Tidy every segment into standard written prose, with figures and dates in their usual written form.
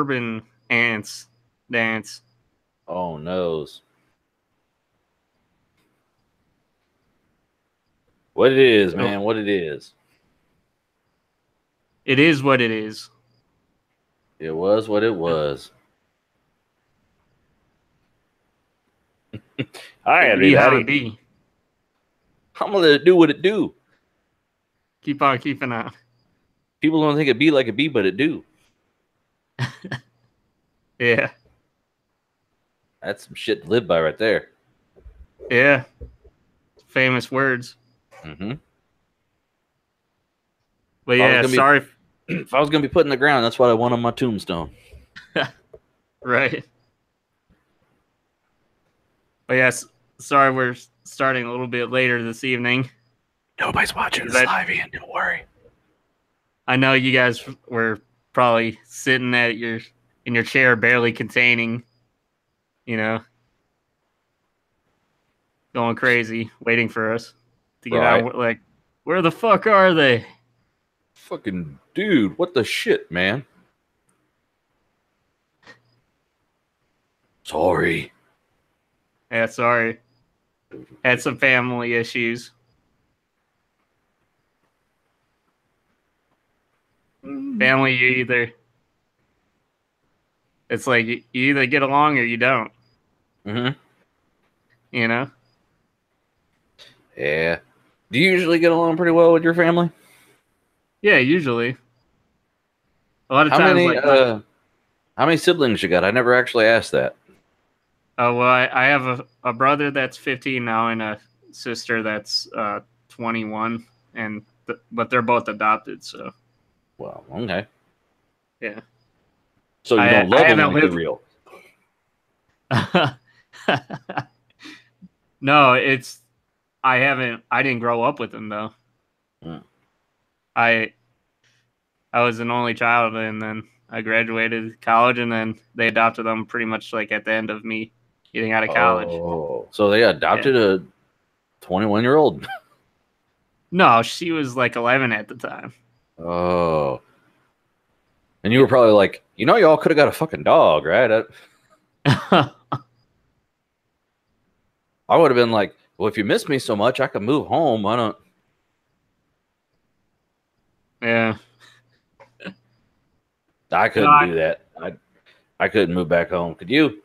urban ants dance. Oh, noes. What it is, man. What it is. It is what it is. It was what it was. Hi, It be how it everybody. be. I'm gonna let it do what it do. Keep on keeping on. People don't think it be like it be, but it do. Yeah. That's some shit to live by right there. Yeah. Famous words. Mm-hmm. But yeah, sorry. If I was gonna be put in the ground, that's what I want on my tombstone. Right. But yes, sorry we're starting a little bit later this evening. Nobody's watching this live, Ian. Don't worry. I know you guys were probably sitting in your chair, barely containing, going crazy, waiting for us to get out. Like, where the fuck are they? Fucking dude, what the shit, man? Sorry. Yeah, sorry. Had some family issues. Family, it's like you either get along or you don't. Mm-hmm. You know? Yeah. Do you usually get along pretty well with your family? Yeah, usually. A lot of times, how many siblings you got? I never actually asked that. Oh, well, I have a brother that's 15 now and a sister that's 21, but they're both adopted, so. Well, okay. Yeah. So you don't love them like they're real? No, I didn't grow up with them, though. Mm. I was an only child, and then I graduated college, and then they adopted them pretty much like at the end of me getting out of college. Oh, so they adopted a 21-year-old? No, she was like 11 at the time. Oh. And you were probably like, y'all could have got a fucking dog, right? I would have been like, well, if you miss me so much, I could move home. I don't. Yeah. I couldn't do that. I couldn't move back home. Could you?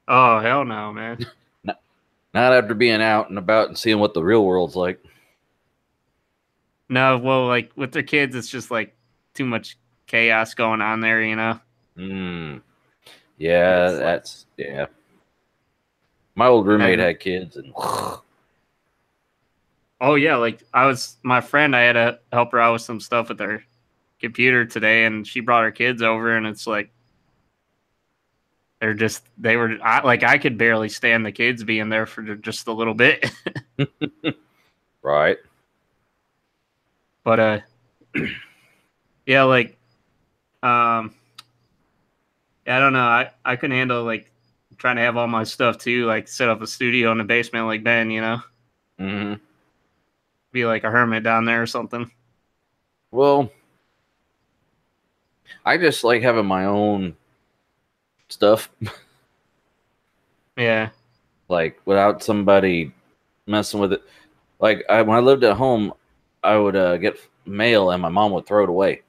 Oh, hell no, man. Not after being out and about and seeing what the real world's like. No, well, like with their kids, it's just like too much chaos going on there, you know? Yeah, yeah. My old roommate had kids and. Oh, yeah, like my friend, I had to help her out with some stuff with her computer today, and she brought her kids over, and it's like, I could barely stand the kids being there for just a little bit. Right. But, yeah, like, yeah, I don't know. I couldn't handle, like, trying to have all my stuff, too, like, set up a studio in the basement like Ben, you know? Mm-hmm. Be like a hermit down there or something. Well, I just like having my own stuff. Yeah. Like, without somebody messing with it. Like, when I lived at home, I would get mail and my mom would throw it away.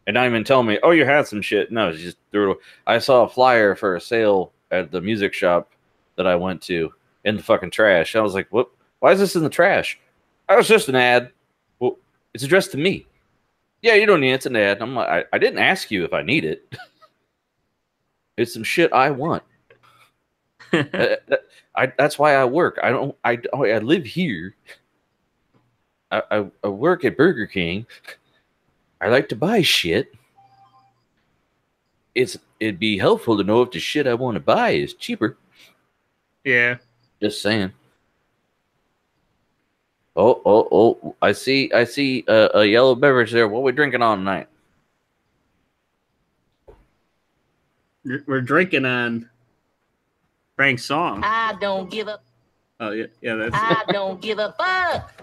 And not even tell me, oh, you had some shit. No, she just threw it away. I saw a flyer for a sale at the music shop that I went to in the fucking trash. I was like, what? Why is this in the trash? I was just an ad. Well, it's addressed to me. Yeah, you don't need it. It's an ad. I'm like, I didn't ask you if I need it. It's some shit I want. That's why I work. I live here. I work at Burger King. I like to buy shit. It'd be helpful to know if the shit I want to buy is cheaper. Yeah. Just saying. Oh! I see a yellow beverage there. What are we drinking on tonight? We're drinking on Frank's song. I don't give up. Oh yeah, that's. I don't give a fuck.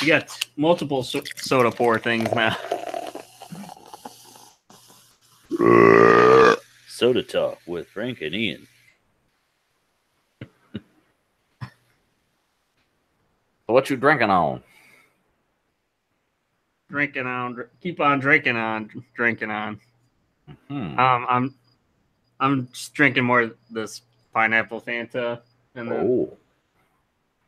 You got multiple soda pour things now. Soda Talk with Frank and Ian. What you drinking on? Drinking on, keep on drinking on, drinking on. I'm just drinking more of this pineapple Fanta, and then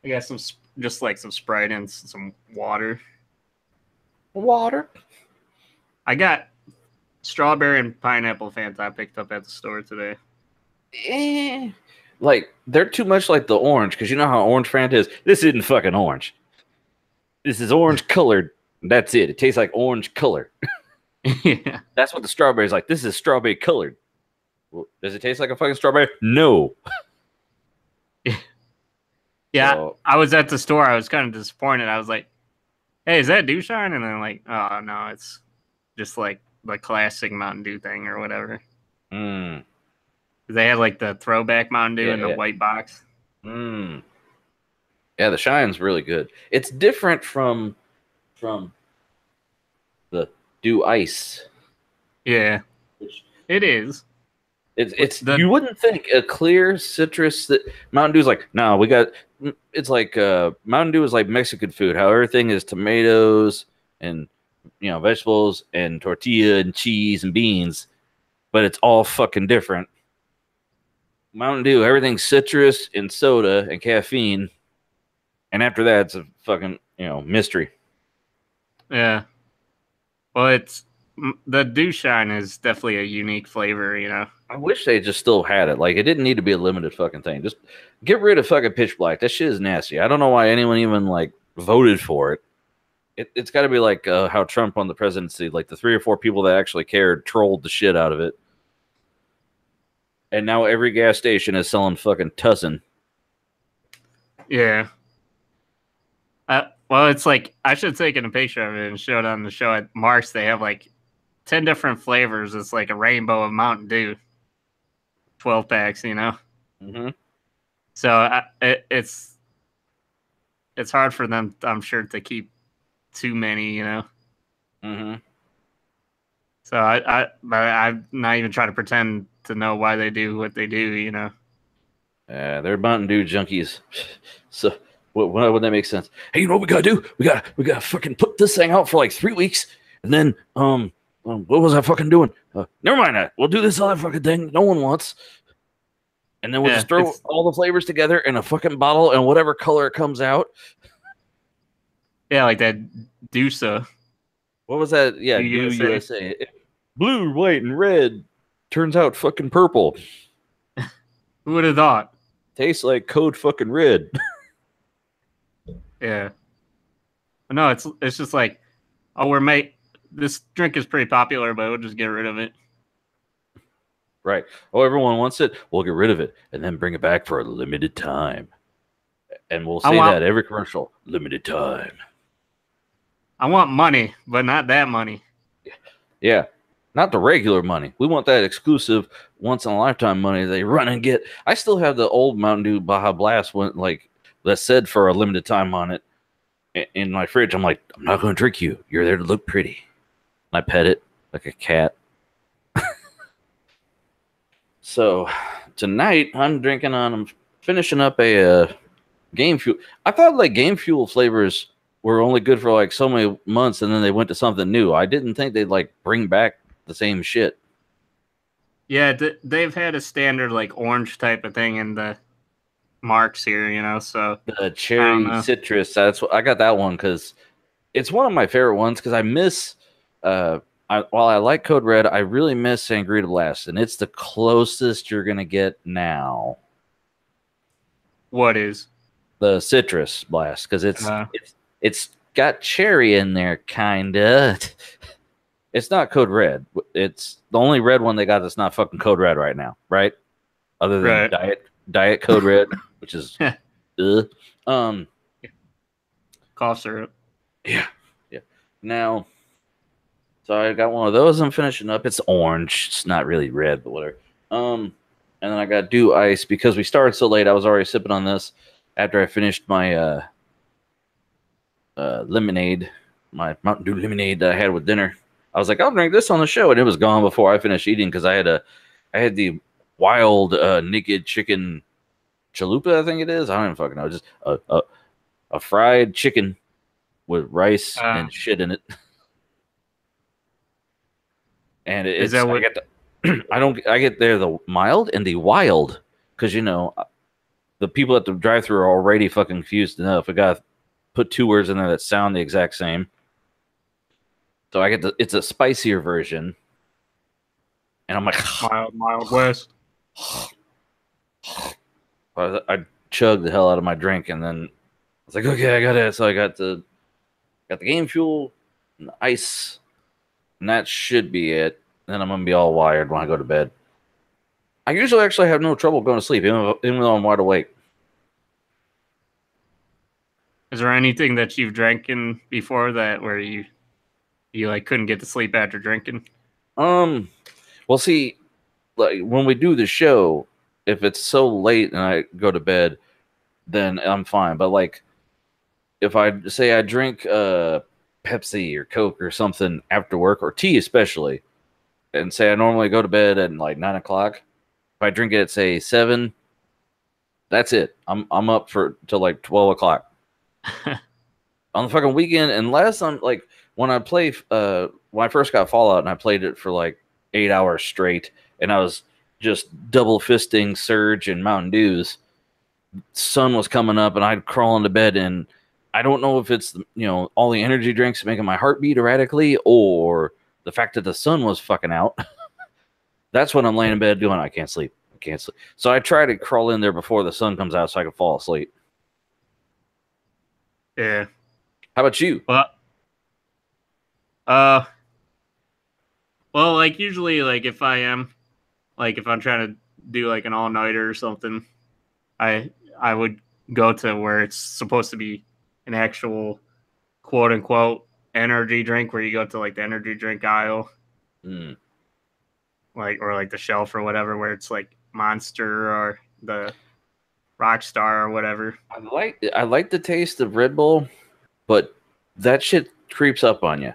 I got some just like some Sprite and some water. Water. I got strawberry and pineapple Fanta I picked up at the store today. Like they're too much like the orange, because you know how orange Fanta is. This isn't fucking orange. This is orange colored. That's it. It tastes like orange color. Yeah, That's what the strawberry is like. This is strawberry colored. Well, does it taste like a fucking strawberry? No. Yeah. So, I was at the store. I was kind of disappointed. I was like, "Hey, is that Dew Shine?" And then like, "Oh no, it's just like the classic Mountain Dew thing or whatever." They had like the throwback Mountain Dew in the white box. Yeah, the Shine's really good. It's different from the Dew Ice. Yeah, it is. It's you wouldn't think a clear citrus that Mountain Dew's like, no, we got. It's like Mountain Dew is like Mexican food. How everything is tomatoes and vegetables and tortilla and cheese and beans, but it's all fucking different. Mountain Dew, everything's citrus and soda and caffeine, and after that, it's a fucking mystery. Yeah. Well, it's the Dew Shine is definitely a unique flavor. I wish they just still had it. Like, it didn't need to be a limited fucking thing. Just get rid of fucking Pitch Black. That shit is nasty. I don't know why anyone even like voted for it. It's got to be like how Trump won the presidency. Like the 3 or 4 people that actually cared trolled the shit out of it. And now every gas station is selling fucking Tussin. Yeah. Well, it's like I should have taken a picture of it and show it on the show at Mark's. They have like 10 different flavors. It's like a rainbow of Mountain Dew. 12 packs, Mm-hmm. So it's hard for them, I'm sure, to keep too many, Mm-hmm. So I'm not even trying to pretend to know why they do what they do, They're Mountain Dew junkies. So what would that make sense? Hey, you know what we gotta do? We gotta fucking put this thing out for like 3 weeks, and then what was I fucking doing? Never mind that. We'll do this other fucking thing no one wants, and then we'll just throw all the flavors together in a fucking bottle and whatever color it comes out. Yeah, like that Doosa. What was that? Yeah, Dew USA. Blue, white, and red turns out fucking purple. Who would have thought? Tastes like Code fucking Red. Yeah. No, it's just like, this drink is pretty popular, but we'll just get rid of it. Right. Oh, everyone wants it. We'll get rid of it and then bring it back for a limited time. And we'll say that every commercial. Limited time. I want money, but not that money. Yeah. Not the regular money. We want that exclusive once-in-a-lifetime money they run and get. I still have the old Mountain Dew Baja Blast one, like, that said for a limited time on it in my fridge. I'm like, I'm not going to drink you. You're there to look pretty. I pet it like a cat. So tonight I'm finishing up a Game Fuel. I thought like Game Fuel flavors were only good for like so many months, and then they went to something new. I didn't think they'd like bring back the same shit. Yeah, they've had a standard like orange type of thing in the Marks here, so the cherry citrus. That's what I got that one because it's one of my favorite ones because I miss. While I like Code Red, I really miss Sangria Blast, and it's the closest you're gonna get now. What is the Citrus Blast? Because it's got cherry in there, kinda. It's not Code Red. It's the only red one they got that's not fucking Code Red right now, right? Other than Diet Code Red, which is cough syrup. Yeah. Now, so I got one of those. I'm finishing up. It's orange. It's not really red, but whatever. And then I got Dew Ice because we started so late. I was already sipping on this after I finished my lemonade, my Mountain Dew lemonade that I had with dinner. I was like, I'll drink this on the show, and it was gone before I finished eating because I had the wild naked chicken chalupa, I think it is. I don't even fucking know. Just a fried chicken with rice and shit in it. And Is it's that I what? get I get there the mild and the wild because the people at the drive-thru are already fucking confused enough. I got to put 2 words in there that sound the exact same. So I get it's a spicier version, and I'm like, Mild West. I chugged the hell out of my drink, and then I was like, okay, I got it. So I got the game fuel, and the ice, and that should be it. Then I'm gonna be all wired when I go to bed. I usually actually have no trouble going to sleep, even though I'm wide awake. Is there anything that you've drank in before that where you like couldn't get to sleep after drinking? Well, see, like when we do the show, if it's so late and I go to bed, then I'm fine. But like, if I say I drink Pepsi or Coke or something after work, or tea especially, and say I normally go to bed at like 9 o'clock, if I drink it at say 7, that's it. I'm up till like 12 o'clock on the fucking weekend, unless I'm like when I play when I first got Fallout and I played it for like 8 hours straight, and I was just double fisting Surge and Mountain Dews. Sun was coming up, and I'd crawl into bed, and I don't know if it's all the energy drinks making my heart beat erratically, or the fact that the sun was fucking out. That's when I'm laying in bed doing. I can't sleep. I can't sleep. So I try to crawl in there before the sun comes out so I can fall asleep. Yeah. How about you? Well, like usually, like if I'm trying to do like an all nighter or something, I would go to where it's supposed to be an actual quote unquote energy drink, where you go to like the energy drink aisle, like or like the shelf or whatever, where it's like Monster or the Rockstar or whatever. I like the taste of Red Bull, but that shit creeps up on you.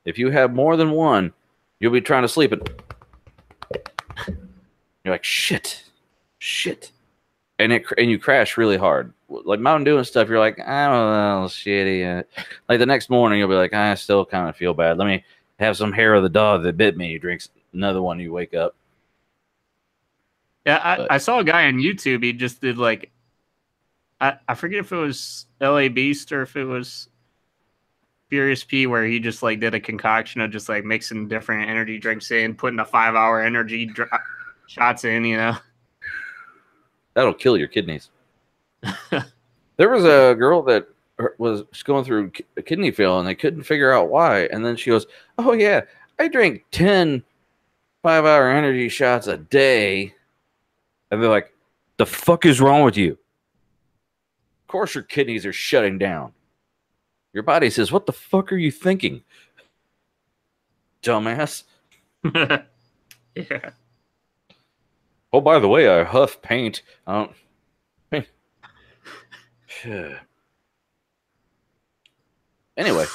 If you have more than one, you'll be trying to sleep and you're like shit, and you crash really hard. Like Mountain Dew and stuff, you're like, I don't know, shitty. Like the next morning, you'll be like, I still kind of feel bad. Let me have some hair of the dog that bit me. You drink another one, you wake up. Yeah, I saw a guy on YouTube. He just did like, I forget if it was LA Beast or if it was Furious P, where he just like did a concoction of just like mixing different energy drinks in, putting a 5-hour energy shots in, That'll kill your kidneys. There was a girl that was going through a kidney fail, and they couldn't figure out why. And then she goes, oh, yeah, I drink 10 5-hour energy shots a day. And they're like, the fuck is wrong with you? Of course your kidneys are shutting down. Your body says, what the fuck are you thinking? Dumbass. Yeah. Oh, by the way, I huff paint. I don't... Anyway.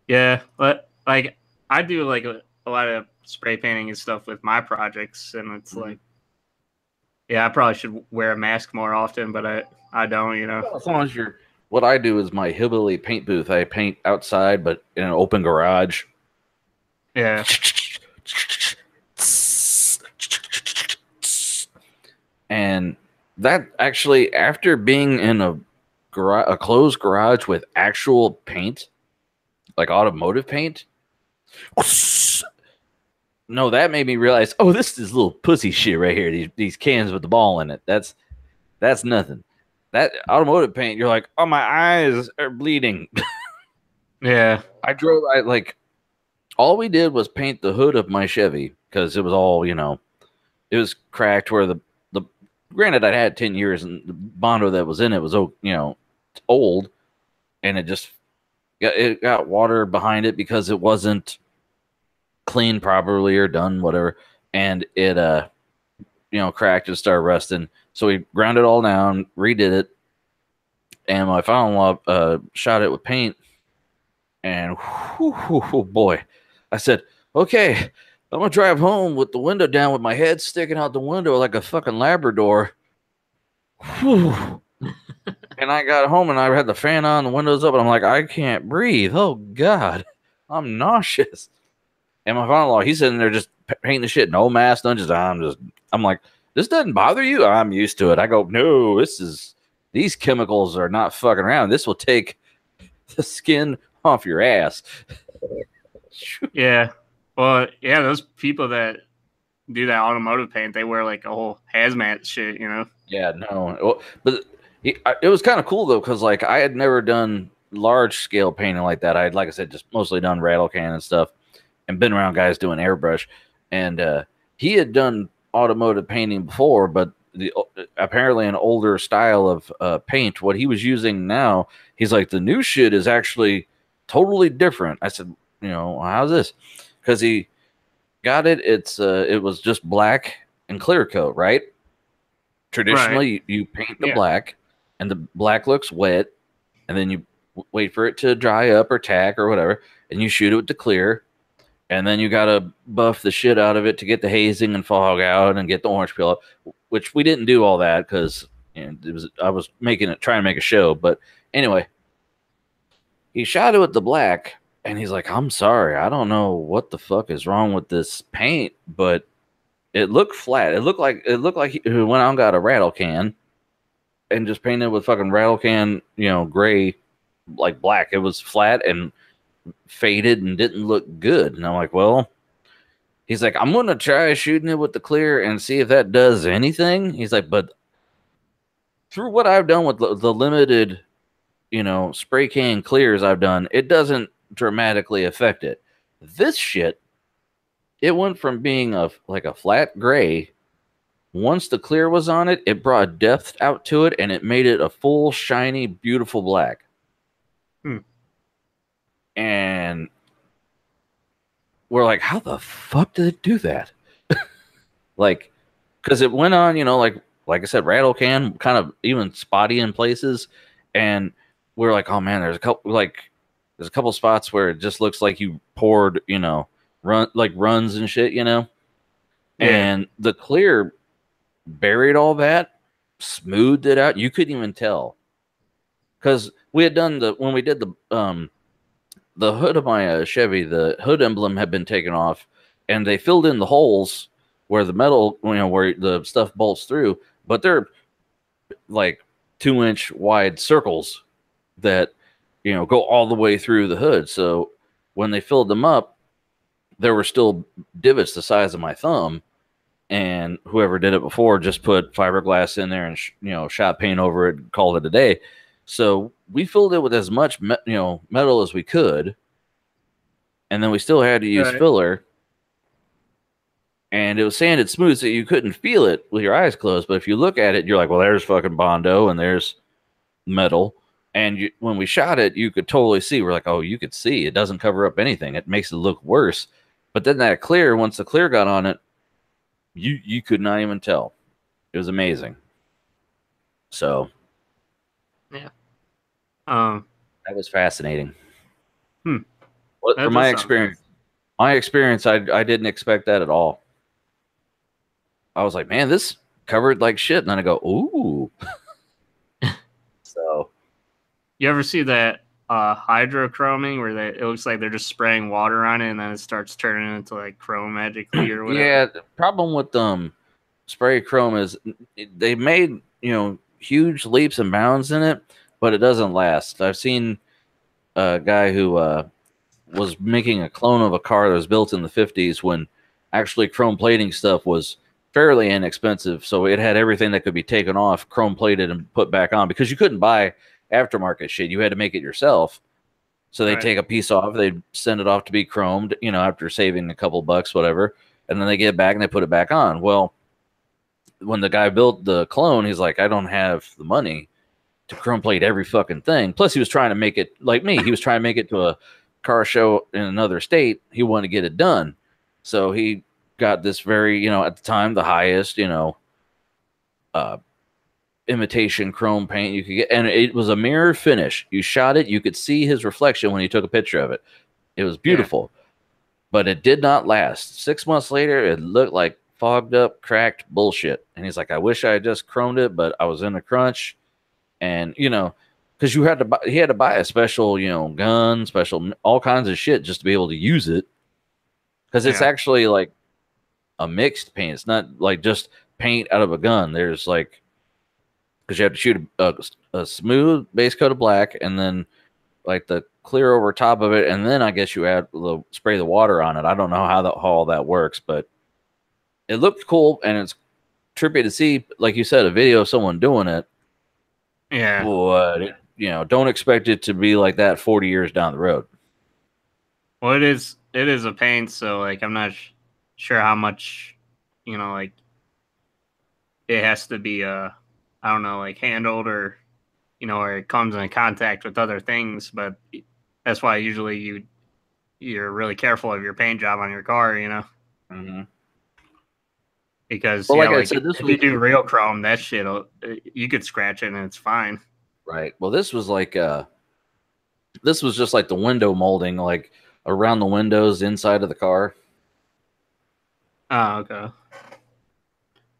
Yeah, but like I do like a lot of spray painting and stuff with my projects, and it's like, yeah, I probably should wear a mask more often, but I don't, Well, as long as you're... What I do is my hillbilly paint booth. I paint outside, but in an open garage. Yeah. And that actually, after being in a closed garage with actual paint, like automotive paint, no, that made me realize, oh, this is little pussy shit right here. These cans with the ball in it. That's nothing. That automotive paint, you're like, oh, my eyes are bleeding. Yeah. All we did was paint the hood of my Chevy because it was all, it was cracked where granted, I'd had 10 years and the Bondo that was in it was, old, and it got water behind it because it wasn't cleaned properly or done, whatever. And it, cracked and started rusting. So we ground it all down, redid it. and my father-in-law shot it with paint, and boy, I said, okay, I'm gonna drive home with the window down with my head sticking out the window like a fucking Labrador. Whew. And I got home and I had the fan on, the windows up, and I'm like, I can't breathe. Oh God, I'm nauseous. And my father-in-law, he's sitting there just painting the shit, no mask, none. I'm like, this doesn't bother you? I'm used to it. I go, no, these chemicals are not fucking around. This will take the skin off your ass. Yeah. Well, yeah, those people that do that automotive paint, they wear like a whole hazmat shit, you know? Yeah, no. Well, but it was kind of cool though, because like I had never done large scale painting like that. I had, like I said, just mostly done rattle can and stuff, and been around guys doing airbrush. And he had done automotive painting before, but apparently an older style of paint. What he was using now, he's like, the new shit is actually totally different. I said, how's this? Because he got it. It was just black and clear coat, right? Traditionally, Right. you paint the black, and the black looks wet, and then you wait for it to dry up or tack or whatever, and you shoot it with the clear, and then you gotta buff the shit out of it to get the hazing and fog out and get the orange peel up, which we didn't do all that because I was trying to make a show. But anyway, he shot it with the black, and he's like, I'm sorry, I don't know what the fuck is wrong with this paint, but it looked flat. It looked like he went out and got a rattle can and just painted with fucking rattle can, gray, like black. It was flat and faded and didn't look good. And I'm like, well, he's like, I'm gonna try shooting it with the clear and see if that does anything. He's like, but through what I've done with the limited, spray can clears I've done, it doesn't dramatically affect it. This shit, it went from being a flat gray. Once the clear was on it, it brought depth out to it, and it made it a full, shiny, beautiful black. And we're like, how the fuck did it do that? Like, because it went on, like I said, rattle can, kind of even spotty in places. And we're like, oh man, there's a couple spots where it just looks like you poured, runs and shit, Yeah. And the clear buried all that, smoothed it out. You couldn't even tell, because we had done when we did the hood of my Chevy, the hood emblem had been taken off, and they filled in the holes where the metal, where the stuff bolts through, but they're like 2-inch wide circles that go all the way through the hood. So when they filled them up, there were still divots the size of my thumb. And whoever did it before just put fiberglass in there and shot paint over it, and called it a day. So we filled it with as much metal as we could, and then we still had to use filler. And it was sanded smooth, so you couldn't feel it with your eyes closed. But if you look at it, you're like, well, there's fucking Bondo, and there's metal. And when we shot it, you could totally see. We're like, oh, you could see. It doesn't cover up anything. It makes it look worse. But then that clear, once the clear got on it, you could not even tell. It was amazing. So, yeah, that was fascinating. That From my experience, I didn't expect that at all. I was like, man, this covered like shit, and then I go, ooh. So, you ever see that hydrochroming where it looks like they're just spraying water on it and then it starts turning into like chrome magically or whatever? Yeah, the problem with spray chrome is they made huge leaps and bounds in it, but it doesn't last. I've seen a guy who was making a clone of a car that was built in the 50s when actually chrome plating stuff was fairly inexpensive, so it had everything that could be taken off, chrome plated, and put back on, because you couldn't buy aftermarket shit. You had to make it yourself. So they take a piece off, they send it off to be chromed, after saving a couple bucks, whatever, and then they get it back and they put it back on. Well, when the guy built the clone, he's like, I don't have the money to chrome plate every fucking thing. Plus, he was trying to make it like me. He was trying to make it to a car show in another state. He wanted to get it done. So he got this very, at the time, the highest, imitation chrome paint you could get, and it was a mirror finish. You shot it, you could see his reflection when you took a picture of it. It was Yeah. beautiful, but it did not last. 6 months later, it looked like fogged up, cracked bullshit. And he's like, I wish I had just chromed it, but I was in a crunch, and because you had to buy, he had to buy a special, gun, special all kinds of shit just to be able to use it, because it's Yeah. actually like a mixed paint. It's not like just paint out of a gun. There's like, because you have to shoot a smooth base coat of black, and then like the clear over top of it, and then I guess you spray the water on it. I don't know how all that works, but it looked cool, and it's trippy to see, like you said, a video of someone doing it. Yeah. But don't expect it to be like that 40 years down the road. Well, it is a pain, so like I'm not sure how much, like it has to be I don't know, like handled, or or it comes in contact with other things, but that's why usually you're really careful of your paint job on your car, Mm-hmm. because Well, like I like said, this if was you do real chrome, that shit you could scratch it and it's fine. right. Well, this was like this was just like the window molding, like around the windows inside of the car. Oh, okay.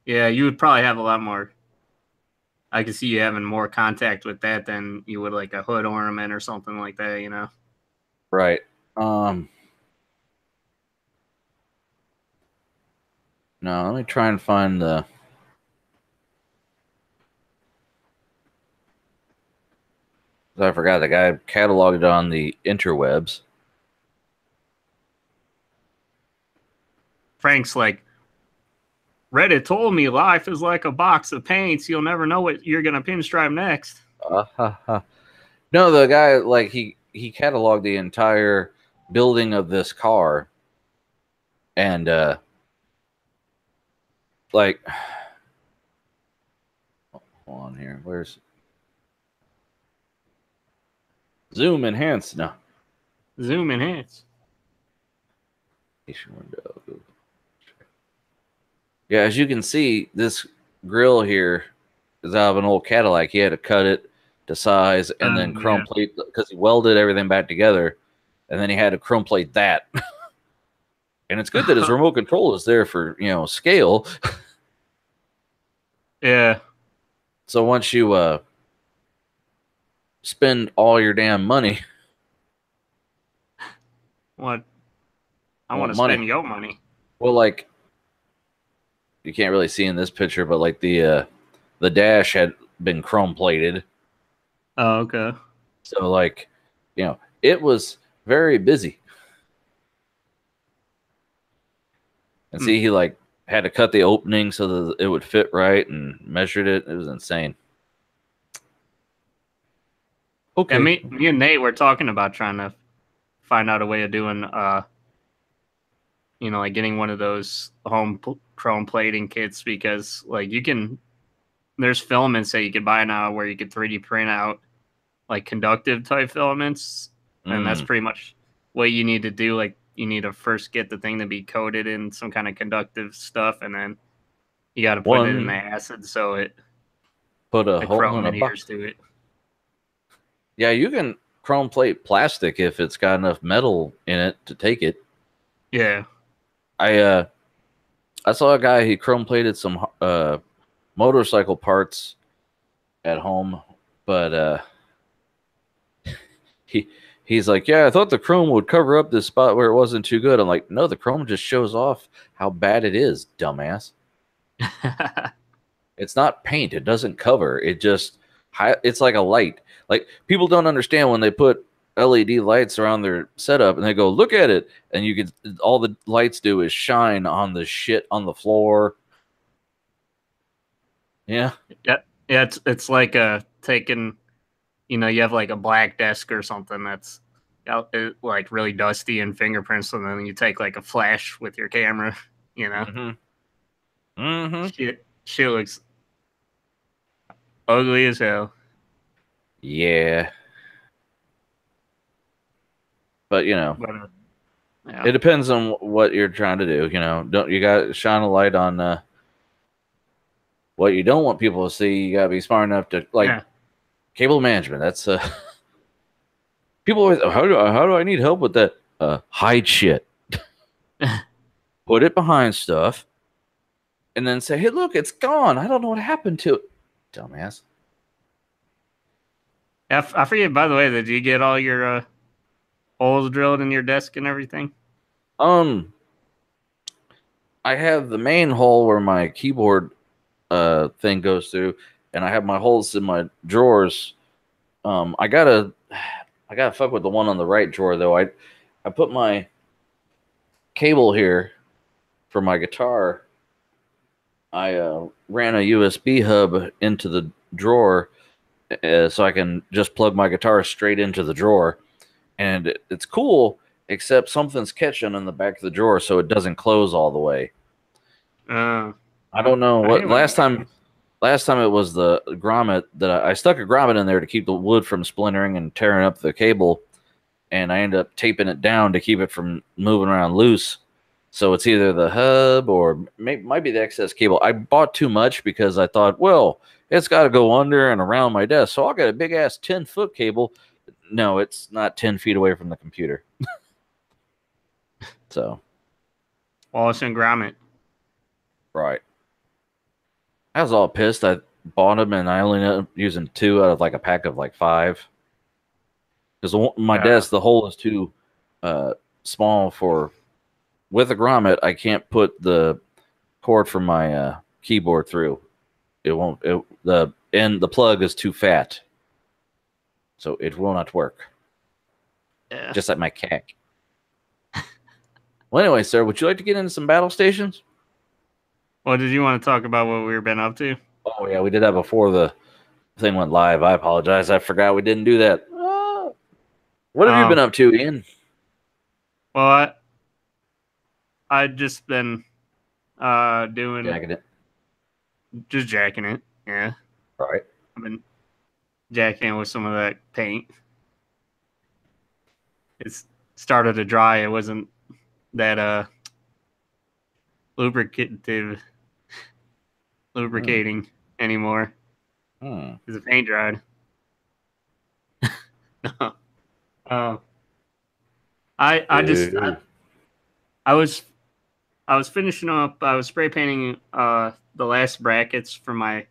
Yeah, you would probably have a lot more. I could see you having more contact with that than you would like a hood ornament or something like that. Right. No, let me try and find the. I forgot the guy cataloged it on the interwebs. Frank's like, Reddit told me life is like a box of paints. You'll never know what you're gonna pinstripe next. No, the guy like he cataloged the entire building of this car, and like, hold on here. Where's zoom enhance? No, Zoom enhance. window. Yeah, as you can see, this grill here is out of an old Cadillac. He had to cut it to size and then chrome Yeah. plate, because he welded everything back together, and then he had to chrome plate that. And it's good that his remote control is there for scale. Yeah. So once you spend all your damn money, What? I want well, to money. spend your money. Well, like you can't really see in this picture, but like the dash had been chrome plated. Oh, okay. So like, it was very busy. And see, he like had to cut the opening so that it would fit right, and measured it. It was insane. Okay. And me and Nate were talking about trying to find out a way of doing like getting one of those home chrome plating kits, because like there's filaments that you could buy now where you could 3D print out like conductive type filaments, and that's pretty much what you need to do. Like you need to first get the thing to be coated in some kind of conductive stuff, and then you got to put it in the acid so it put a the hole chrome in a adheres box. to it. Yeah, you can chrome plate plastic if it's got enough metal in it to take it. Yeah. I saw a guy, he chrome plated some motorcycle parts at home, but he's like, yeah, I thought the chrome would cover up this spot where it wasn't too good. I'm like, no, the chrome just shows off how bad it is, dumbass. It's not paint. It doesn't cover. It's like a light. Like, people don't understand when they put LED lights around their setup and they go, look at it. And all the lights do is shine on the shit on the floor. Yeah. Yeah. It's like taking, you have like a black desk or something that's like really dusty and fingerprints, and then you take like a flash with your camera, Shit looks ugly as hell. Yeah. But, Yeah. it depends on what you're trying to do. You got to shine a light on What you don't want people to see, you gotta be smart enough to Yeah. cable management. That's people always, how do I need help with that? Hide shit. Put it behind stuff, and then say, "Hey, look, it's gone. I don't know what happened to it." Dumbass. I forget, by the way, did you get all your holes drilled in your desk and everything? I have the main hole where my keyboard thing goes through, and I have my holes in my drawers. I gotta fuck with the one on the right drawer though. I put my cable here for my guitar. I ran a USB hub into the drawer so I can just plug my guitar straight into the drawer, and it's cool. Except something's catching in the back of the drawer, so it doesn't close all the way. Uh, I don't know I what hate when that happens. last time it was the grommet that I stuck a grommet in there to keep the wood from splintering and tearing up the cable, and I ended up taping it down to keep it from moving around loose. So it's either the hub or might be the excess cable. I bought too much because I thought, well, it's got to go under and around my desk, so I'll get a big ass 10-foot cable. No, it's not 10 feet away from the computer. So Wallace and Gromit. right. I was all pissed. I bought them and I only ended up using 2 out of like a pack of like 5. Because my desk, the hole is too small for. With a grommet, I can't put the cord from my keyboard through. It won't. The plug is too fat, so it will not work. Yeah. Just like my cack. Well, anyway, sir, would you like to get into some battle stations? Well, did you want to talk about what we've been up to? Oh yeah, we did that before the thing went live. I apologize. I forgot we didn't do that. What have you been up to, Ian? Well, I've just been doing Jacking it. just jacking it. Yeah, All right. I've been jacking it with some of that paint. It's started to dry. It wasn't that lubricating anymore because the paint dried. No. I was finishing up. I was spray painting the last brackets for my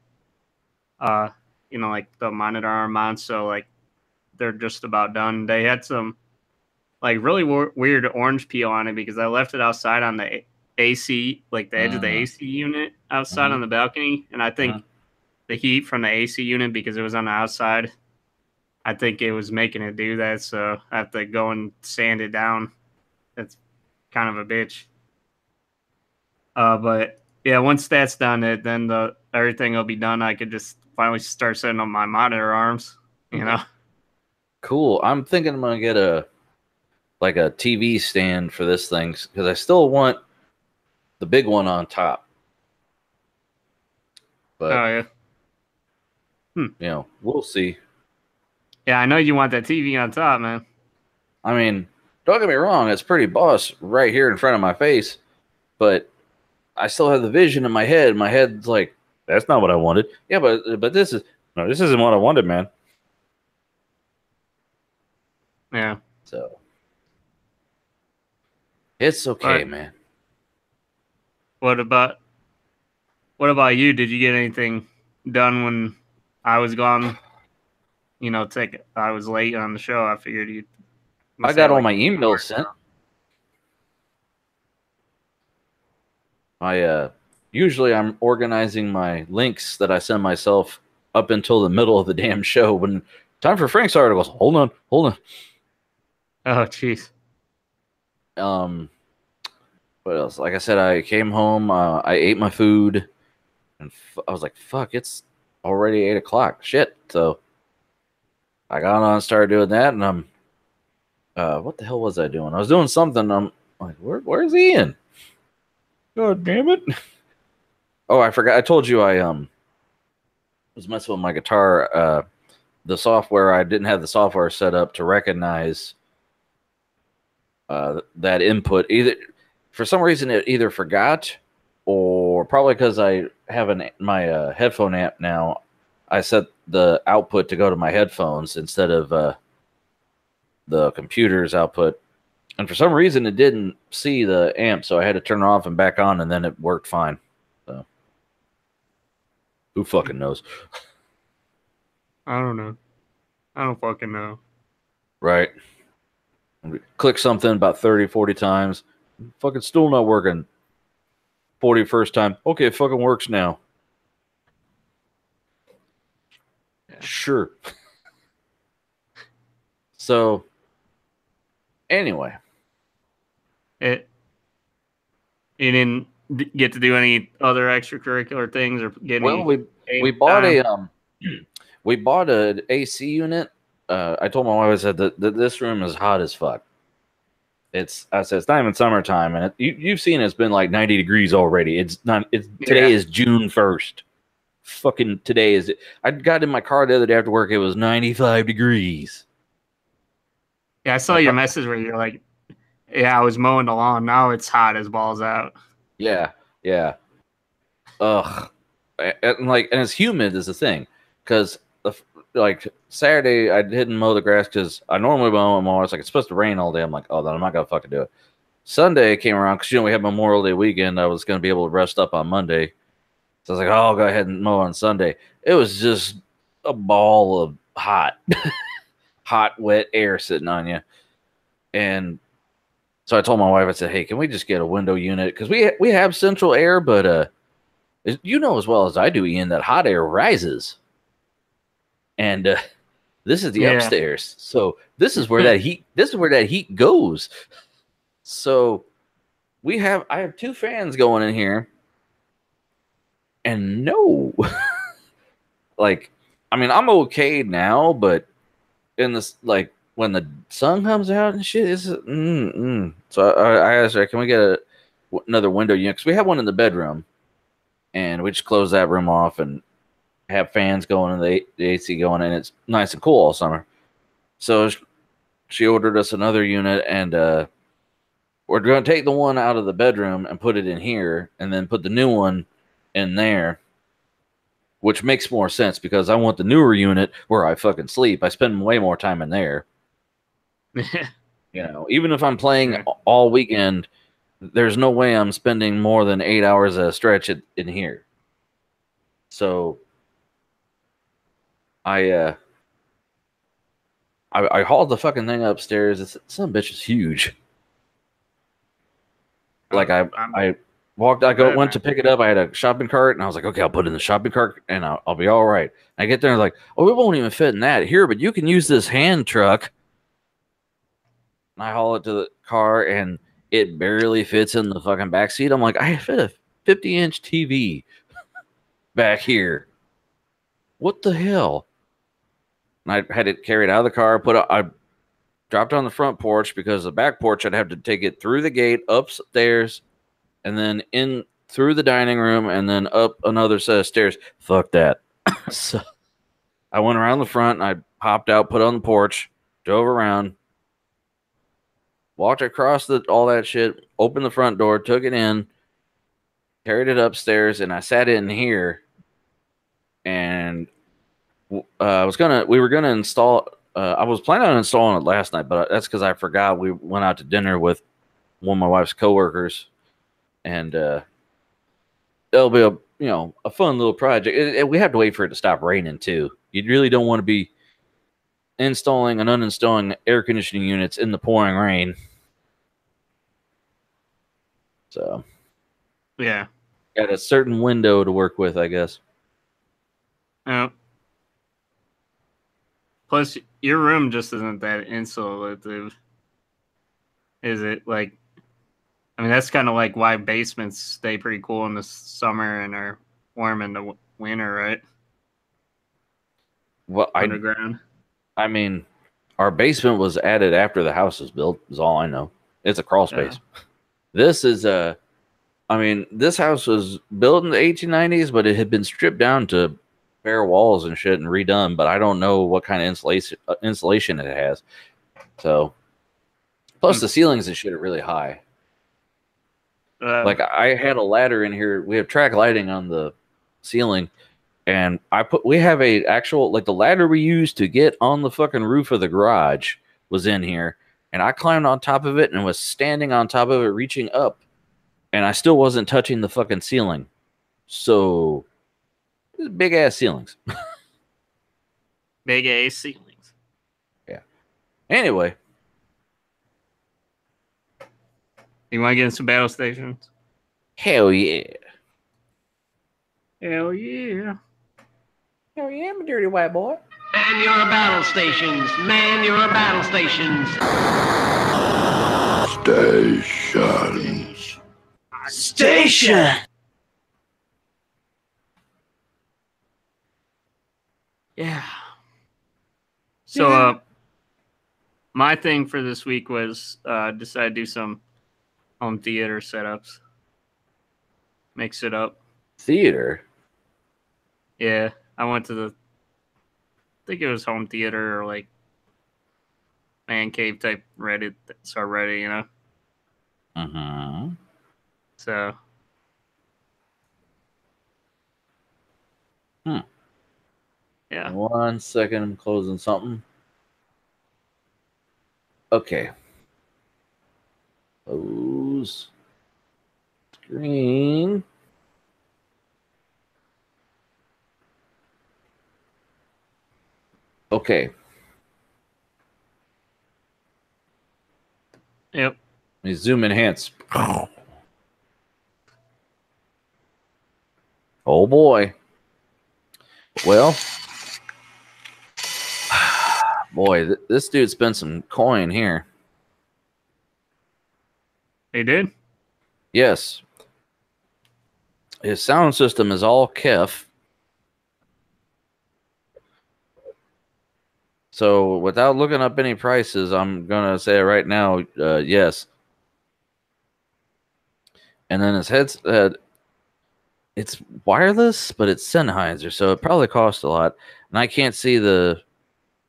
like the monitor arm mounts. So like they're just about done. They had some like really weird orange peel on it because I left it outside on the AC, like the edge of the AC unit outside on the balcony, and I think the heat from the AC unit, because it was on the outside, I think it was making it do that. So I have to go and sand it down. That's kind of a bitch. But yeah, once that's done, then everything will be done. I could just finally start setting up my monitor arms. You know. Cool. I'm thinking I'm gonna get a TV stand for this thing because I still want the big one on top. But we'll see. Yeah, I know you want that TV on top, man. I mean, don't get me wrong, it's pretty boss right here in front of my face, but I still have the vision in my head. My head's like, that's not what I wanted. Yeah, but this isn't what I wanted, man. Yeah. So it's okay, man. What about you? Did you get anything done when I was gone? I was late on the show. I figured you. I got all my emails sent. Usually I'm organizing my links that I send myself up until the middle of the damn show. When time for Frank's articles. Hold on. Oh, jeez. What else? Like I said, I came home. I ate my food, and I was like, "Fuck, it's already 8 o'clock." Shit. So I got on and started doing that, and what the hell was I doing? I was doing something. I'm like, where's Ian? God damn it! Oh, I forgot. I told you I was messing with my guitar. The software, I didn't have the software set up to recognize that input. Either for some reason it either forgot or anymore. Probably because I have my headphone amp now. I set the output to go to my headphones instead of the computer's output. And for some reason, it didn't see the amp, so I had to turn it off and back on, and then it worked fine. So, who fucking knows? I don't know. I don't fucking know. Right. Click something about 30, 40 times. Fucking still not working. 41st time. Okay, it fucking works now. Yeah. Sure. So, anyway. You didn't get to do any other extracurricular things or get any. Well, we bought we bought an AC unit. I told my wife, I said that this room is hot as fuck. I said it's not even summertime, and you've seen it's been like 90 degrees already. It's not. Today is June 1st. Fucking today is. I got in my car the other day after work. It was 95 degrees. Yeah, I saw your message where you're like, "Yeah, I was mowing the lawn. Now it's hot as balls out." Yeah. Ugh. And it's humid is the thing, because like Saturday I didn't mow the grass because I normally mow. It's like it's supposed to rain all day. I'm like, oh, then I'm not gonna fucking do it. Sunday came around because we had Memorial Day weekend. I was gonna be able to rest up on Monday, so I was like, oh, I'll go ahead and mow on Sunday. It was just a ball of hot, wet air sitting on you, and so I told my wife, I said, hey, can we just get a window unit, because we have central air, but you know as well as I do, Ian, that hot air rises. And this is the upstairs, so this is where that heat goes. So I have two fans going in here, and no, like, I mean, I'm okay now, but in this, like, when the sun comes out and shit, is so I asked her, can we get another window unit, because we have one in the bedroom, and we just close that room off and have fans going and the AC going, and it's nice and cool all summer. So she ordered us another unit, and we're going to take the one out of the bedroom and put it in here, and then put the new one in there, which makes more sense because I want the newer unit where I fucking sleep. I spend way more time in there. Even if I'm playing all weekend, there's no way I'm spending more than 8 hours at a stretch in here. So I hauled the fucking thing upstairs. Some bitch is huge. Like I went to pick it up. I had a shopping cart, and I was like, okay, I'll put it in the shopping cart, and I'll be all right. I get there, and like, oh, it won't even fit in that here, but you can use this hand truck. And I haul it to the car, and it barely fits in the fucking back seat. I'm like, I fit a 50-inch TV back here. What the hell? And I had it carried out of the car. I dropped it on the front porch, because the back porch I'd have to take it through the gate, upstairs, and then in through the dining room, and then up another set of stairs. Fuck that. So I went around the front, and I hopped out, put it on the porch, drove around, walked across all that shit, opened the front door, took it in, carried it upstairs, and I sat in here. And we were gonna install. I was planning on installing it last night, but that's because I forgot. We went out to dinner with one of my wife's coworkers, and it'll be a fun little project. We have to wait for it to stop raining too. You really don't want to be installing and uninstalling air conditioning units in the pouring rain. So yeah, got a certain window to work with, I guess. Yeah. Plus, your room just isn't that insulative, is it? Like, I mean, that's kind of like why basements stay pretty cool in the summer and are warm in the winter, right? Well, underground. I mean, our basement was added after the house was built, is all I know. It's a crawl space. Yeah. This is this house was built in the 1890s, but it had been stripped down to bare walls and shit and redone, but I don't know what kind of insulation it has. So, plus the ceilings and shit are really high. Like I had a ladder in here. We have track lighting on the ceiling, and we have a actual like the ladder we used to get on the fucking roof of the garage was in here, and I climbed on top of it and was standing on top of it, reaching up, and I still wasn't touching the fucking ceiling. So big ass ceilings. Big ass ceilings. Yeah. Anyway, You want to get into battle stations? hell yeah. Hell yeah. Hell yeah, I'm a dirty white boy. Man your battle stations. Man your battle stations. Station. Yeah. So, my thing for this week was decide to do some home theater setups. Mix it up. Theater. Yeah, I went to I think it was home theater or like man cave type Reddit. So Reddit, you know. So. Yeah. 1 second, I'm closing something. Okay. Close screen. Okay. Yep. Let me zoom enhance. Oh boy. Well, boy, this dude spent some coin here. They did? Yes. His sound system is all KEF. So without looking up any prices, I'm going to say right now, yes. And then his headset, it's wireless, but it's Sennheiser, so it probably costs a lot. And I can't see the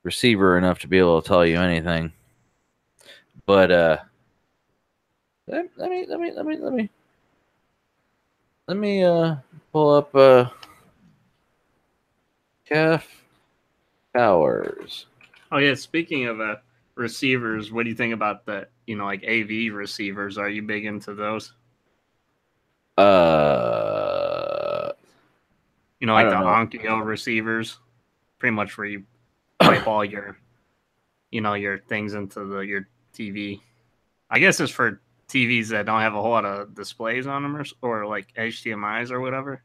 receiver enough to be able to tell you anything. But let me pull up KEF towers. Oh yeah. Speaking of receivers, what do you think about the like AV receivers? Are you big into those? Like the Onkyo receivers, pretty much where you pipe all your your things into your TV. I guess it's for TVs that don't have a whole lot of displays on them or like HDMI's or whatever.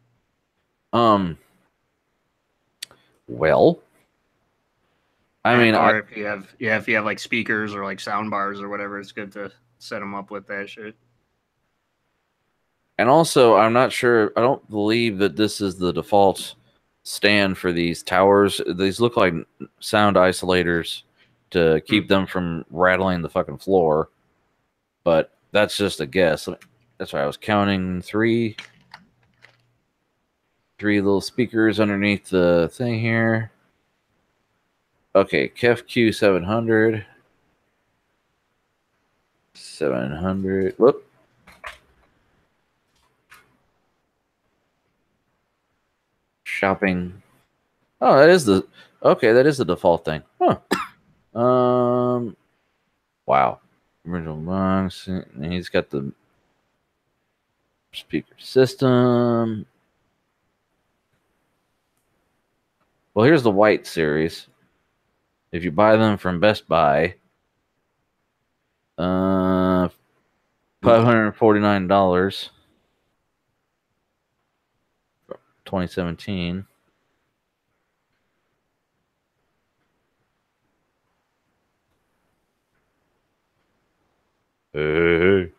Well, I mean, or if you have like speakers or like sound bars or whatever, it's good to set them up with that shit. And also, I'm not sure. I don't believe that this is the default stand for these towers. These look like sound isolators to keep them from rattling the fucking floor. But that's just a guess. That's why I was counting three little speakers underneath the thing here. Okay, KEF Q700. 700. Whoop. Shopping. Oh, that is the default thing. Huh. Wow. Original box. And he's got the speaker system. Well, here's the white series. If you buy them from Best Buy, $549. 2017. Hey.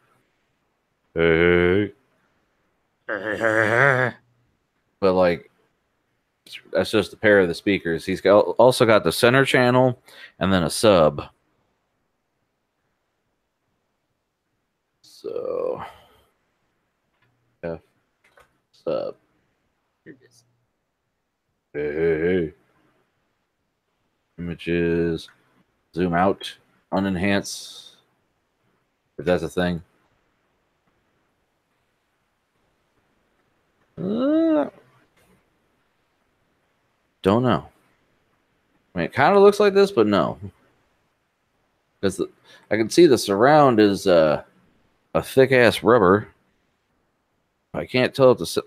But like, that's just a pair of the speakers. He's also got the center channel and then a sub. So, yeah, sub. Here it is. Hey. Images. Zoom out. Unenhance. If that's a thing. Don't know. I mean, it kind of looks like this, but no. Because I can see the surround is a thick-ass rubber. I can't tell if the...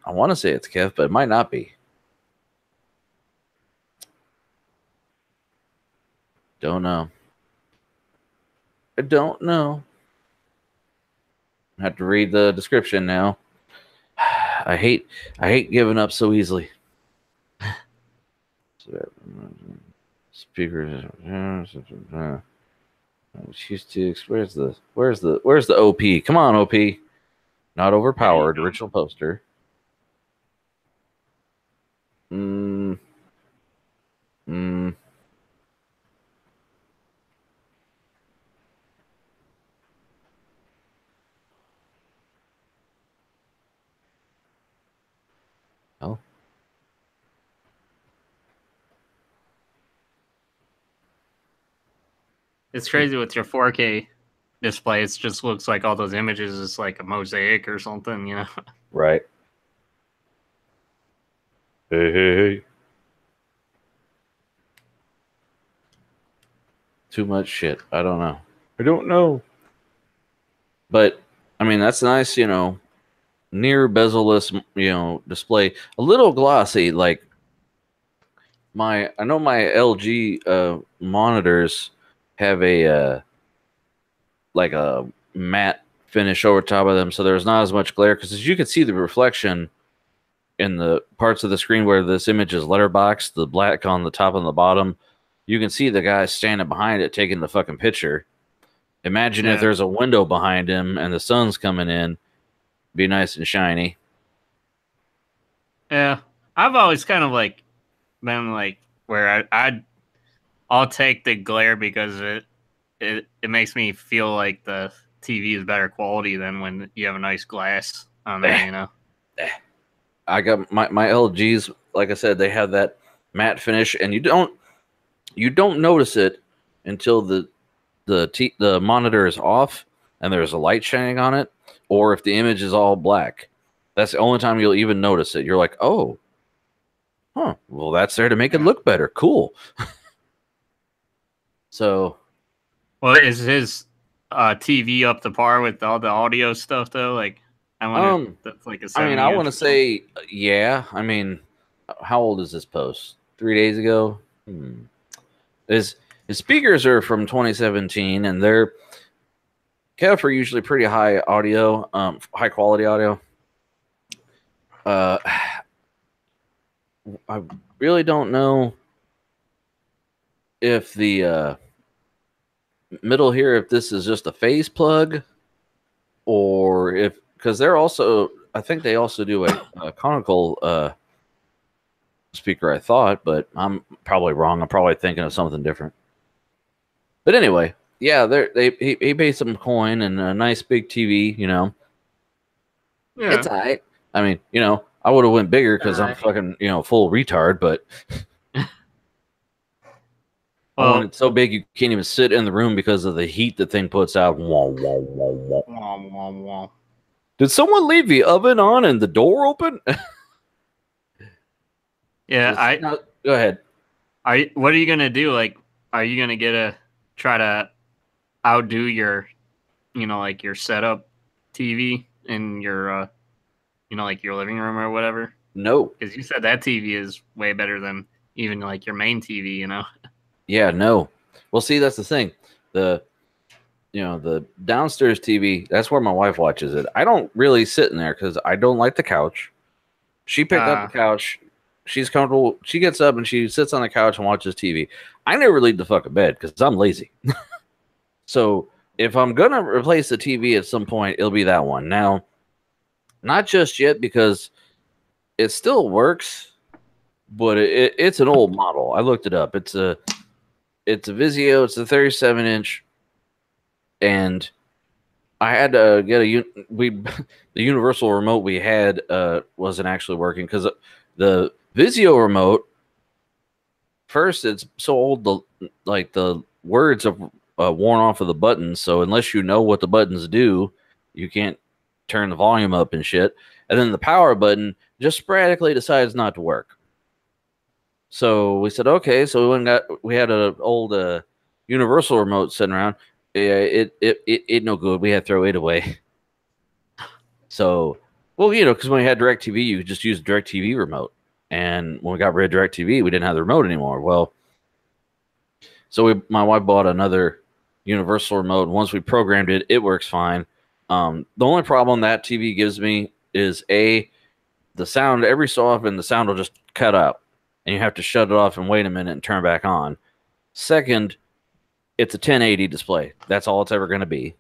I want to say it's Kev, but it might not be. Don't know. I don't know. I have to read the description now. I hate giving up so easily. Speakers. Used to. Where's the OP? Come on, OP. Not overpowered. Original poster. Oh. It's crazy with your 4K display. It just looks like all those images is like a mosaic or something, you know? Right. Hey. Too much shit. I don't know. But, I mean, that's nice, you know, near bezel-less, you know, display. A little glossy, like I know my LG monitors have a like a matte finish over top of them, so there's not as much glare, because as you can see the reflection in the parts of the screen where this image is letterboxed, the black on the top and the bottom, you can see the guy standing behind it taking the fucking picture. Imagine if there's a window behind him and the sun's coming in, be nice and shiny. Yeah, I've always kind of like been like where I'll take the glare because it makes me feel like the TV is better quality than when you have a nice glass on there, you know. I got my LGs, like I said, they have that matte finish, and you don't notice it until the monitor is off and there's a light shining on it, or if the image is all black. That's the only time you'll even notice it. You're like, oh, huh, well, that's there to make it look better. Cool. So, well, is his TV up to par with all the audio stuff though? Like, I wonder if that's like a 70 I mean, I inch want to say, yeah. I mean, how old is this post? 3 days ago. His speakers are from 2017, and they're kept for usually pretty high audio, high quality audio. I really don't know if the middle here, if this is just a phase plug, or if, because they're also, I think they also do a conical speaker, I thought, but I'm probably wrong. I'm probably thinking of something different. But anyway, yeah, he paid some coin and a nice big TV, you know. Yeah. It's all right. I mean, you know, I would have went bigger because I'm fucking, you know, full retard, but I want it so big you can't even sit in the room because of the heat the thing puts out. Wah, wah, wah, wah. Wah, wah, wah. Did someone leave the oven on and the door open? Yeah, no, go ahead. What are you gonna do? Like, are you gonna try to outdo your, you know, like your setup TV in your, you know, like your living room or whatever? No, because you said that TV is way better than even like your main TV. You know? Yeah, no. Well, see, that's the thing. The downstairs TV, that's where my wife watches it. I don't really sit in there because I don't like the couch. She picked up the couch. She's comfortable. She gets up and she sits on the couch and watches TV. I never leave the fucking bed because I'm lazy. So if I'm going to replace the TV at some point, it'll be that one. Now, not just yet because it still works, but it's an old model. I looked it up. It's a Vizio. It's a 37-inch. And I had to get the universal remote we had wasn't actually working because the Vizio remote, first, it's so old, the words have worn off of the buttons. So unless you know what the buttons do, you can't turn the volume up and shit. And then the power button just sporadically decides not to work. So we said, okay. So we had an old universal remote sitting around. Yeah, it no good. We had to throw it away. So, well, because when we had DirecTV, you could just use the DirecTV remote. And when we got rid of DirecTV, we didn't have the remote anymore. Well, so my wife bought another universal remote. Once we programmed it, it works fine. The only problem that TV gives me is the sound. Every so often, the sound will just cut out, and you have to shut it off and wait a minute and turn it back on. Second, it's a 1080 display. That's all it's ever going to be,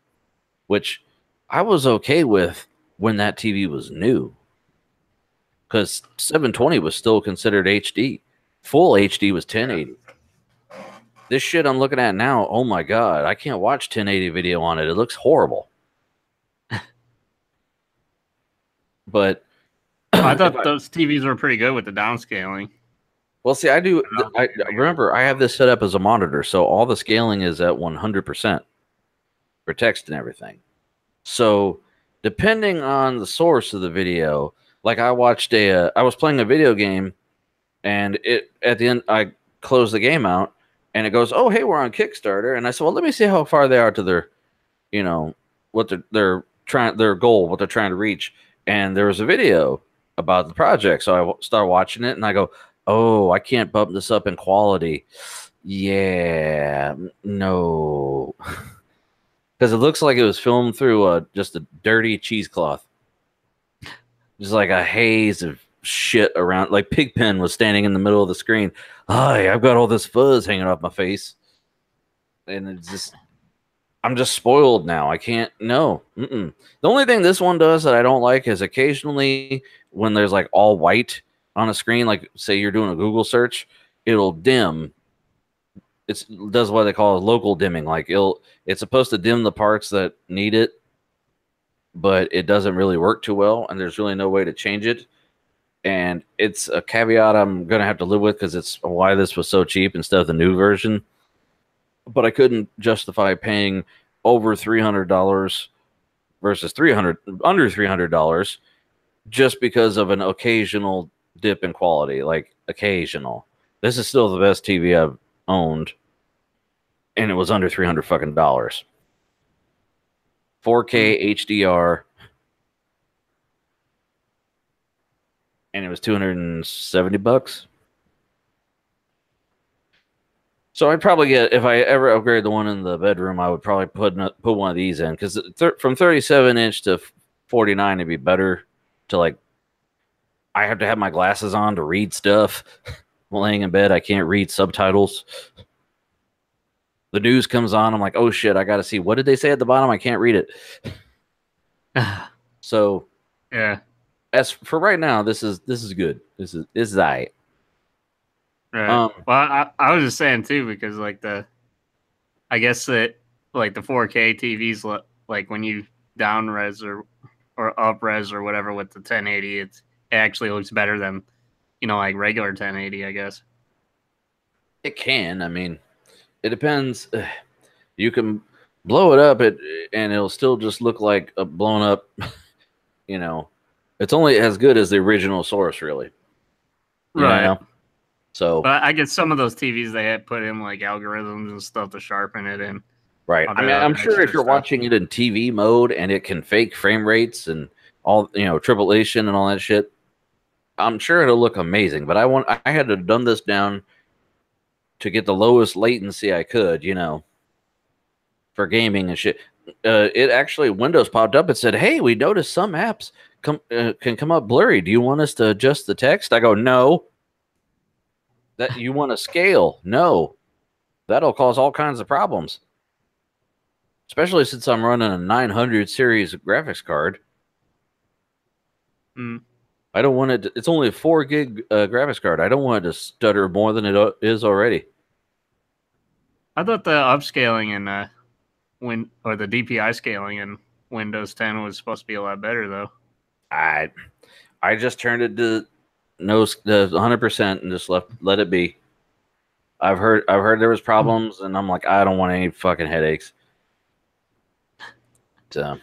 which I was okay with when that TV was new, because 720 was still considered HD. Full HD was 1080. This shit I'm looking at now, oh my god, I can't watch 1080 video on it. It looks horrible. But I thought those TVs were pretty good with the downscaling. Well, see, I remember I have this set up as a monitor, so all the scaling is at 100% for text and everything. So depending on the source of the video, like I was playing a video game, and at the end I closed the game out, and it goes, "Oh, hey, we're on Kickstarter," and I said, "Well, let me see how far they are to their, what their goal, what they're trying to reach." And there was a video about the project, so I started watching it, and I go, "Oh, I can't bump this up in quality." Yeah, no. Because it looks like it was filmed through just a dirty cheesecloth. Just like a haze of shit around. Like Pigpen was standing in the middle of the screen. Hi, I've got all this fuzz hanging off my face. And it's just... I'm just spoiled now. I can't... No. The only thing this one does that I don't like is occasionally when there's like all white on a screen, like say you're doing a Google search, it'll dim. It does what they call local dimming. Like it's supposed to dim the parts that need it, but it doesn't really work too well, and there's really no way to change it. And it's a caveat I'm gonna have to live with, because it's why this was so cheap instead of the new version. But I couldn't justify paying over $300 versus under $300 just because of an occasional dip in quality. Like occasional. This is still the best TV I've owned, and it was under $300 fucking dollars. 4K HDR, and it was $270. So I'd probably get, if I ever upgrade the one in the bedroom, I would probably put one of these in, because from 37-inch to 49, it'd be better to, like, I have to have my glasses on to read stuff. While laying in bed, I can't read subtitles. The news comes on, I'm like, oh shit, I got to see, what did they say at the bottom? I can't read it. So Yeah. as for right now, this is good. This is right. Right. Well, I was just saying too, because like I guess that like the 4K TVs, like when you down res or up res or whatever with the 1080, it actually looks better than, like regular 1080, I guess. It can. I mean, it depends. You can blow it up, and it'll still just look like a blown up. It's only as good as the original source, really. Right. So, but I guess some of those TVs, they had put in like algorithms and stuff to sharpen it in. Right. I mean, I'm sure if you're watching it in TV mode and it can fake frame rates and all, tribulation and all that shit, I'm sure it'll look amazing. But I had to dumb this down to get the lowest latency I could, for gaming and shit. It actually, Windows popped up and said, "Hey, we noticed some apps can come up blurry. Do you want us to adjust the text?" I go, "No." That you want to scale? No, that'll cause all kinds of problems. Especially since I'm running a 900 series graphics card. I don't want it. It's only a 4 gig graphics card. I don't want it to stutter more than it is already. I thought the upscaling in or the DPI scaling in Windows 10 was supposed to be a lot better, though. I just turned it to 100% and just let it be. I've heard there was problems, and I'm like, I don't want any fucking headaches. So,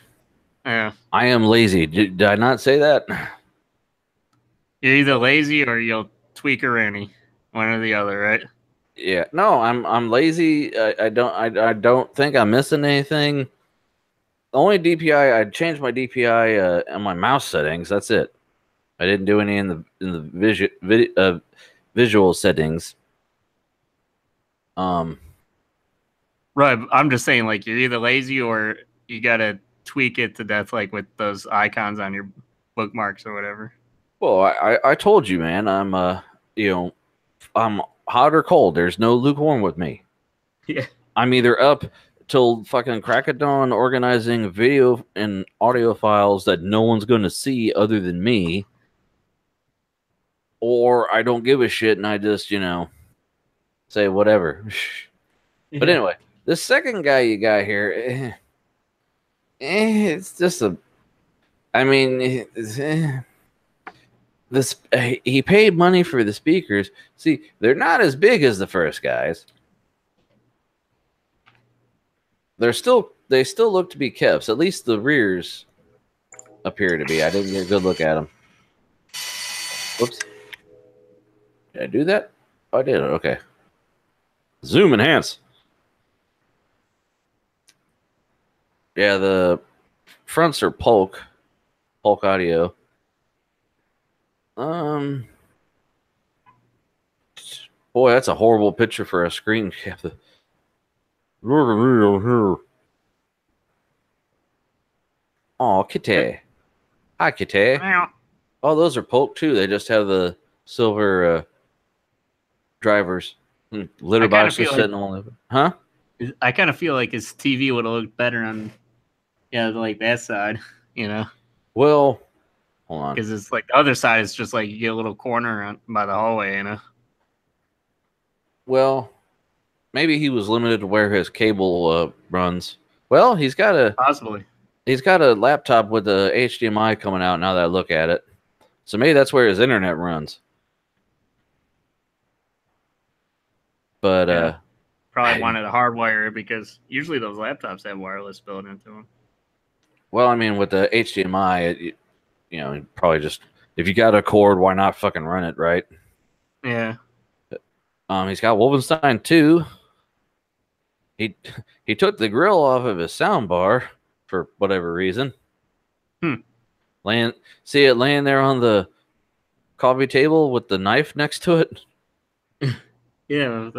Yeah. I am lazy. Did I not say that? You're either lazy or you'll tweak a Ranny. One or the other, right? Yeah. No, I'm lazy. I don't think I'm missing anything. The only DPI I changed my DPI and my mouse settings. That's it. I didn't do any in the visual settings. Right. I'm just saying, like, you're either lazy or you gotta tweak it to death, like with those icons on your bookmarks or whatever. Well, I told you, man. I'm hot or cold. There's no lukewarm with me. Yeah. I'm either up till fucking crack of dawn organizing video and audio files that no one's going to see other than me, or I don't give a shit and I just, say whatever. But Yeah. anyway, the second guy you got here, it's just a. I mean, this he paid money for the speakers. See, they're not as big as the first guys. They still look to be kept. At least the rears appear to be. I didn't get a good look at them. Whoops. Did I do that? Oh, I did. Okay. Zoom enhance. Yeah, the fronts are Polk audio. Boy, that's a horrible picture for a screen cap. Oh, kitty. Hi, kitty. Oh, those are Polk too. They just have the silver drivers. Litter boxes sitting all over. Huh? I kind of feel like his TV would have looked better on, like that side, Well, hold on. because it's like the other side is just like you get a little corner by the hallway, Well, maybe he was limited to where his cable runs. Well, Possibly. he's got a laptop with the HDMI coming out now that I look at it. So maybe that's where his internet runs. But Yeah. Probably wanted to hardwire it because usually those laptops have wireless built into them. well, I mean, with the HDMI, probably just if you got a cord, why not fucking run it, right? Yeah. He's got Wolfenstein 2. He took the grill off of his sound bar for whatever reason. See it laying there on the coffee table with the knife next to it. Yeah,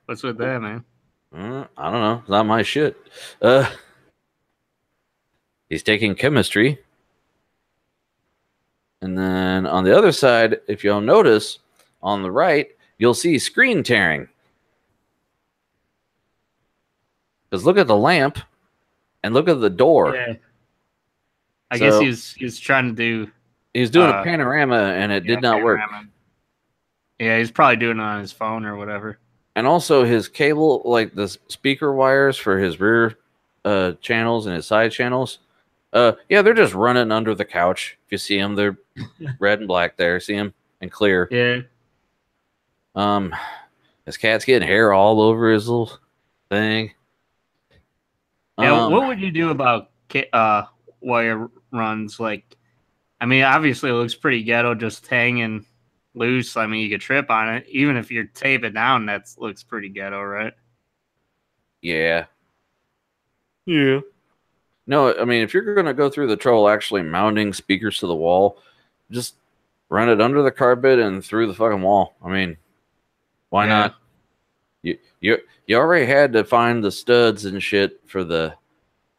what's with that, man? I don't know. It's not my shit. He's taking chemistry. And then on the other side, if you'll notice, on the right, you'll see screen tearing. Because look at the lamp and look at the door. Yeah. I guess he was trying to do. He was doing a panorama and it did not work. Yeah, he's probably doing it on his phone or whatever. And also his cable, like the speaker wires for his rear channels and his side channels. They're just running under the couch. If you see them, they're red and black there. See them? And clear. Yeah. His cat's getting hair all over his little thing. Yeah, what would you do about wire runs? Like, I mean, obviously it looks pretty ghetto, just hanging loose. I mean, you could trip on it. Even if you tape it down, that looks pretty ghetto, right? Yeah. Yeah. No, I mean, if you're going to go through the trouble actually mounting speakers to the wall, just run it under the carpet and through the fucking wall. I mean, why not? You already had to find the studs and shit for the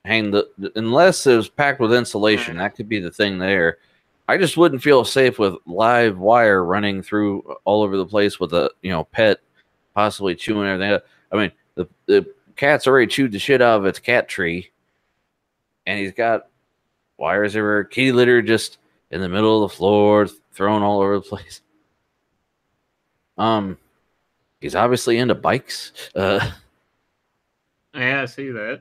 unless it was packed with insulation. That could be the thing there. I just wouldn't feel safe with live wire running through all over the place with a pet possibly chewing everything up. I mean, the cat's already chewed the shit out of its cat tree, and he's got wires everywhere, kitty litter just in the middle of the floor, thrown all over the place. He's obviously into bikes. Yeah, I see that.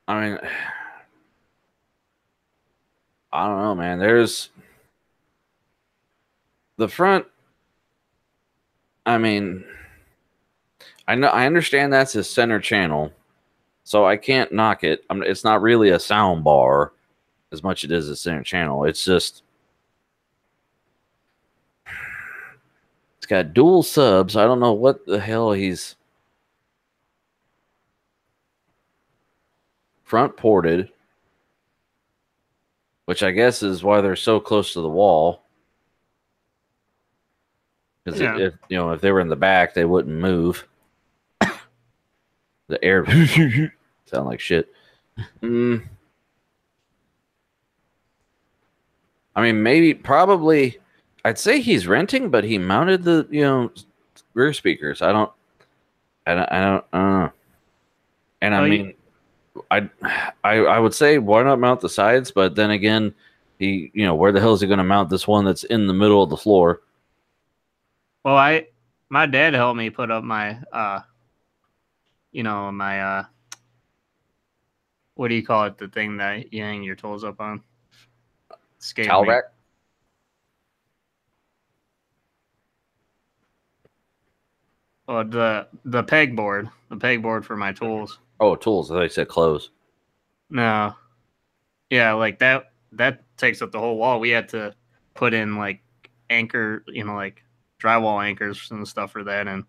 I mean, I don't know, man. There's the front. I mean, I understand that's his center channel, so I can't knock it. It's not really a sound bar as much as it is a center channel. It's just it's got dual subs. I don't know what the hell he's front ported, which I guess is why they're so close to the wall. Because Yeah. if they were in the back, they wouldn't move. The air sound like shit. I mean, probably. I'd say he's renting, but he mounted the rear speakers. I don't know. And I mean, I would say why not mount the sides? But then again, where the hell is he going to mount this one that's in the middle of the floor? Well, my dad helped me put up my my what do you call it? The thing that you hang your tools up on. Towel rack. Well, the pegboard for my tools. Oh, tools. I thought you said clothes. No, yeah, like that takes up the whole wall. We had to put in like anchor, like drywall anchors and stuff for that, and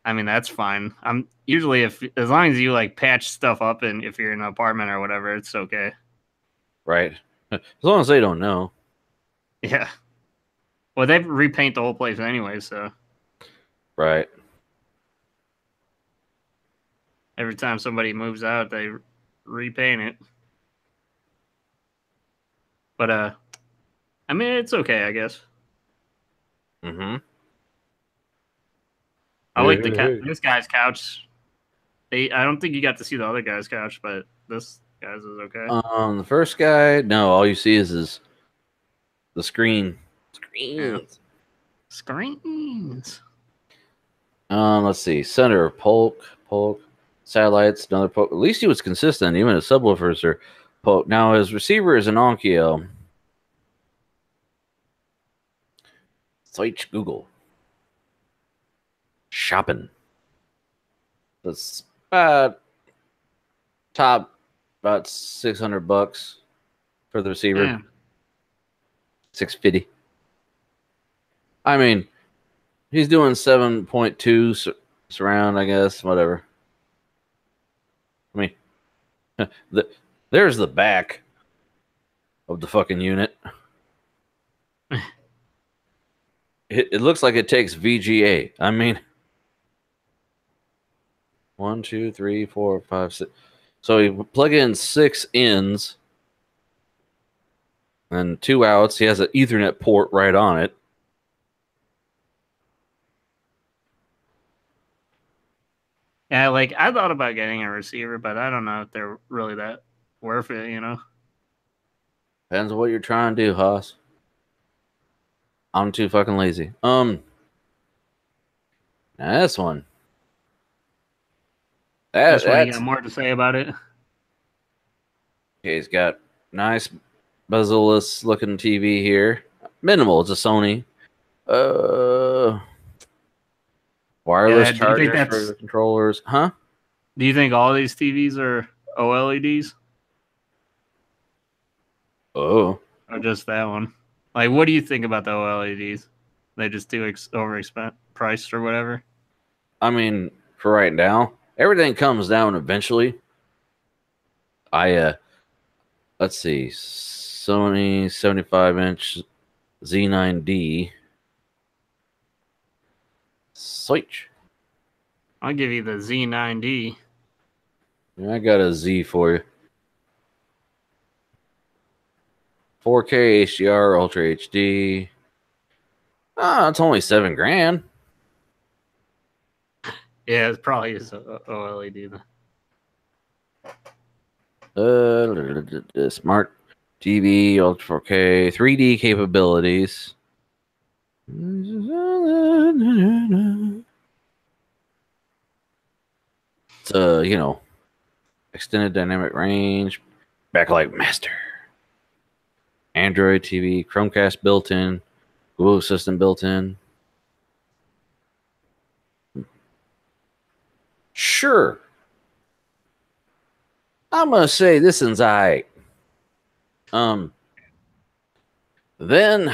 I mean, that's fine. I'm usually as long as you like patch stuff up, and if you're in an apartment or whatever, it's okay. Right. As long as they don't know. Yeah. Well, they repaint the whole place anyway, so. Right. Every time somebody moves out, they repaint it. But I mean, it's okay, I guess. Mm-hmm. I like this guy's couch. I don't think you got to see the other guy's couch, but this guy's is okay. The first guy, no, all you see is the screen. Screens. Let's see. Center polk, satellites, another polk. At least he was consistent. Even his subwoofers are polk. Now his receiver is an Onkyo. Search Google. Shopping. That's about $600 for the receiver. Yeah. $650. I mean, he's doing 7.2 surround, I guess. Whatever. I mean, there's the back of the fucking unit. It looks like it takes VGA. I mean, 1, 2, 3, 4, 5, 6. So you plug in 6 ins and 2 outs. He has an Ethernet port right on it. Yeah, like I thought about getting a receiver, but I don't know if they're really that worth it, Depends on what you're trying to do, Haas. I'm too fucking lazy. Now this one. This one, you got more to say about it? Okay, he's got nice bezel-less looking TV here. Minimal, it's a Sony. Wireless chargers for the controllers. Huh? Do you think all these TVs are OLEDs? Oh. Or just that one? Like, what do you think about the OLEDs? They just too priced or whatever? I mean, for right now, everything comes down eventually. Let's see, Sony 75-inch Z9D. Switch. I'll give you the Z9D. Yeah, I got a Z for you. 4K HDR, Ultra HD. It's only $7,000. Yeah, it probably is OLED. Smart TV, Ultra 4K, 3D capabilities. It's extended dynamic range, backlight master, Android TV, Chromecast built in, Google Assistant built in. Sure. I'm gonna say this one's alright. Then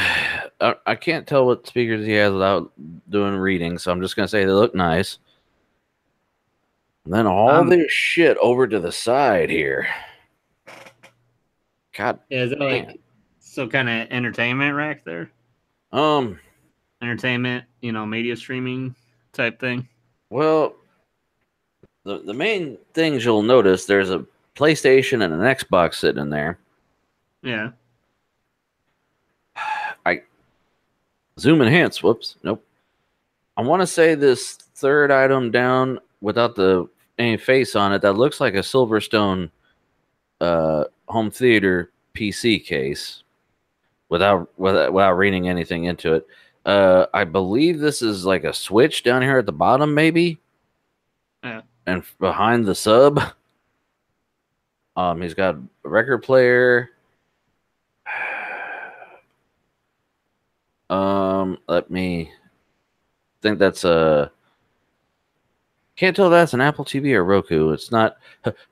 I can't tell what speakers he has without doing reading, so I'm just gonna say they look nice. And then all this shit over to the side here. God, Yeah, is it like some kind of entertainment rack there? Entertainment, media streaming type thing. Well, the main things you'll notice, there's a PlayStation and an Xbox sitting in there. Yeah. I zoom enhance. Whoops. Nope. I want to say this third item down without any face on it, that looks like a Silverstone home theater PC case without reading anything into it. I believe this is like a switch down here at the bottom, maybe. Yeah. And behind the sub, he's got a record player. Let me think. That's a can't tell if that's an Apple TV or Roku. It's not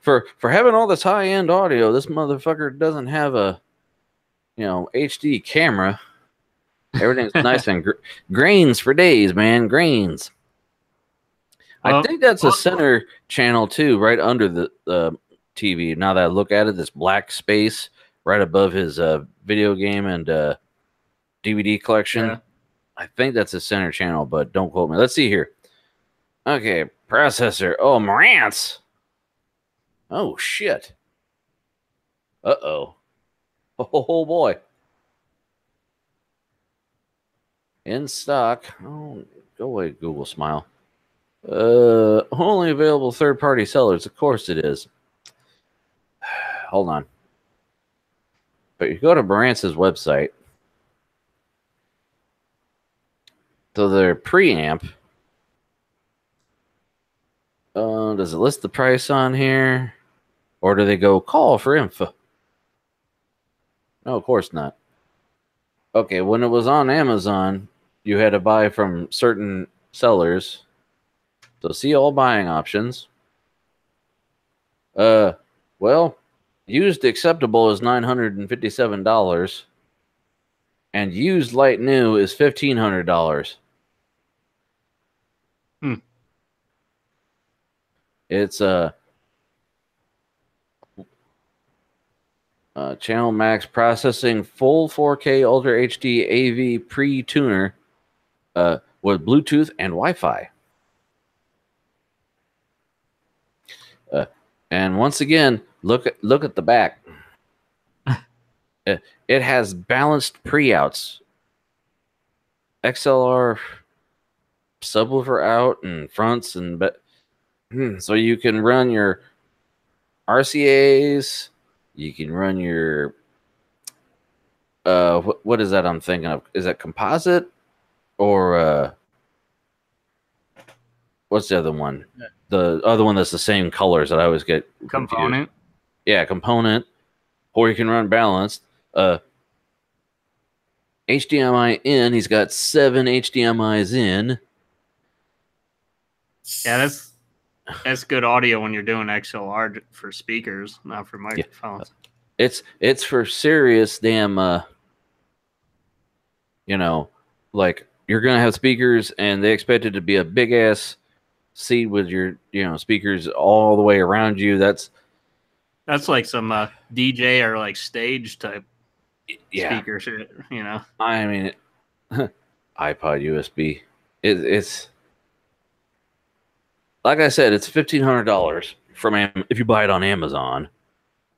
for having all this high end audio. This motherfucker doesn't have a HD camera. Everything's nice and grains for days, man. Grains. I think that's a center channel too, right under the TV. Now that I look at it, this black space right above his video game and DVD collection. Yeah. I think that's a center channel, but don't quote me. Let's see here. Okay, processor. Oh, Marantz. Oh, shit. Uh-oh. Oh, boy. In stock. Oh, go away, Google Smile. Only available third-party sellers. Of course it is. Hold on. But you go to Barantz's website. So their preamp. Does it list the price on here? Or do they go call for info? No, of course not. Okay, when it was on Amazon, you had to buy from certain sellers. So see all buying options. Well, used acceptable is $957. And used light new is $1,500. It's Channel Max processing, full 4K Ultra HD AV pre-tuner with Bluetooth and Wi-Fi. And once again, look at the back. It has balanced pre-outs. XLR subwoofer out and fronts and so you can run your RCAs. You can run your what is that I'm thinking of? Is that composite or what's the other one? The other one that's the same colors that I always get confused. Component. Yeah, component. Or you can run balanced. HDMI in. He's got 7 HDMIs in. Yeah, that's good audio when you're doing XLR for speakers, not for microphones. Yeah. It's for serious damn like you're gonna have speakers and they expect it to be a big ass seat with your speakers all the way around you. That's like some DJ or like stage type speaker shit, I mean iPod USB. It's like I said, it's $1,500 from if you buy it on Amazon.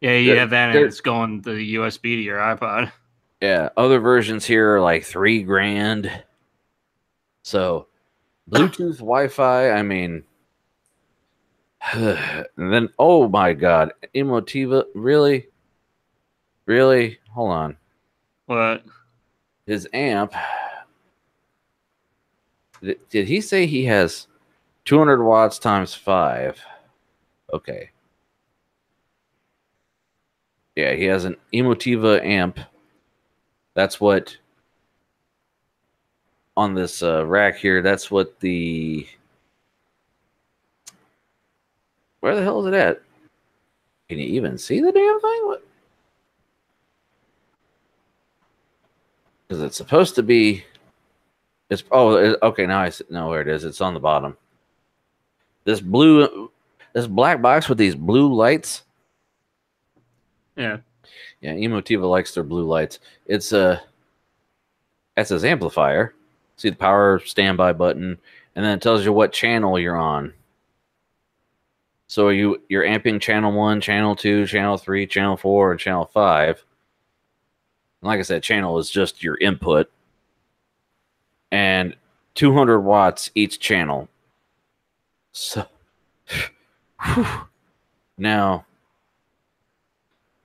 Yeah, you have that, and it's going the USB to your iPod. Yeah, other versions here are like $3,000. So, Bluetooth, Wi-Fi. I mean, and then oh my God, Emotiva, really? Hold on. What? His amp. Did he say he has 200 watts times 5? Okay. Yeah, he has an Emotiva amp. That's what on this rack here. That's what the Where the hell is it at? Can you even see the damn thing? What? Because it's supposed to be. It's okay. Now I know where it is. It's on the bottom. This black box with these blue lights. Yeah. Yeah, E094 likes their blue lights. It's that's his amplifier. See the power standby button, and then it tells you what channel you're on. So you're amping channel 1, channel 2, channel 3, channel 4, and channel 5. And like I said, channel is just your input. And 200 watts each channel. So now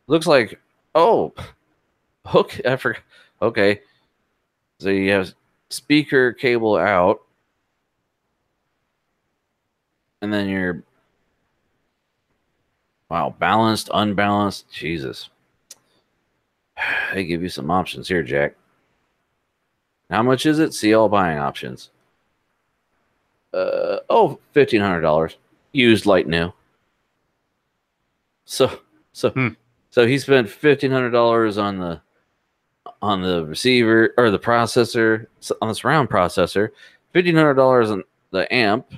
looks like okay, I forgot. Okay. So you have speaker cable out. And then you're balanced, unbalanced. Jesus. They give you some options here, Jack. How much is it? See all buying options. $1,500. Used light new. So he spent $1,500 on the receiver or the processor, on the surround processor, $1,500 on the amp.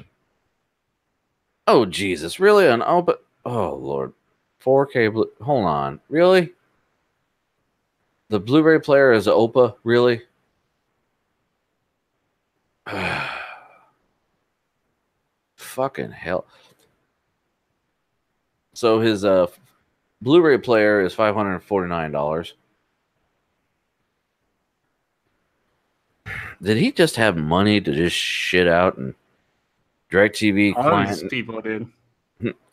Oh Jesus, really? Oh Lord, 4K. Hold on, really? The Blu-ray player is an OPA, really? Fucking hell. So his Blu-ray player is $549. Did he just have money to just shit out and DirecTV All these client? people did.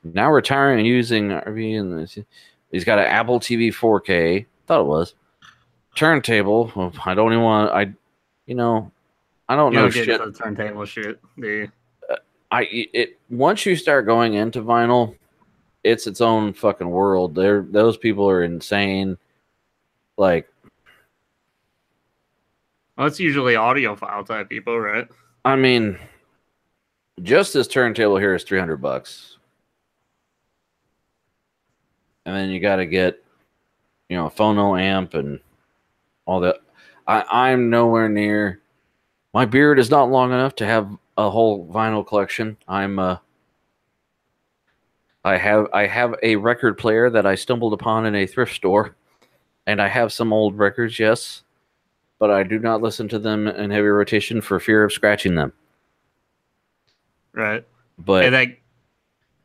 Now retiring and using RV, and he's got an Apple TV 4K. Thought it was turntable. Well, I don't even want. I don't You know don't get shit. into the turntable shit, do you? Once you start going into vinyl, it's its own fucking world. Those people are insane. Like, Well, it's usually audiophile type people, right? I mean, just this turntable here is $300, and then you got to get, a phono amp and all that. I'm nowhere near. My beard is not long enough to have a whole vinyl collection. I have a record player that I stumbled upon in a thrift store, and I have some old records, yes, but I do not listen to them in heavy rotation for fear of scratching them. Right. But Hey, that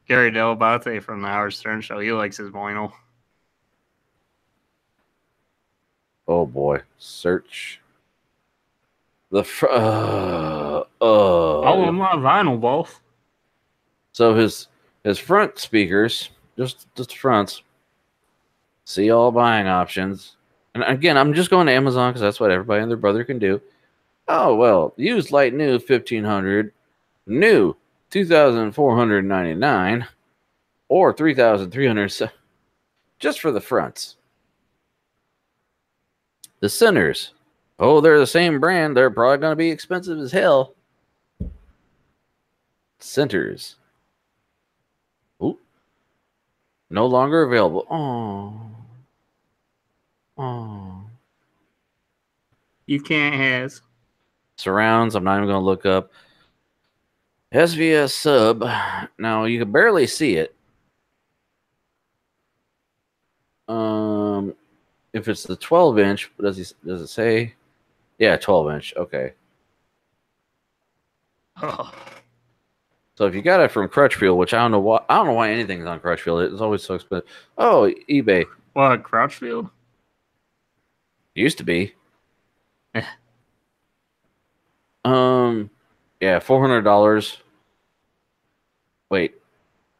Gary Delabate from the Howard Stern show, he likes his vinyl. oh boy, search the Oh, I'm not vinyl, boss. So his front speakers, just the fronts. See all buying options. And again, I'm just going to Amazon because that's what everybody and their brother can do. Oh well, used light new 1,500, new 2,499, or 3,300 just for the fronts. The centers, oh, they're the same brand. They're probably going to be expensive as hell. Centers. Ooh. No longer available. Oh. You can't has. Surrounds, I'm not even going to look up. SVS sub. Now, you can barely see it. If it's the 12-inch, does it say? Yeah, 12-inch. Okay. Oh. So if you got it from Crutchfield, which I don't know why anything's on Crutchfield. It's always so expensive. Oh, eBay. What, Crouchfield? Used to be. Eh. Yeah, $400. Wait,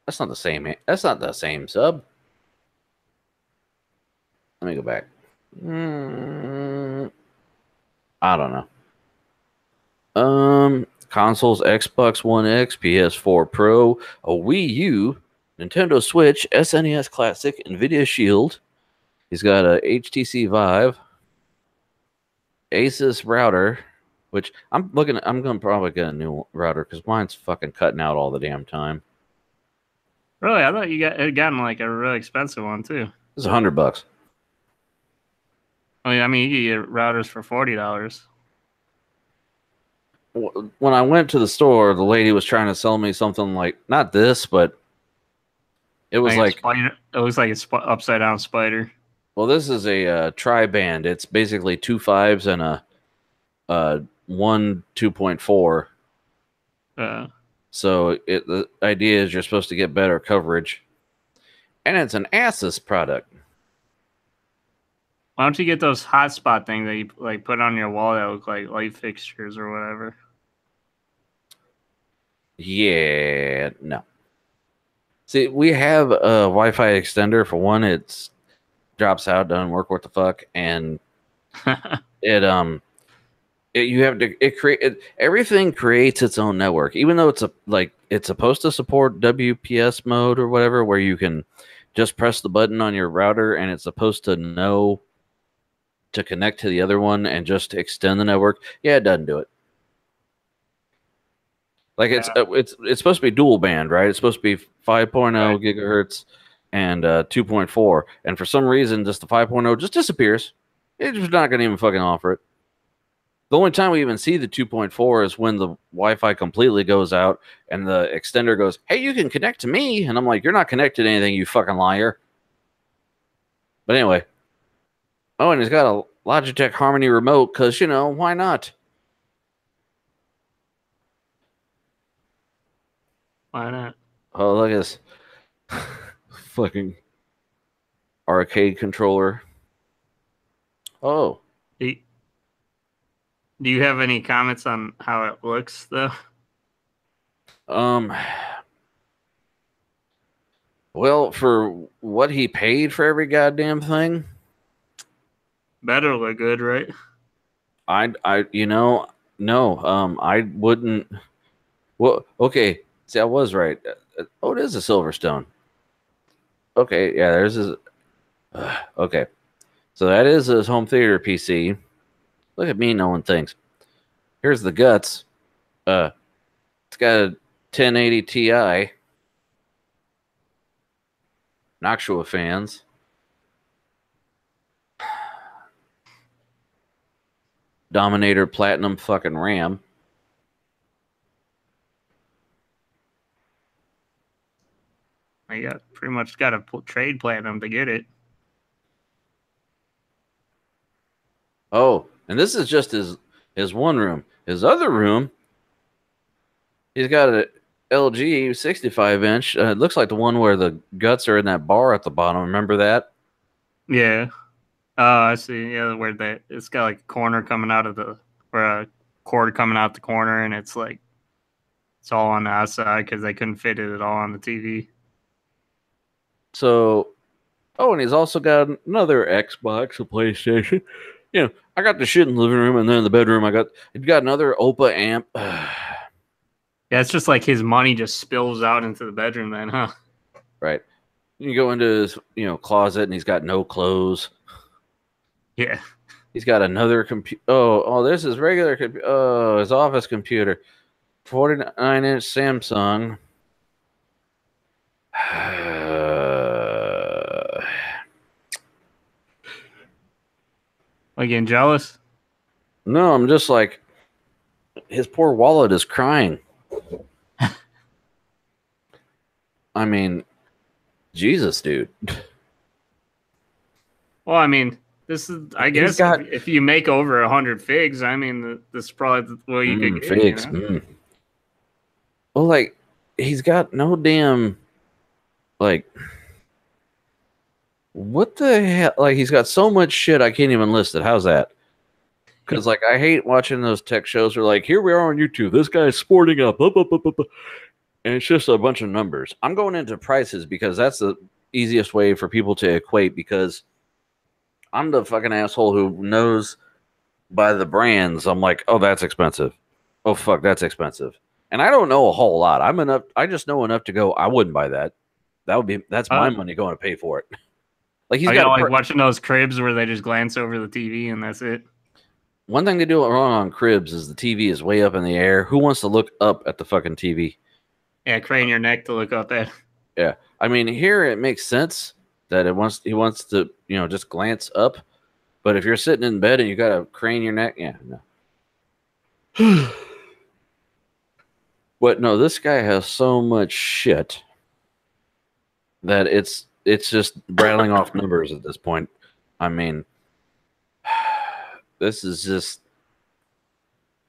that's not the same. That's not the same sub. Let me go back. I don't know. Consoles: Xbox One X, PS4 Pro, a Wii U, Nintendo Switch, SNES Classic, Nvidia Shield. He's got a HTC Vive, Asus router, which I'm gonna probably get a new router because mine's fucking cutting out all the damn time. Really, I thought you had gotten like a really expensive one too. It's $100. I mean, you can get routers for $40. When I went to the store, the lady was trying to sell me something like not this, but it was like spider. It looks like a upside down spider. well, this is a tri-band. It's basically 2 5s and a one 2.4. So the idea is you're supposed to get better coverage, and it's an Asus product. Why don't you get those hotspot things that you like put on your wall that look like light fixtures or whatever? Yeah, no. See, we have a Wi-Fi extender. For one, it drops out, doesn't work. What the fuck? And you have to create everything creates its own network, even though it's supposed to support WPS mode or whatever, where you can just press the button on your router and it's supposed to know to connect to the other one and just extend the network. Yeah, it doesn't do it. Like it's supposed to be dual band, right? It's supposed to be 5.0 gigahertz and 2.4, and for some reason, just the 5.0 just disappears. It's just not going to even fucking offer it. The only time we even see the 2.4 is when the Wi-Fi completely goes out and the extender goes, "Hey, you can connect to me," and I'm like, "You're not connected to anything, you fucking liar." But anyway, oh, and he's got a Logitech Harmony remote because why not? Why not? Oh, look at this fucking arcade controller. Oh. Do you have any comments on how it looks, though? Well, for what he paid for every goddamn thing, better look good, right? no, I wouldn't. Well, okay. See, I was right. Oh, it is a Silverstone. Okay, yeah, there's his. Okay, so that is his home theater PC. Look at me knowing things. Here's the guts. It's got a 1080 Ti. Noctua fans. Dominator Platinum fucking RAM. I pretty much got to trade Platinum to get it. Oh, and this is just his one room. His other room, he's got a LG 65-inch. It looks like the one where the guts are in that bar at the bottom. Remember that? Yeah. Oh, I see. Yeah, where it's got like a corner coming out of or a cord coming out the corner, and it's like it's all on the outside because they couldn't fit it at all on the TV. So, oh, and he's also got another Xbox, a PlayStation. I got the shit in the living room, and then in the bedroom, he's got another Oppa amp. Yeah, it's just like his money just spills out into the bedroom, then, huh? Right. You go into his, closet, and he's got no clothes. Yeah. He's got another computer. Oh, there's his regular computer. Oh, his office computer. 49-inch Samsung. Getting jealous? No, I'm just like, his poor wallet is crying. I mean, Jesus, dude. Well, I mean, this is, I guess, if you make over 100 figs, I mean, this is probably the way you could get figs. Well, like, he's got no damn, like, what the hell? Like, he's got so much shit, I can't even list it. How's that? Because, like, I hate watching those tech shows where, like, here we are on YouTube. This guy's sporting up. And it's just a bunch of numbers. I'm going into prices because that's the easiest way for people to equate, because I'm the fucking asshole who knows by the brands. I'm like, oh, that's expensive. Oh, fuck, that's expensive. And I don't know a whole lot. I just know enough to go, I wouldn't buy that. That's my money going to pay for it. Like, he's got like watching those cribs where they just glance over the TV and that's it. One thing they do wrong on cribs is the TV is way up in the air. Who wants to look up at the fucking TV? Yeah, crane your neck to look up at. Yeah. I mean, here it makes sense that he wants to, just glance up. But if you're sitting in bed and you got to crane your neck, yeah, no. But no, this guy has so much shit that it's just rattling off numbers at this point. I mean, this is just,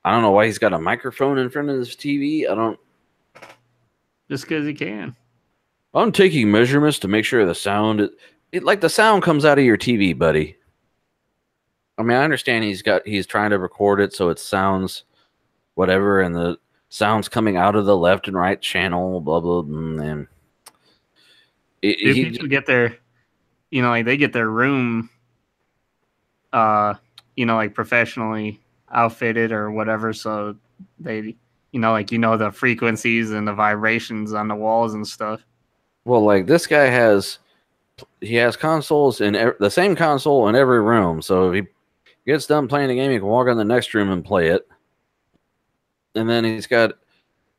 I don't know why he's got a microphone in front of his TV. Just because he can. I'm taking measurements to make sure the sound, like the sound comes out of your TV, buddy. I mean, I understand he's trying to record it so it sounds whatever, and the sound's coming out of the left and right channel, blah blah. And people get their, like they get their room, like professionally outfitted or whatever, so they, the frequencies and the vibrations on the walls and stuff. Well, like this guy has consoles in the same console in every room, so if he gets done playing the game, he can walk in the next room and play it. And then he's got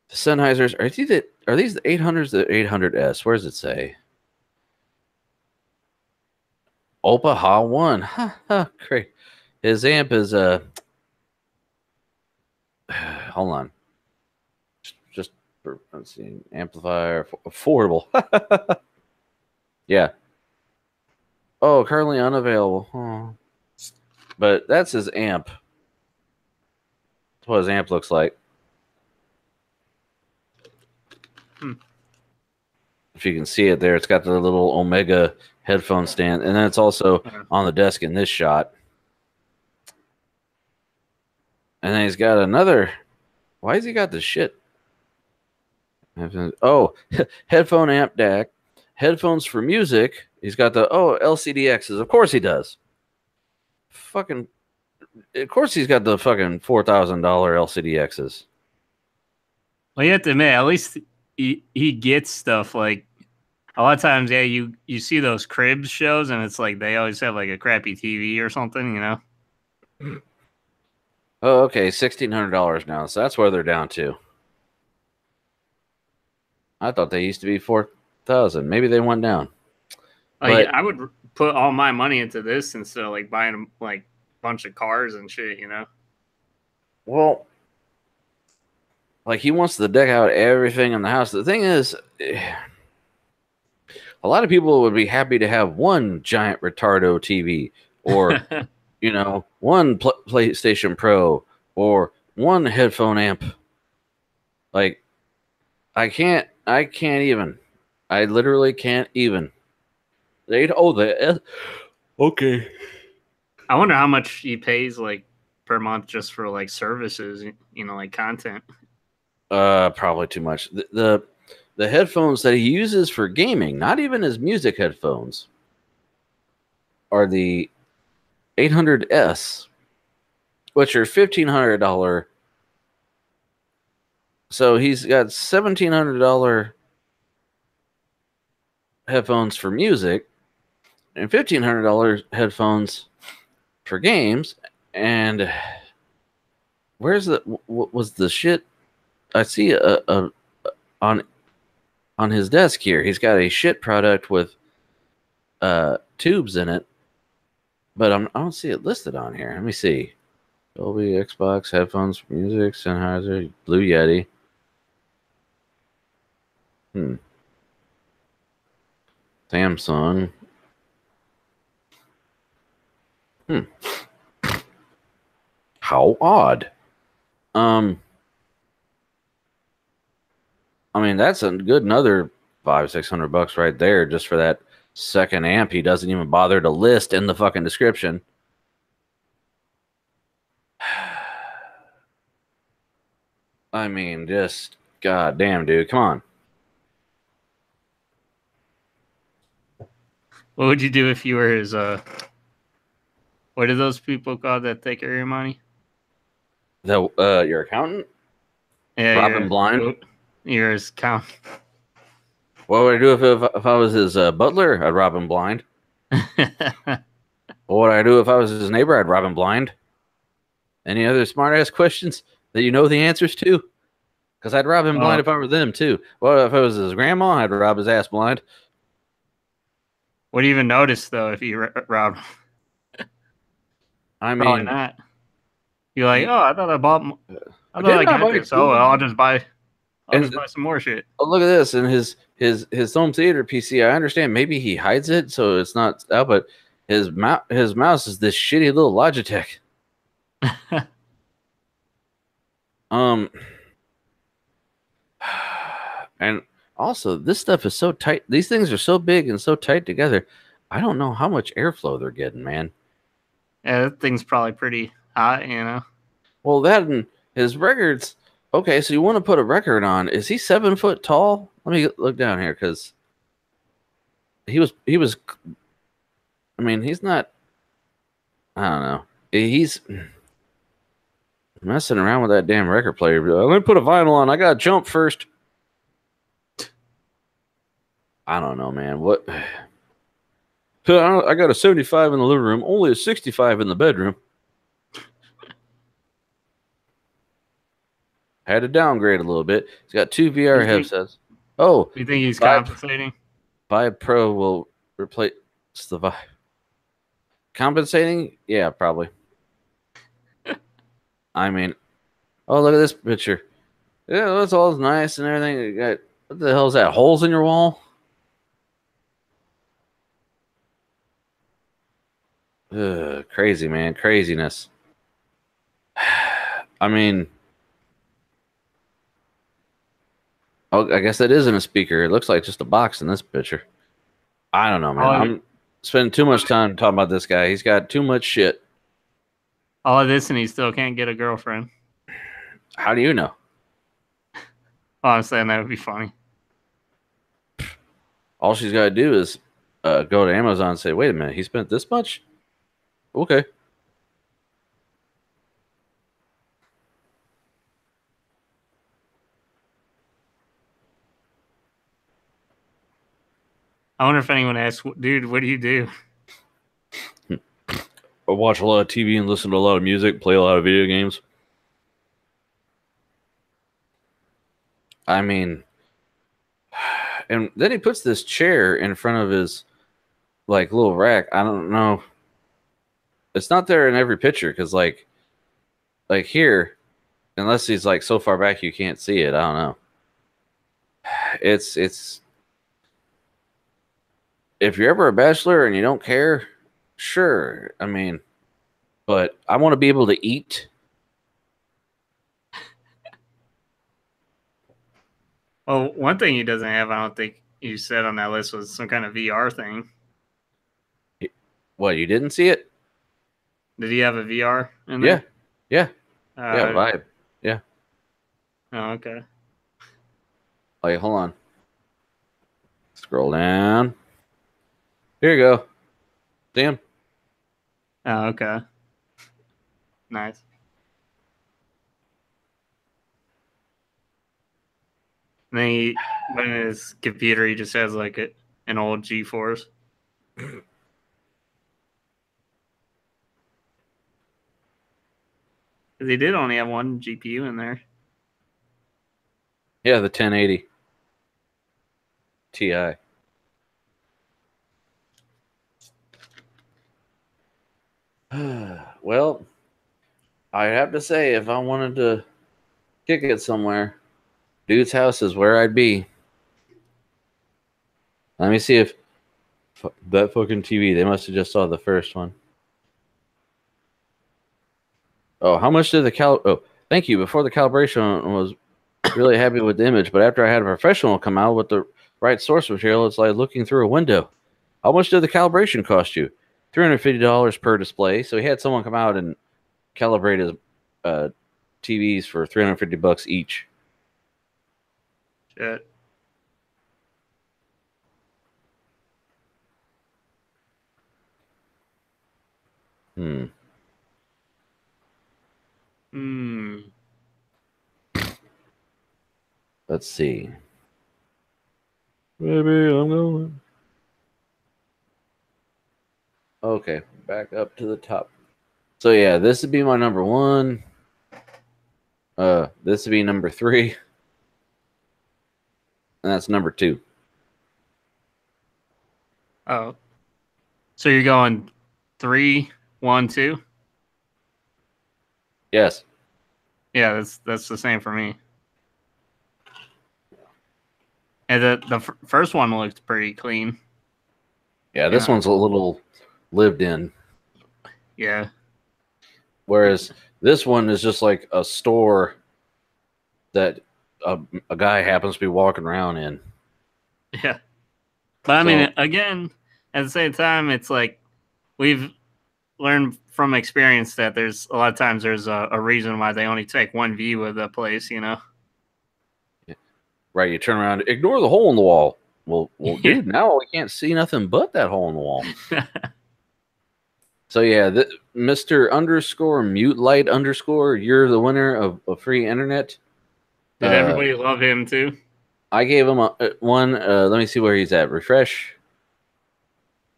the Sennheisers. Are these the 800s, the 800S? Where does it say? Opa Ha 1. Great. His amp is hold on. Just let's see, amplifier affordable. Yeah. Oh, currently unavailable. Oh. But that's his amp. That's what his amp looks like. If you can see it there, it's got the little Omega headphone stand, and then it's also on the desk in this shot. And then he's got another. Why has he got this shit? Oh, headphone amp DAC, headphones for music. He's got the LCDXs. Of course he does. Fucking, of course he's got the fucking $4,000 LCDXs. Well, you have to admit, at least he gets stuff. Like a lot of times, yeah, you see those cribs shows, and it's like they always have like a crappy TV or something, Oh, okay, $1,600 now, so that's where they're down to. I thought they used to be $4,000. Maybe they went down. Like, I would put all my money into this instead of like buying like a bunch of cars and shit, Well, like he wants to deck out everything in the house. The thing is, a lot of people would be happy to have one giant retardo TV, or one PlayStation Pro, or one headphone amp. Like, I can't even. I literally can't even. Okay. I wonder how much he pays like per month just for like services, like content. Probably too much. The headphones that he uses for gaming, not even his music headphones, are the 800S, which are $1,500. So he's got $1,700 headphones for music and $1,500 headphones for games. And where's what was the shit? I see on his desk here. He's got a shit product with tubes in it, but I don't see it listed on here. Let me see. Dolby, Xbox, headphones for music, Sennheiser, Blue Yeti. Samsung. How odd. I mean, that's a good another $500-600 right there just for that second amp he doesn't even bother to list in the fucking description. I mean, just goddamn, dude, come on. What would you do if you were his what are those people called that take care of your money? Your accountant? Yeah, Robin Blind? You're his accountant. What would I do if I was his butler? I'd rob him blind. What would I do if I was his neighbor? I'd rob him blind. Any other smart-ass questions that you know the answers to? Because I'd rob him blind if I were them, too. Well, if it was his grandma, I'd rob his ass blind. Would you even notice, though, if you robbed? I Probably mean, not. You're like, oh, I thought I bought. I thought didn't I got buy this. two Oh, of well, I'll them? just buy. I'll And just buy some more shit. oh, look at this. And his home theater PC. I understand maybe he hides it so it's not out, but his mouse is this shitty little Logitech. And also this stuff is so tight. These things are so big and so tight together. I don't know how much airflow they're getting, man. Yeah, that thing's probably pretty hot, you know. Well, that and his records. Okay, so you want to put a record on? Is he 7 foot tall? Let me look down here because he was. I mean, he's not. I don't know. He's messing around with that damn record player. Let me put a vinyl on. I got to jump first. I don't know, man. What? I got a 75 in the living room, only a 65 in the bedroom. Had to downgrade a little bit. He's got 2 VR headsets. Oh, you think he's compensating? Vibe Pro will replace the Vibe. Compensating? Yeah, probably. I mean, oh, look at this picture. Yeah, that's all nice and everything. You got, what the hell is that? Holes in your wall? Ugh, crazy, man. Craziness. I mean, oh, I guess that isn't a speaker. It looks like just a box in this picture. I don't know, man. I'm spending too much time talking about this guy. He's got too much shit. All of this and he still can't get a girlfriend. How do you know? Honestly, that would be funny. All she's got to do is go to Amazon and say, wait a minute, he spent this much? Okay. I wonder if anyone asks, dude, what do you do? I watch a lot of TV and listen to a lot of music, play a lot of video games. I mean, and then he puts this chair in front of his like little rack. I don't know. It's not there in every picture because like here, unless he's like so far back you can't see it. I don't know. It's if you're ever a bachelor and you don't care, sure. I mean, but I want to be able to eat. Well, one thing he doesn't have, I don't think you said on that list, was some kind of VR thing. What, you didn't see it? Did he have a VR in there? Yeah. Yeah, Vibe. Yeah. Oh, okay. Like, hold on. Scroll down. Here you go. See him? Oh, okay. Nice. And then he, when his computer, he just has like an old G-Force. Because he did only have one GPU in there. Yeah, the 1080 Ti. Well, I have to say, if I wanted to kick it somewhere, dude's house is where I'd be. Let me see if that fucking TV. They must have just saw the first one. Oh, how much did the Oh, thank you. Before the calibration was really happy with the image, but after I had a professional come out with the right source material, it's like looking through a window. How much did the calibration cost you? $350 per display. So he had someone come out and calibrate his TVs for $350 each. Shit. Let's see. Maybe I'm going. Okay, back up to the top. So yeah, this would be my number 1. This would be number 3. and that's number 2. Oh, so you're going 3, 1, 2? Yes. Yeah, that's the same for me. And the first one looked pretty clean. Yeah, this one's a little lived in. Yeah. Whereas this one is just like a store that a guy happens to be walking around in. Yeah. But I mean, again, at the same time, it's like we've learned from experience that there's a lot of times there's a reason why they only take one view of the place, you know? Right, you turn around, ignore the hole in the wall. Well, Yeah. dude, now we can't see nothing but that hole in the wall. So yeah, Mr. _ mute light _ you're the winner of a free internet. Did everybody love him too? I gave him one. Let me see where he's at. Refresh.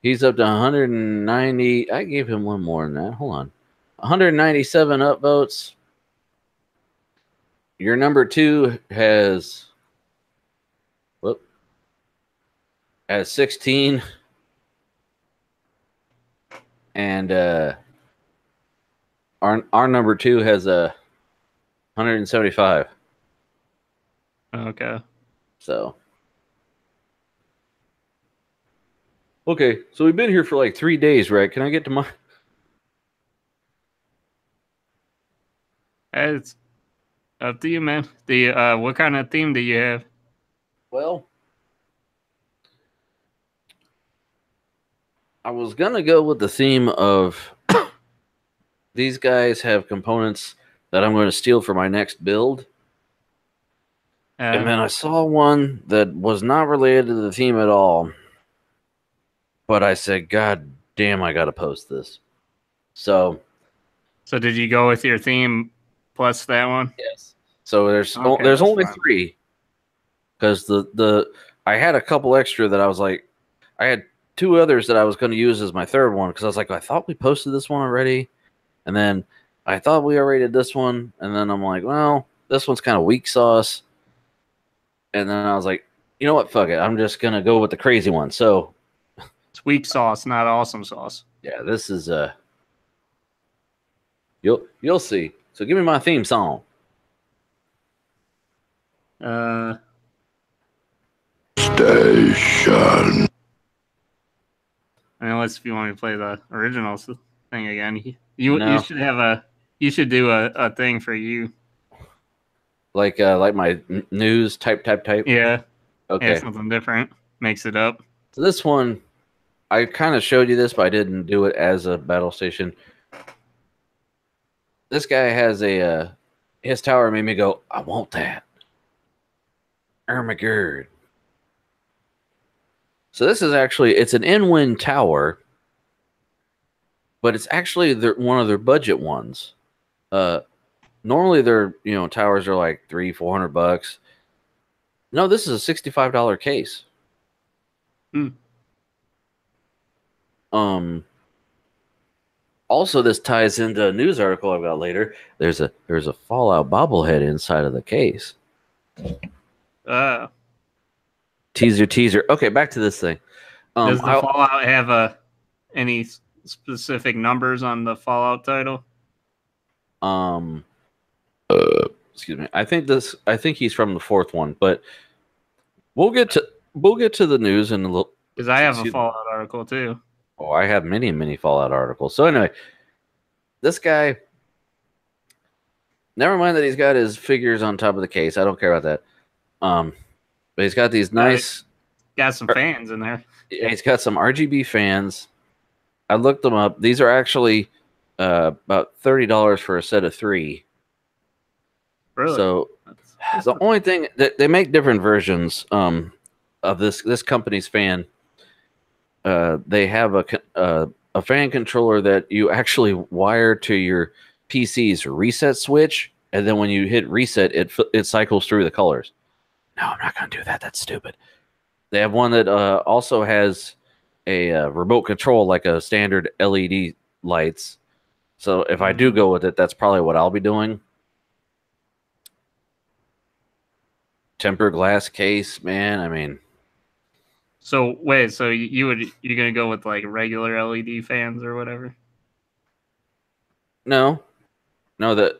He's up to 190. I gave him one more than that. Hold on. 197 upvotes. Your number 2 has 16. And our number 2 has 175. Okay. So okay, so we've been here for like 3 days, right? Can I get to my? It's up to you, man. What kind of theme do you have? Well, I was gonna go with the theme of these guys have components that I'm going to steal for my next build. And then I saw one that was not related to the theme at all. But I said, God damn, I got to post this. So did you go with your theme plus that one? Yes. So there's only fine. 3. Because I had a couple extra that I was like, I had 2 others that I was going to use as my third one. Because I was like, I thought we posted this one already. And then I thought we already did this one. And then I'm like, well, this one's kind of weak sauce. And then I was like, you know what? Fuck it. I'm just going to go with the crazy one. So it's weak sauce, not awesome sauce. Yeah, this is you'll see. So give me my theme song. Station. Unless if you want me to play the original thing again, you should have you should do a thing for you. Like my news type. Yeah. Okay. Yeah, something different. Makes it up. So this one, I kind of showed you this, but I didn't do it as a battle station. This guy has his tower made me go, I want that. Ermagerd. So this is actually, it's an in-wind tower, but it's actually one of their budget ones. Normally their towers are like $300-400. No, this is a $65 case. Also, this ties into a news article I've got later. There's a Fallout bobblehead inside of the case. Teaser. Okay, back to this thing. Does the Fallout have any specific numbers on the Fallout title? Excuse me. I think he's from the 4th one, but we'll get to the news in a little. Because I have a Fallout article too. Oh, I have many Fallout articles. So anyway, this guy. Never mind that he's got his figures on top of the case. I don't care about that. But he's got these nice. Got some fans in there. Yeah, he's got some RGB fans. I looked them up. These are actually about $30 for a set of 3. Really? So the only thing that they make different versions of this company's fan. They have a fan controller that you actually wire to your PC's reset switch, and then when you hit reset, it cycles through the colors. No, I'm not going to do that. That's stupid. They have one that also has a remote control, like a standard LED lights. So if I do go with it, that's probably what I'll be doing. tempered glass case, man. I mean, So wait, so you're gonna go with like regular LED fans or whatever? no, no, the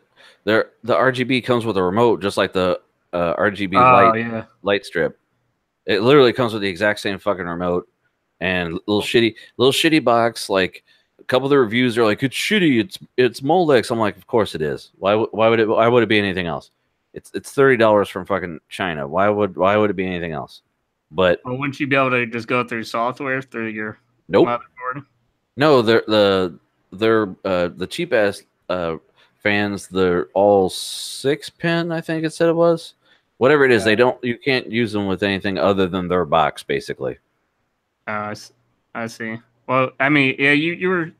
RGB comes with a remote, just like the RGB Oh yeah. light strip. It literally comes with the exact same fucking remote and little shitty box. Like a couple of the reviews are like, it's shitty, it's Molex. I'm like, of course it is. Why would it be anything else? It's $30 from fucking China. Why would it be anything else? But Well, wouldn't you be able to just go through software through your nope. motherboard? No, they're the cheap ass fans. They're all 6-pin, I think it said it was. Whatever it is, you can't use them with anything other than their box, basically. I see. Well, I mean, yeah, you were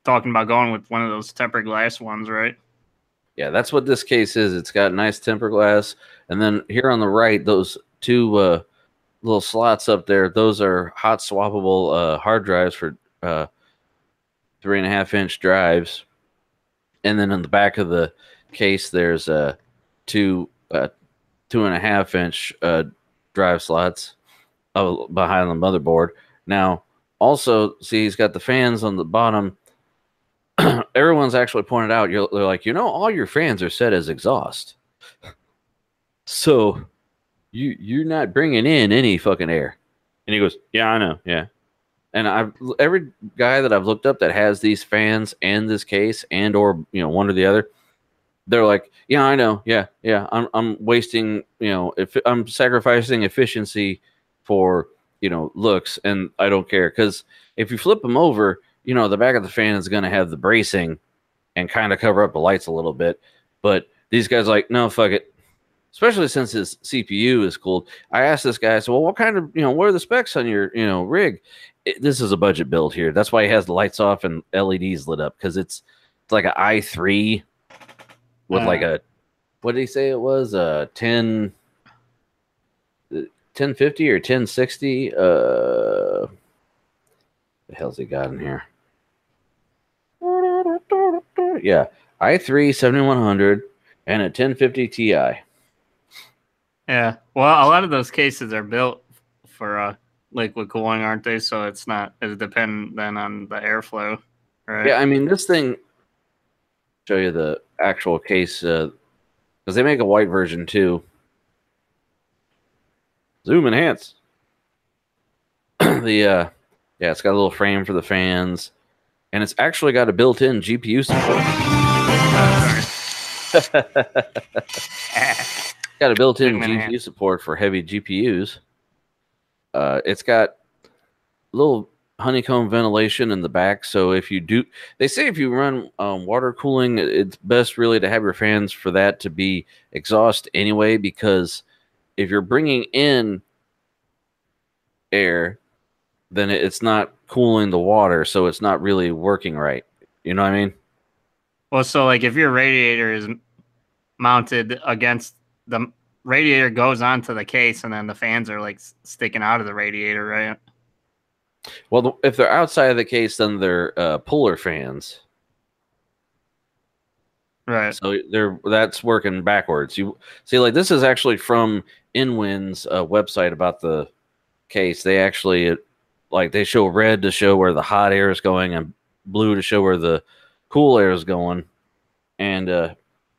talking about going with one of those tempered glass ones, right? Yeah, that's what this case is. It's got nice tempered glass, and then here on the right, those two little slots up there, those are hot swappable hard drives for 3.5-inch drives. And then in the back of the case, there's two 2.5-inch drive slots behind the motherboard. Now, also, see, he's got the fans on the bottom. Everyone's actually pointed out, they're like, all your fans are set as exhaust. So you're not bringing in any fucking air. And he goes, yeah, I know, yeah. And every guy that I've looked up that has these fans and this case and or one or the other, they're like, yeah, I know, yeah. I'm wasting, if I'm sacrificing efficiency for looks, and I don't care, because if you flip them over, the back of the fan is going to have the bracing and kind of cover up the lights a little bit. But these guys are like, no, fuck it. Especially since his CPU is cooled. I asked this guy, I said, well, what kind of, what are the specs on your, rig? This is a budget build here. That's why he has the lights off and LEDs lit up, because it's like an i3 with like a, what did he say it was? 1050 or 1060? The hell's he got in here? Yeah, i3 7100 and a 1050 Ti. Yeah. Well, a lot of those cases are built for liquid cooling, aren't they? So it's not as dependent then on the airflow, right? Yeah, I mean, this thing, show you the actual case, because they make a white version too. Zoom enhance. Yeah, it's got a little frame for the fans, and it's actually got a built-in GPU support. Got a built-in GPU support for heavy GPUs. It's got little honeycomb ventilation in the back, so if you do, they say if you run water cooling, it's best really to have your fans for that to be exhaust anyway, because if you're bringing in air, then it's not cooling the water, so it's not really working right. You know what I mean? Well, so like if your radiator is mounted against the radiator, goes onto the case, and then the fans are like sticking out of the radiator, right? Well, if they're outside of the case, then they're puller fans. Right. So that's working backwards. You see, like, this is actually from InWind's website about the case. They actually they show red to show where the hot air is going and blue to show where the cool air is going. And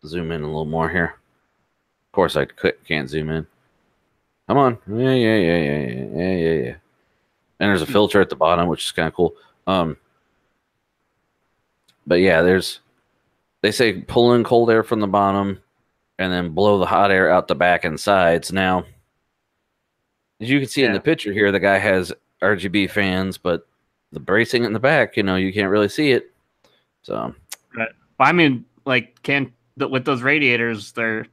zoom in a little more here. Of course, I can't zoom in. Come on. Yeah. And there's a filter at the bottom, which is kind of cool. But yeah, they say pull in cold air from the bottom and then blow the hot air out the back and sides. Now, as you can see in the picture here, the guy has RGB fans, but the bracing in the back, you can't really see it. So, right. Well, I mean, like, with those radiators, they're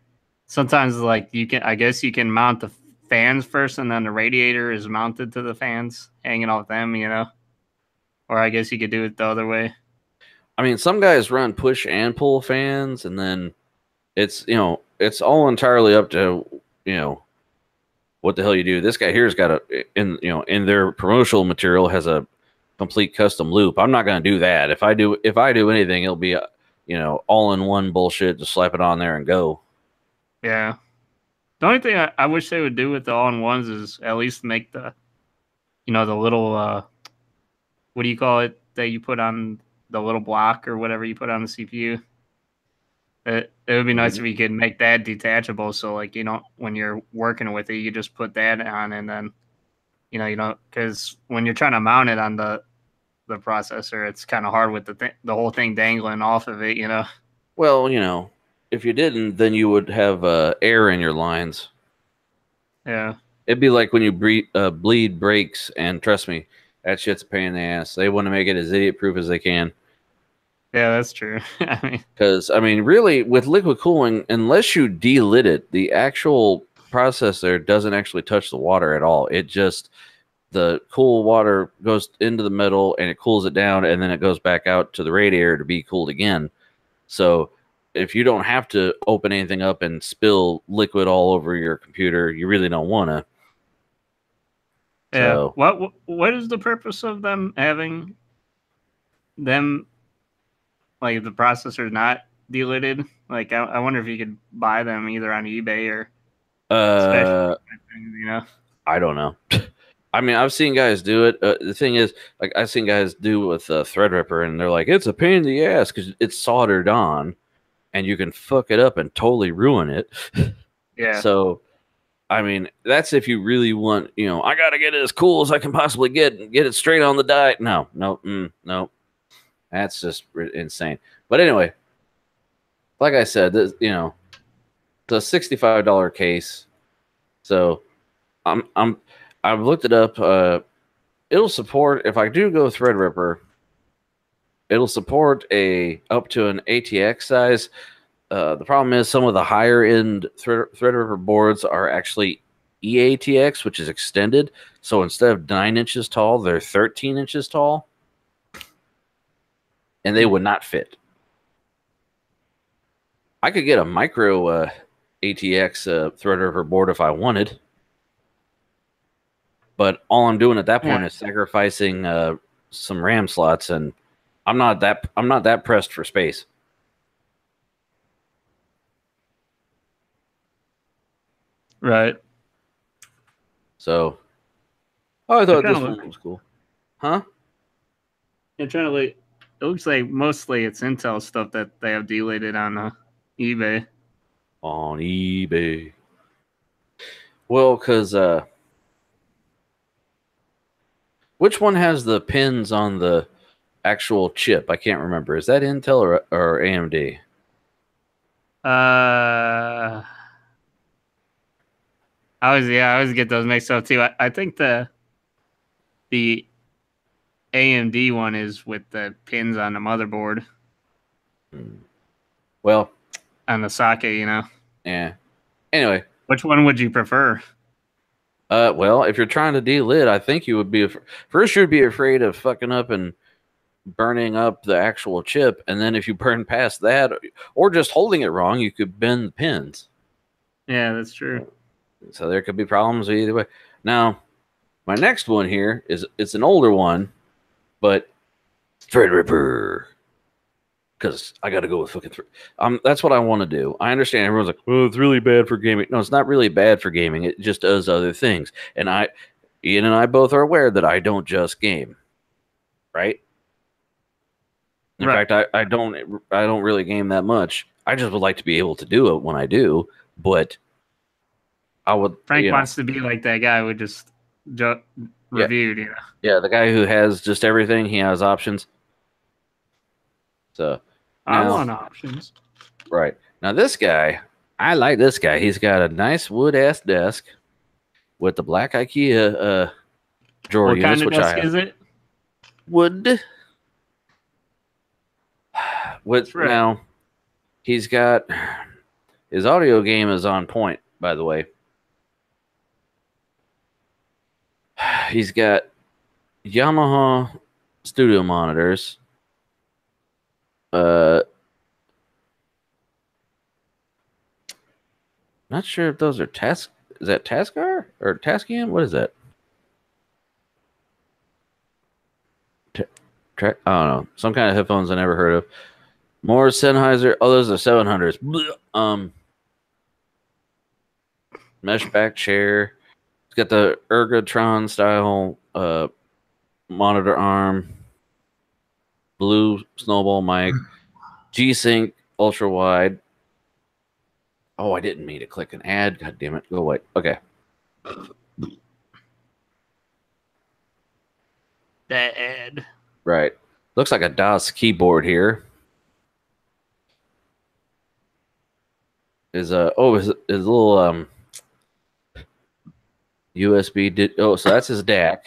sometimes like I guess you can mount the fans first, and then the radiator is mounted to the fans, hanging off them, or I guess you could do it the other way. I mean, some guys run push and pull fans, and then it's all entirely up to what the hell you do. This guy here's got in their promotional material has a complete custom loop. I'm not going to do that. If I do anything, it'll be all in one bullshit. Just slap it on there and go. Yeah. The only thing I wish they would do with the all-in-ones is at least make the, the little, what do you call it, that you put on the little block or whatever you put on the CPU. It would be nice if you could make that detachable. So, like, when you're working with it, you just put that on, and then, because when you're trying to mount it on the processor, it's kind of hard with the whole thing dangling off of it, Well, if you didn't, then you would have air in your lines. Yeah. It'd be like when you bleed brakes, and trust me, that shit's a pain in the ass. They want to make it as idiot-proof as they can. Yeah, that's true. Because, really, with liquid cooling, unless you delit it, the actual processor doesn't actually touch the water at all. It just, the cool water goes into the metal, and it cools it down, and then it goes back out to the radiator to be cooled again. So if you don't have to open anything up and spill liquid all over your computer, you really don't want to. Yeah. So, what is the purpose of them having them, like, the processor not delidded? Like, I wonder if you could buy them either on eBay or special, I don't know. I've seen guys do it. The thing is, like, I've seen guys do with Threadripper, and they're like, it's a pain in the ass because it's soldered on, and you can fuck it up and totally ruin it. Yeah. So, that's if you really want, I got to get it as cool as I can possibly get and get it straight on the die. No. That's just insane. But anyway, like I said, this, it's a $65 case. So I've looked it up. It'll support, if I do go Threadripper, it'll support up to an ATX size. The problem is some of the higher end Threadripper boards are actually EATX, which is extended. So instead of 9 inches tall, they're 13 inches tall. And they would not fit. I could get a micro ATX Threadripper board if I wanted. But all I'm doing at that point is sacrificing some RAM slots, and I'm not that pressed for space. Right. So, I thought this one was cool. Huh? I'm trying to look. It looks like mostly it's Intel stuff that they have delidded on eBay. On eBay. Well, because which one has the pins on the actual chip? I can't remember. Is that Intel or AMD? I always get those mixed up too. I think the AMD one is with the pins on the motherboard. Well, on the socket, Yeah. Anyway, which one would you prefer? Well, if you're trying to delid, I think you would be first. You'd be afraid of fucking up and burning up the actual chip, and then if you burn past that, or just holding it wrong, you could bend the pins. Yeah, that's true. So there could be problems either way. Now, my next one here it's an older one, but Threadripper. Because I got to go with fucking that's what I want to do. I understand everyone's like, "Oh, it's really bad for gaming." No, it's not really bad for gaming. It just does other things. And Ian and I both are aware that I don't just game, right? In fact, I don't really game that much. I just would like to be able to do it when I do. But I would. Frank wants to be like that guy who just reviewed. Yeah, the guy who has just everything. He has options. So I want options. Right. Now this guy, I like this guy. He's got a nice wood-ass desk with the black IKEA drawer what units, kind of which desk I have. Is it? Wood. Now, he's got his audio game is on point, by the way. He's got Yamaha studio monitors. Not sure if those are Is that Tascar or Tascam? What is that? I don't know. Some kind of headphones I never heard of. More Sennheiser. Oh, those are 700s. mesh back chair. It's got the Ergotron style monitor arm, blue snowball mic, G-Sync ultra wide. Oh, I didn't mean to click an ad. God damn it. Go away. Okay. That ad. Right. Looks like a DOS keyboard here. Is a little USB so that's his DAC.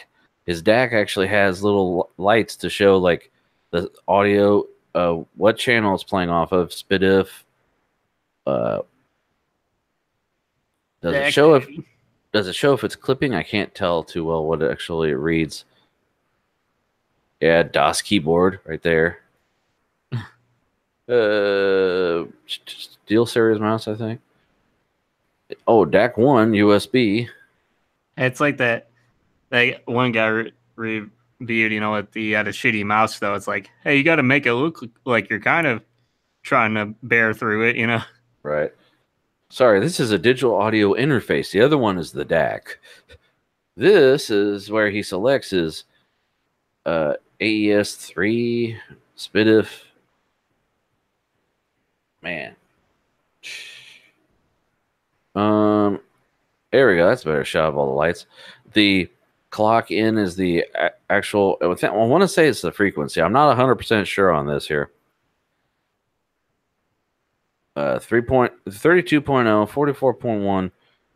His DAC actually has little lights to show like the audio, what channel it's playing off of, SPDIF. Does it show if it's clipping? I can't tell too well what actually it reads. Yeah, DOS keyboard right there. Steel Series mouse, I think. Oh, DAC 1 USB. It's like that. Like one guy reviewed, you know, with the had a shitty mouse though. It's like, hey, you got to make it look like you're kind of trying to bear through it, you know. Right. Sorry, this is a digital audio interface. The other one is the DAC. This is where he selects his AES3 SPDIF. Man. There we go. That's a better shot of all the lights. The clock in is the actual. I want to say it's the frequency. I'm not 100% sure on this here. 32.0, 44.1.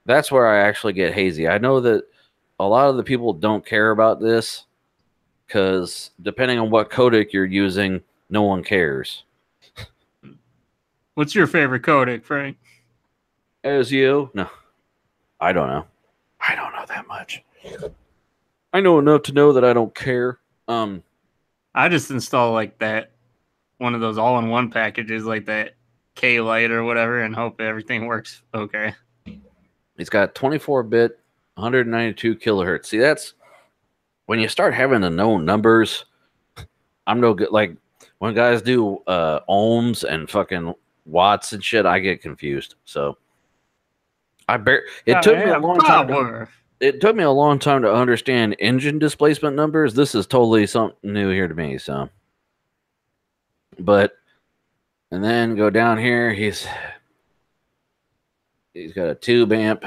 That's where I actually get hazy. I know that a lot of the people don't care about this because depending on what codec you're using, no one cares. What's your favorite codec, Frank? As you? No. I don't know. I don't know that much. I know enough to know that I don't care. I just install like that one of those all-in-one packages like that K-Lite or whatever and hope everything works okay. It's got 24-bit, 192 kilohertz. See, that's when you start having to know numbers. I'm no good. Like when guys do ohms and fucking watts and shit, I get confused. So it took me a long time. It took me a long time to understand engine displacement numbers. This is totally something new here to me. So, and then go down here. He's got a tube amp.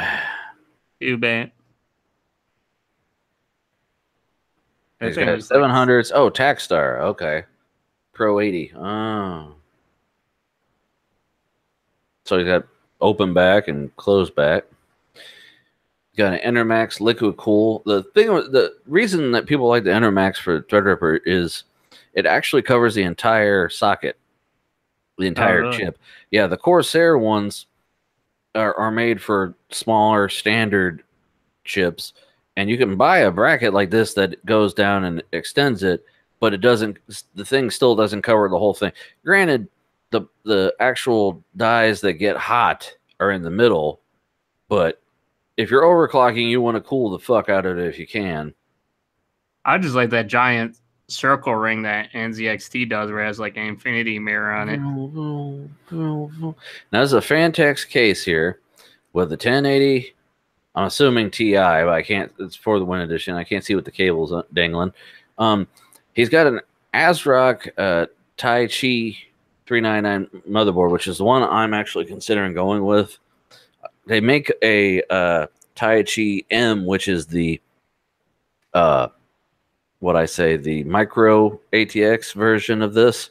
Tube amp. He's got 700s. Oh, Tacstar. Okay. Pro 80. Oh. So he's got open back and closed back. Got an Intermax liquid cool. The reason that people like the Intermax for Threadripper is it actually covers the entire socket, the entire chip. Yeah, the Corsair ones are made for smaller standard chips, and you can buy a bracket like this that goes down and extends it, but it doesn't. The thing still doesn't cover the whole thing. Granted, the actual dies that get hot are in the middle, but if you're overclocking, you want to cool the fuck out of it if you can. I just like that giant circle ring that NZXT does where it has like an infinity mirror on it. Now, there's a Fantex case here with a 1080. I'm assuming TI, but I can't. It's for the Win Edition. I can't see what the cable's dangling. He's got an ASRock Tai Chi 399 motherboard, which is the one I'm actually considering going with. They make a Tai Chi M, which is the the micro ATX version of this.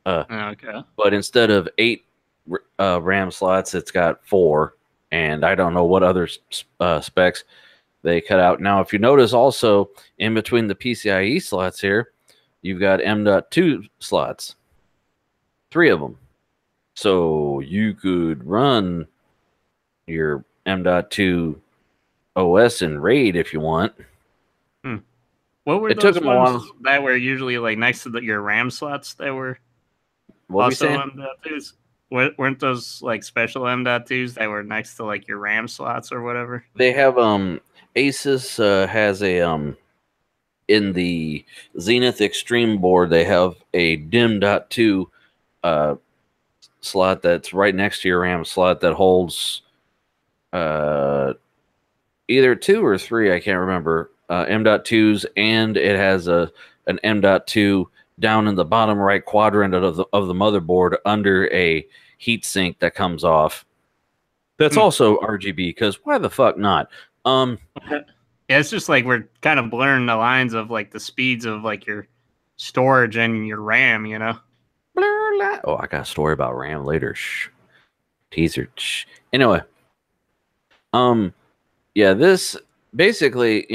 Okay. But instead of 8 RAM slots, it's got 4, and I don't know what other specs they cut out. Now, if you notice, also in between the PCIe slots here, you've got M.2 slots, 3 of them. So you could run your M.2 OS in RAID if you want. What were those ones that were usually like next to your RAM slots that were also M.2s? Weren't those like special M.2s that were next to like your RAM slots or whatever? They have Asus has a in the Zenith Extreme board, they have a DIMM.2 slot that's right next to your RAM slot that holds either 2 or 3, I can't remember, M.2s, and it has an M.2 down in the bottom right quadrant of the motherboard under a heatsink that comes off. That's also RGB, because why the fuck not? Yeah, it's just like we're kind of blurring the lines of like the speeds of like your storage and your RAM, you know? Oh, I got a story about RAM later. Teaser. Anyway, yeah, this basically,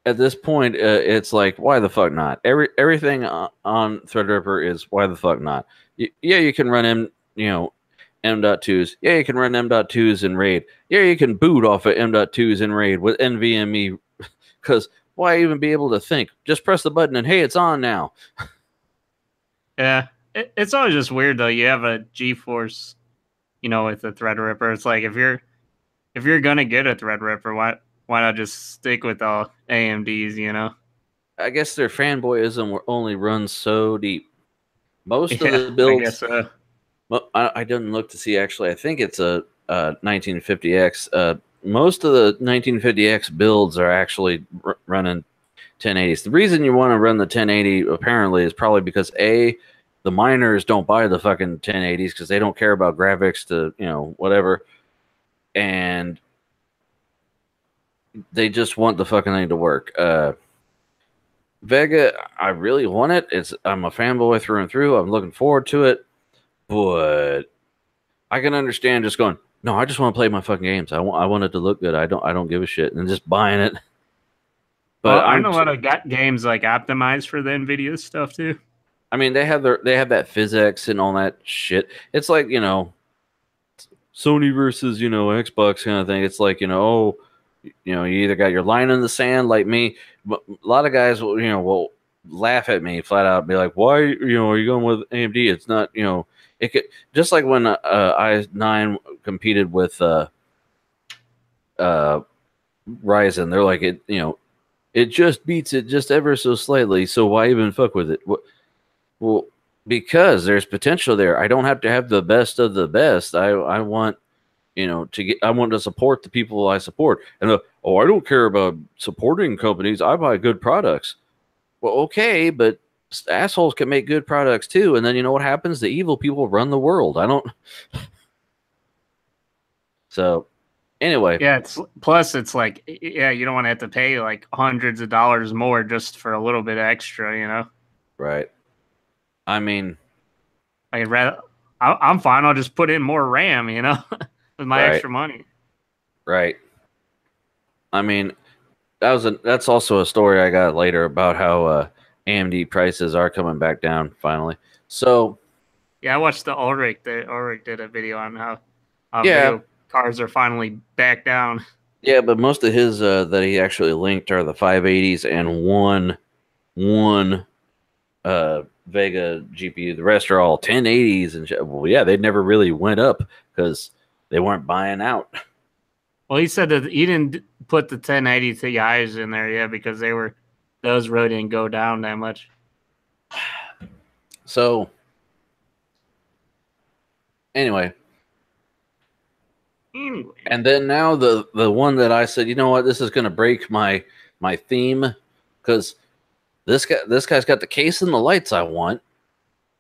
at this point, it's like, why the fuck not? Everything on Threadripper is why the fuck not? Yeah, you can run M.2s. Yeah, you can run M.2s in RAID. Yeah, you can boot off of M.2s in RAID with NVMe. Because why even be able to think? Just press the button and hey, it's on now. Yeah, it's always just weird though. You have a GeForce, with the Threadripper. It's like if you're gonna get a Threadripper, why not just stick with all AMDs? I guess their fanboyism only runs so deep. Most of Yeah, the I builds, guess so. well, I didn't look to see actually. I think it's a 1950X. Most of the 1950X builds are actually running 1080s. The reason you want to run the 1080 apparently is probably because the miners don't buy the fucking 1080s because they don't care about graphics to whatever, and they just want the fucking thing to work. Vega, I really want it. I'm a fanboy through and through. I'm looking forward to it, but I can understand just going, no, I just want to play my fucking games. I want it to look good. I don't give a shit, and just buying it. But Well, I know a lot of games like optimized for the NVIDIA stuff too. I mean, they have that physics and all that shit. It's like Sony versus Xbox kind of thing. It's like you either got your line in the sand like me. But a lot of guys will laugh at me flat out, and be like, "Why are you going with AMD? It's not it could just like when i9 competed with Ryzen. They're like it just beats it just ever so slightly. So why even fuck with it? Well, because there's potential there. I don't have to have the best of the best. I want I want to support the people I support. And I don't care about supporting companies. I buy good products. Well, okay, but assholes can make good products too. And then you know what happens? The evil people run the world. I don't. So, anyway. Yeah, it's like, yeah, you don't want to have to pay like hundreds of dollars more just for a little bit extra. Right. I mean, I'm fine. I'll just put in more RAM, with my extra money. Right. I mean, that's also a story I got later about how AMD prices are coming back down finally. So yeah, I watched the Ulrich. Ulrich did a video on how video cars are finally back down. Yeah, but most of his that he actually linked are the 580s and one Vega GPU. The rest are all 1080s and shit. Well, yeah, they never really went up because they weren't buying out. Well, he said that he didn't put the 1080 Ti's in there yet because those really didn't go down that much. So anyway, and then now the one that I said, you know what, this is going to break my theme because this guy's got the case and the lights I want.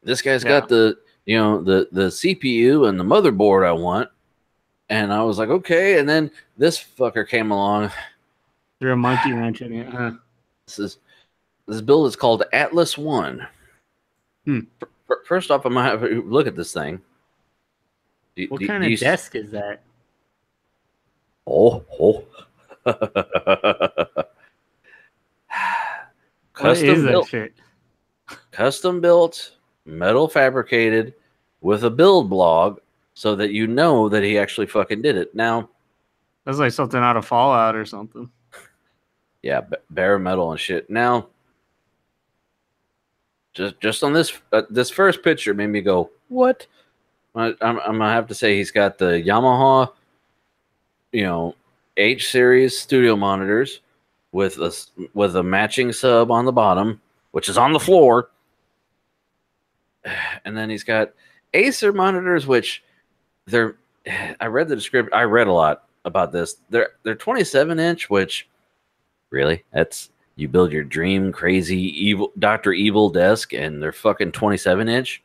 This guy's got the the CPU and the motherboard I want. And I was like, okay. And then this fucker came along. Threw a monkey wrench in it, huh? This build is called Atlas One. First off, I'm gonna have a look at this thing. What kind of desk is that? Oh. Custom built. Shit? Custom built, metal fabricated, with a build blog, so that you know that he actually fucking did it. Now, that's like something out of Fallout or something. Yeah, bare metal and shit. Now, just on this first picture made me go, what? I'm gonna have to say he's got the Yamaha, H series studio monitors with a matching sub on the bottom, which is on the floor, and then he's got Acer monitors, which I read the description. I read a lot. about this. They're 27-inch, which really that's you build your dream crazy evil Dr. Evil desk, and they're fucking 27-inch.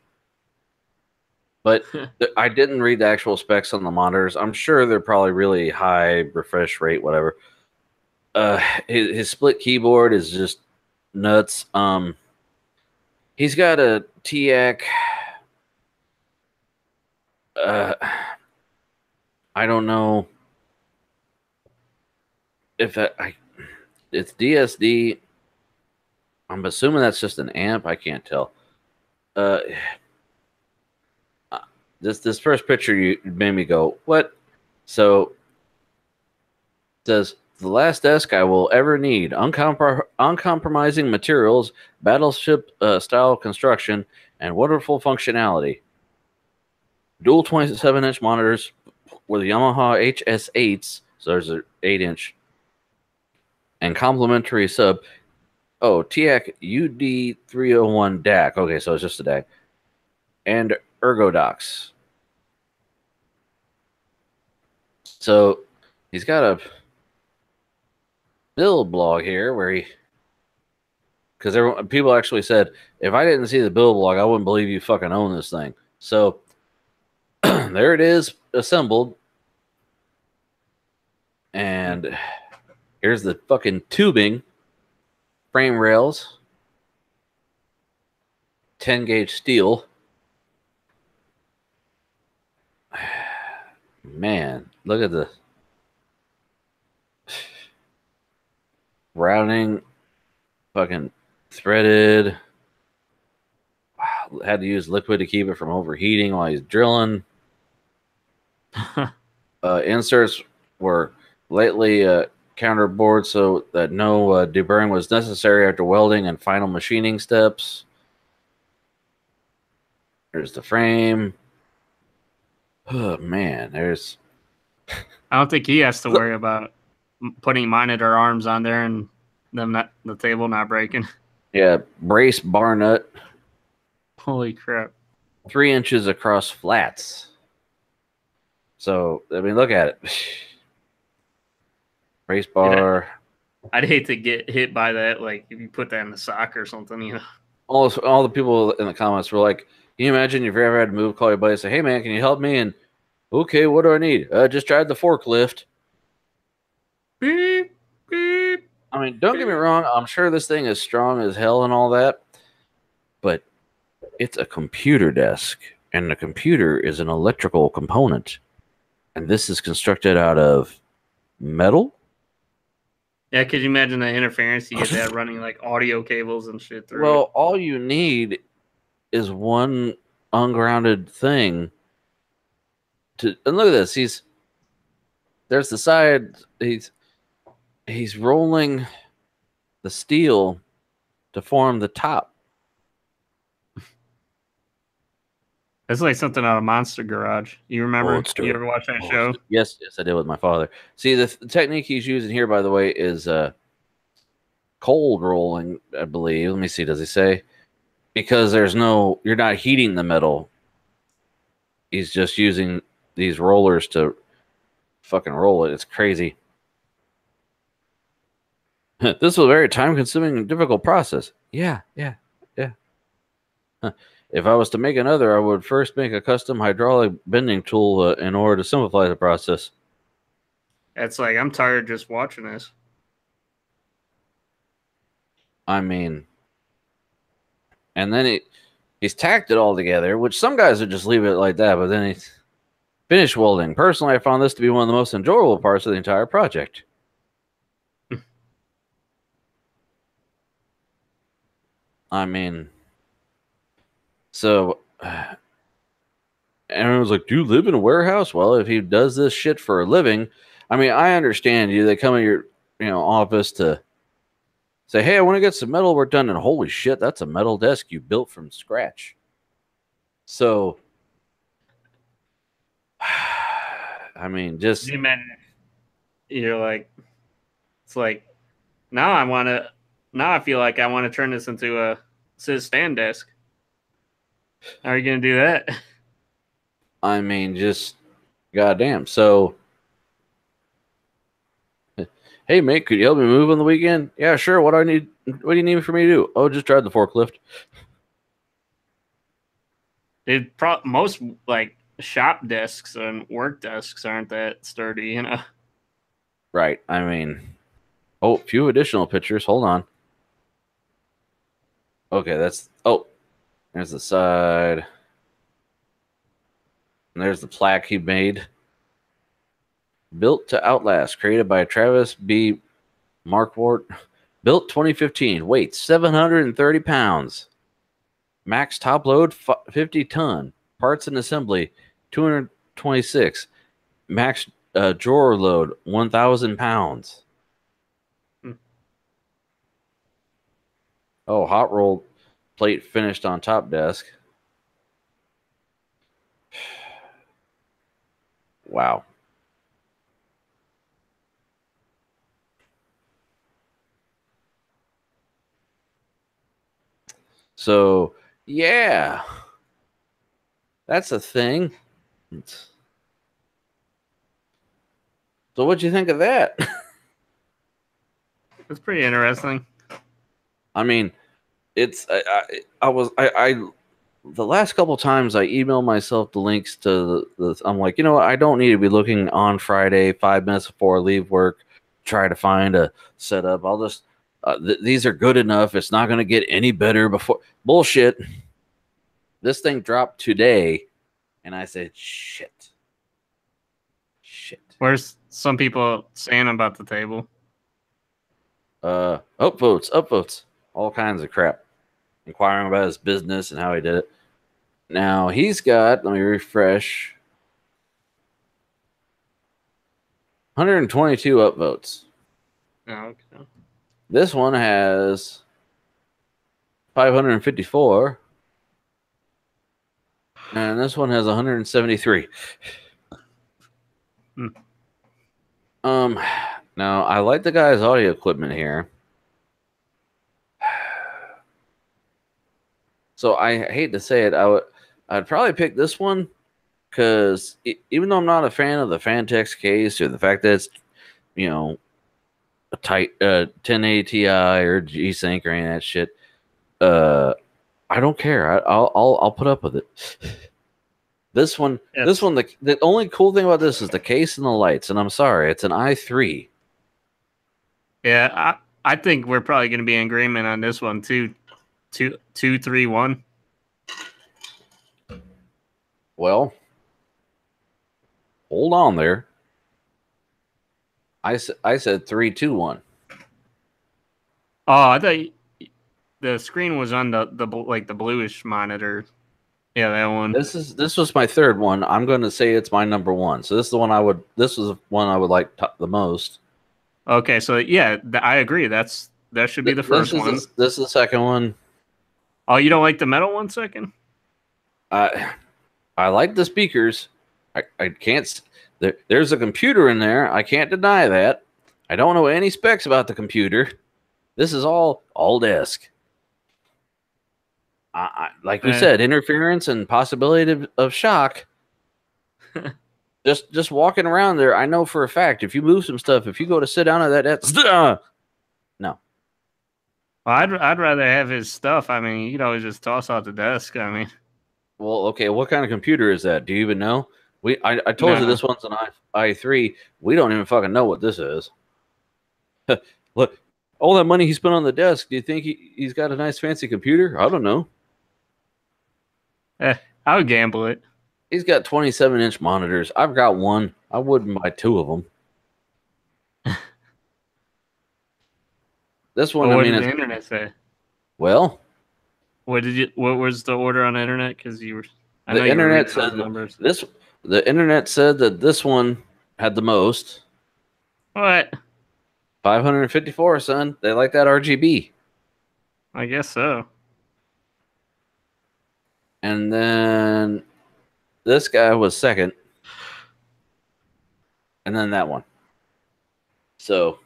But I didn't read the actual specs on the monitors. I'm sure they're probably really high refresh rate, whatever. His split keyboard is just nuts. He's got a TIAC. I don't know if it's DSD. I'm assuming that's just an amp. I can't tell. Uh, this first picture you made me go, what? So it says the last desk I will ever need: uncompromising materials, battleship style construction, and wonderful functionality. Dual 27-inch monitors with Yamaha HS8s, so there's an 8-inch, and complementary sub. Oh, TIAC UD301 DAC. Okay, so it's just a DAC. And Ergodox. So he's got a build blog here where because people actually said, if I didn't see the build blog, I wouldn't believe you fucking own this thing. So there it is, assembled. And here's the fucking tubing, frame rails, 10-gauge steel. Man, look at the routing, fucking threaded. Wow, had to use liquid to keep it from overheating while he's drilling. Inserts were lightly counterbored so that no deburring was necessary after welding and final machining steps. There's the frame. Oh man, there's. I don't think he has to worry about putting monitor arms on there and the table not breaking. Yeah, brace bar nut. Holy crap! 3 inches across flats. So I mean, look at it. Brace bar. I'd hate to get hit by that. Like if you put that in the sock or something, you know. All the people in the comments were like, "Can you imagine if you ever had to move? Call your buddy and say, hey man, can you help me?" And okay, what do I need? Just tried the forklift. Beep, beep. I mean, don't get me wrong. I'm sure this thing is strong as hell and all that, but it's a computer desk, and the computer is an electrical component, and this is constructed out of metal. Yeah, could you imagine the interference? You get that running like audio cables and shit through. Well, all you need is one ungrounded thing. And look at this. There's the side. He's rolling the steel to form the top. It's like something out of Monster Garage. You remember? You ever watch that show? Yes, I did with my father. See, the technique he's using here, by the way, is cold rolling, I believe. Let me see. Does he say? Because you're not heating the metal. He's just using these rollers to fucking roll it. It's crazy. This was a very time-consuming and difficult process. Yeah. If I was to make another, I would first make a custom hydraulic bending tool in order to simplify the process. It's like, I'm tired just watching this. I mean, and then he's tacked it all together, which some guys would just leave it like that, but then he's finished welding. Personally, I found this to be one of the most enjoyable parts of the entire project. I mean, so everyone was like, do you live in a warehouse? Well, if he does this shit for a living, I mean, I understand you. They come in your office to say, hey, I want to get some metal work done. And holy shit, that's a metal desk you built from scratch. So, I mean, just. You're like, it's like, now I feel like I want to turn this into a stand desk. How are you going to do that? I mean, just goddamn. So Hey, mate, could you help me move on the weekend? Yeah, sure. What do I need? What do you need for me to do? Oh, just drive the forklift. Most like shop desks and work desks aren't that sturdy, you know. Right. I mean, oh, few additional pictures. Hold on. Okay, that's. Oh, there's the side. And there's the plaque he made. Built to outlast, created by Travis B. Markwart. Built 2015. Weight 730 pounds. Max top load 50 ton. Parts and assembly 226. Max drawer load 1,000 pounds. Hmm. Oh, hot roll plate finished on top desk. Wow. So, yeah. That's a thing. So what'd you think of that? It's pretty interesting. I mean, it's I the last couple times I email myself the links to the I'm like, you know what, I don't need to be looking on Friday 5 minutes before I leave work, try to find a setup. I'll just these are good enough. It's not going to get any better before bullshit. This thing dropped today, and I said, shit. Where's some people saying about the table? Upvotes, all kinds of crap, inquiring about his business and how he did it. Now he's got, let me refresh, 122 upvotes. Oh, okay. This one has 554, and this one has 173. Hmm. Now I like the guy's audio equipment here. So I hate to say it, I'd probably pick this one because even though I'm not a fan of the Fantex case or the fact that it's, you know, a tight 1080 Ti or G-Sync or any of that shit, I don't care. I'll put up with it. This one, the only cool thing about this is the case and the lights, and I'm sorry, it's an i3. Yeah, I think we're probably going to be in agreement on this one too. 2-3-1. Well, hold on there. I said 3-2-1. Oh, I thought the screen was on the like the bluish monitor. Yeah, that one. This was my third one. I'm going to say it's my number one. So this is the one this was the one I would like the most. Okay, so yeah, I agree. That should be the first one. This is the second one. Oh, you don't like the metal one second? I like the speakers. I can't. There's a computer in there. I can't deny that. I don't know any specs about the computer. This is all desk. Like we said, interference and possibility of shock. just walking around there, I know for a fact if you move some stuff, if you go to sit down at that, no. Well, I'd rather have his stuff. I mean, you could always just toss out the desk. I mean, well, okay, what kind of computer is that? Do you even know? I told you this one's an i3. We don't even fucking know what this is. Look, all that money he spent on the desk. Do you think he's got a nice fancy computer? I don't know. I would gamble it. He's got 27-inch monitors. I've got one. I wouldn't buy two of them. This one, What did the internet say? Well, what was the order on the internet? Because you were, the internet said numbers. The internet said that this one had the most. What? 554, son. They like that RGB. I guess so. And then this guy was second. And then that one. So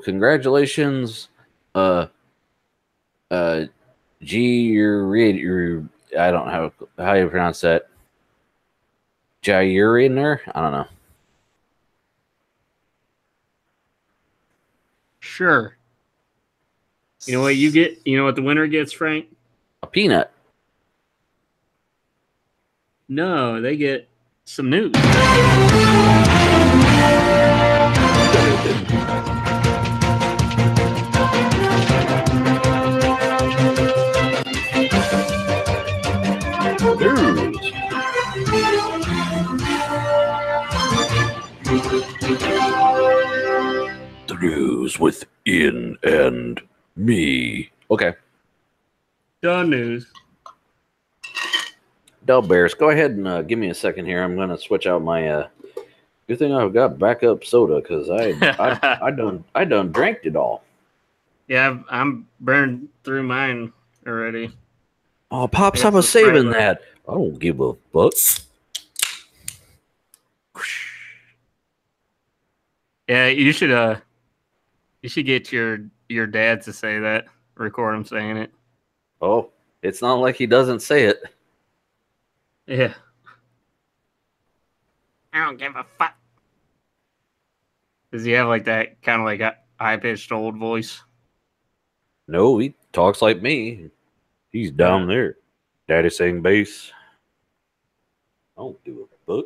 congratulations, G. I don't know how you pronounce that. Jair in there? I don't know. Sure. You know what you get? You know what the winner gets, Frank? A peanut. No, they get some news. News. The news with In and Me. Okay. Done news. Del Bears, go ahead and give me a second here. I'm gonna switch out my. Good thing I've got backup soda because I done drank it all. Yeah, I'm burned through mine already. Oh, Pops, I I got was some Sprite saving left. that. I don't give a fuck. Yeah, you should get your dad to say that. Record him saying it. Oh, it's not like he doesn't say it. Yeah. I don't give a fuck. Does he have like that kind of like a high pitched old voice? No, he talks like me. He's down there. Daddy saying bass. I don't give a fuck.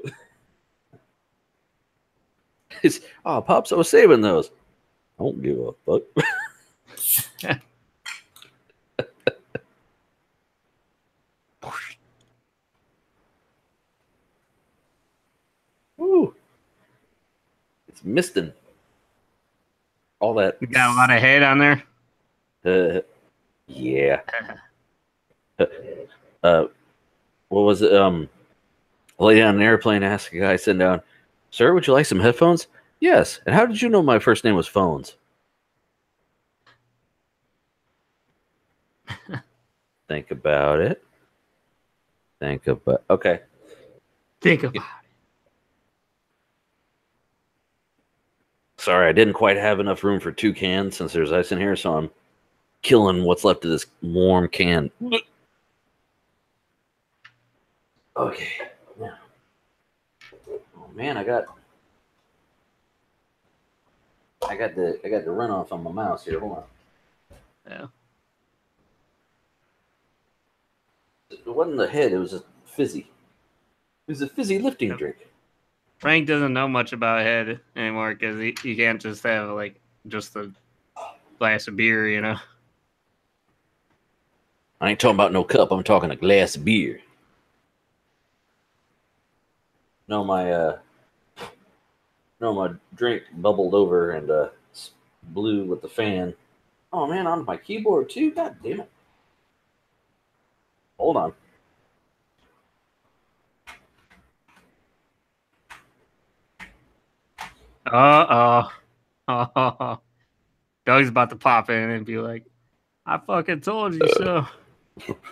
Oh, Pops, I was saving those. I don't give a fuck. Woo. It's misting. All that. You got a lot of head on there. Yeah. What was it? Lay down an airplane, asked a guy sitting down, "Sir, would you like some headphones?" "Yes." "And how did you know my first name was Phones?" Think about it. Okay. Think about it. Sorry, I didn't quite have enough room for 2 cans since there's ice in here, so I'm killing what's left of this warm can. Okay. Now. Oh man, I got the runoff on my mouse here. Hold on. Yeah. It wasn't the head, it was a fizzy. It was a fizzy lifting drink. Frank doesn't know much about head anymore because he can't just have like just a glass of beer, you know. I ain't talking about no cup, I'm talking a glass of beer. No, my drink bubbled over and blew with the fan. Oh man, on my keyboard too? God damn it. Hold on. Doug's about to pop in and be like, "I fucking told you so."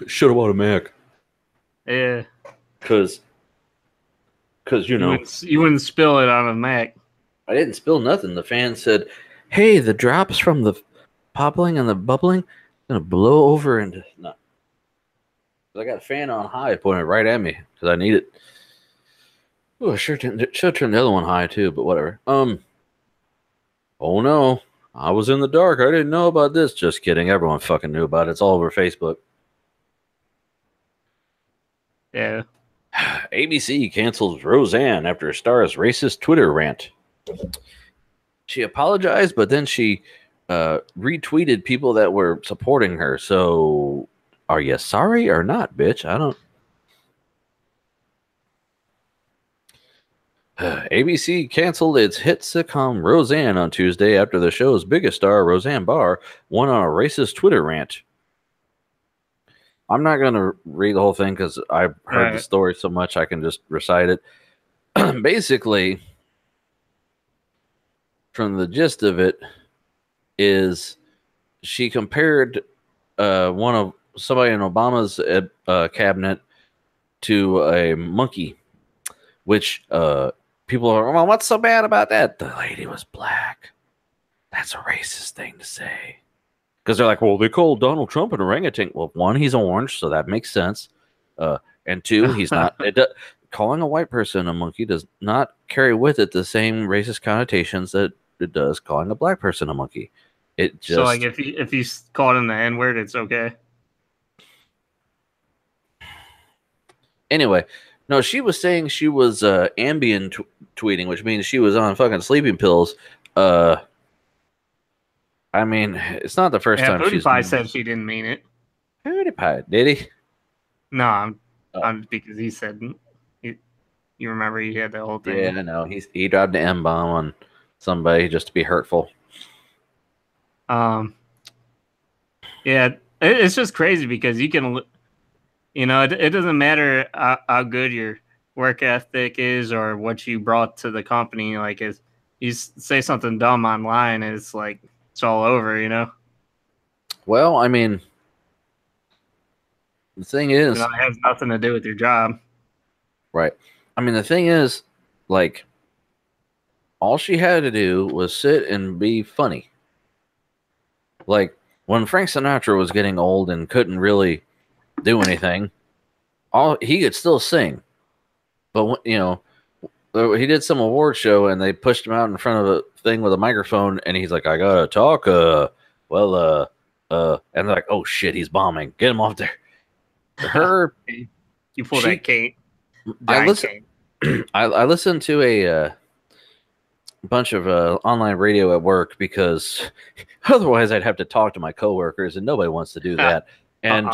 Should have bought a Mac. Yeah. Cause you know, you wouldn't spill it on a Mac. I didn't spill nothing. The fan said, "Hey, the drops from the popping and the bubbling gonna blow over into no." I got a fan on high pointed right at me because I need it. Oh, I should turn the other one high too, but whatever. Oh no, I was in the dark. I didn't know about this. Just kidding. Everyone fucking knew about it. It's all over Facebook. Yeah. ABC cancels Roseanne after Star's racist Twitter rant. She apologized, but then she retweeted people that were supporting her. So, are you sorry or not, bitch? I don't. ABC canceled its hit sitcom Roseanne on Tuesday after the show's biggest star, Roseanne Barr, went on a racist Twitter rant. I'm not going to read the whole thing because I've heard the story so much I can just recite it. Basically, from the gist of it, is she compared somebody in Obama's cabinet to a monkey, which people are, well, what's so bad about that? The lady was black. That's a racist thing to say. Because they're like, well, they called Donald Trump an orangutan. Well, one, he's orange, so that makes sense. And two, he's not. calling a white person a monkey does not carry with it the same racist connotations that it does calling a black person a monkey. It just So like if you call him the N word, it's okay. anyway. No, she was saying she was Ambien tweeting, which means she was on fucking sleeping pills. I mean, it's not the first Yeah, time she's. PewDiePie said she didn't mean it. PewDiePie, did he? No, Oh. I'm because he said you remember he had the whole thing. Yeah, I know. He dropped an M-bomb on somebody just to be hurtful. Yeah, it's just crazy because you can, it doesn't matter how good your work ethic is or what you brought to the company. Like, you say something dumb online, it's like it's all over. Well, I mean, the thing is, it has nothing to do with your job. right? I mean, the thing is, like, all she had to do was sit and be funny. Like, when Frank Sinatra was getting old and couldn't really do anything, he could still sing. But, he did some award show and they pushed him out in front of a thing with a microphone and he's like, I gotta talk. And they're like, oh shit, he's bombing. Get him off there. You pull that Kate. I listened to a bunch of online radio at work because otherwise I'd have to talk to my coworkers and nobody wants to do that. And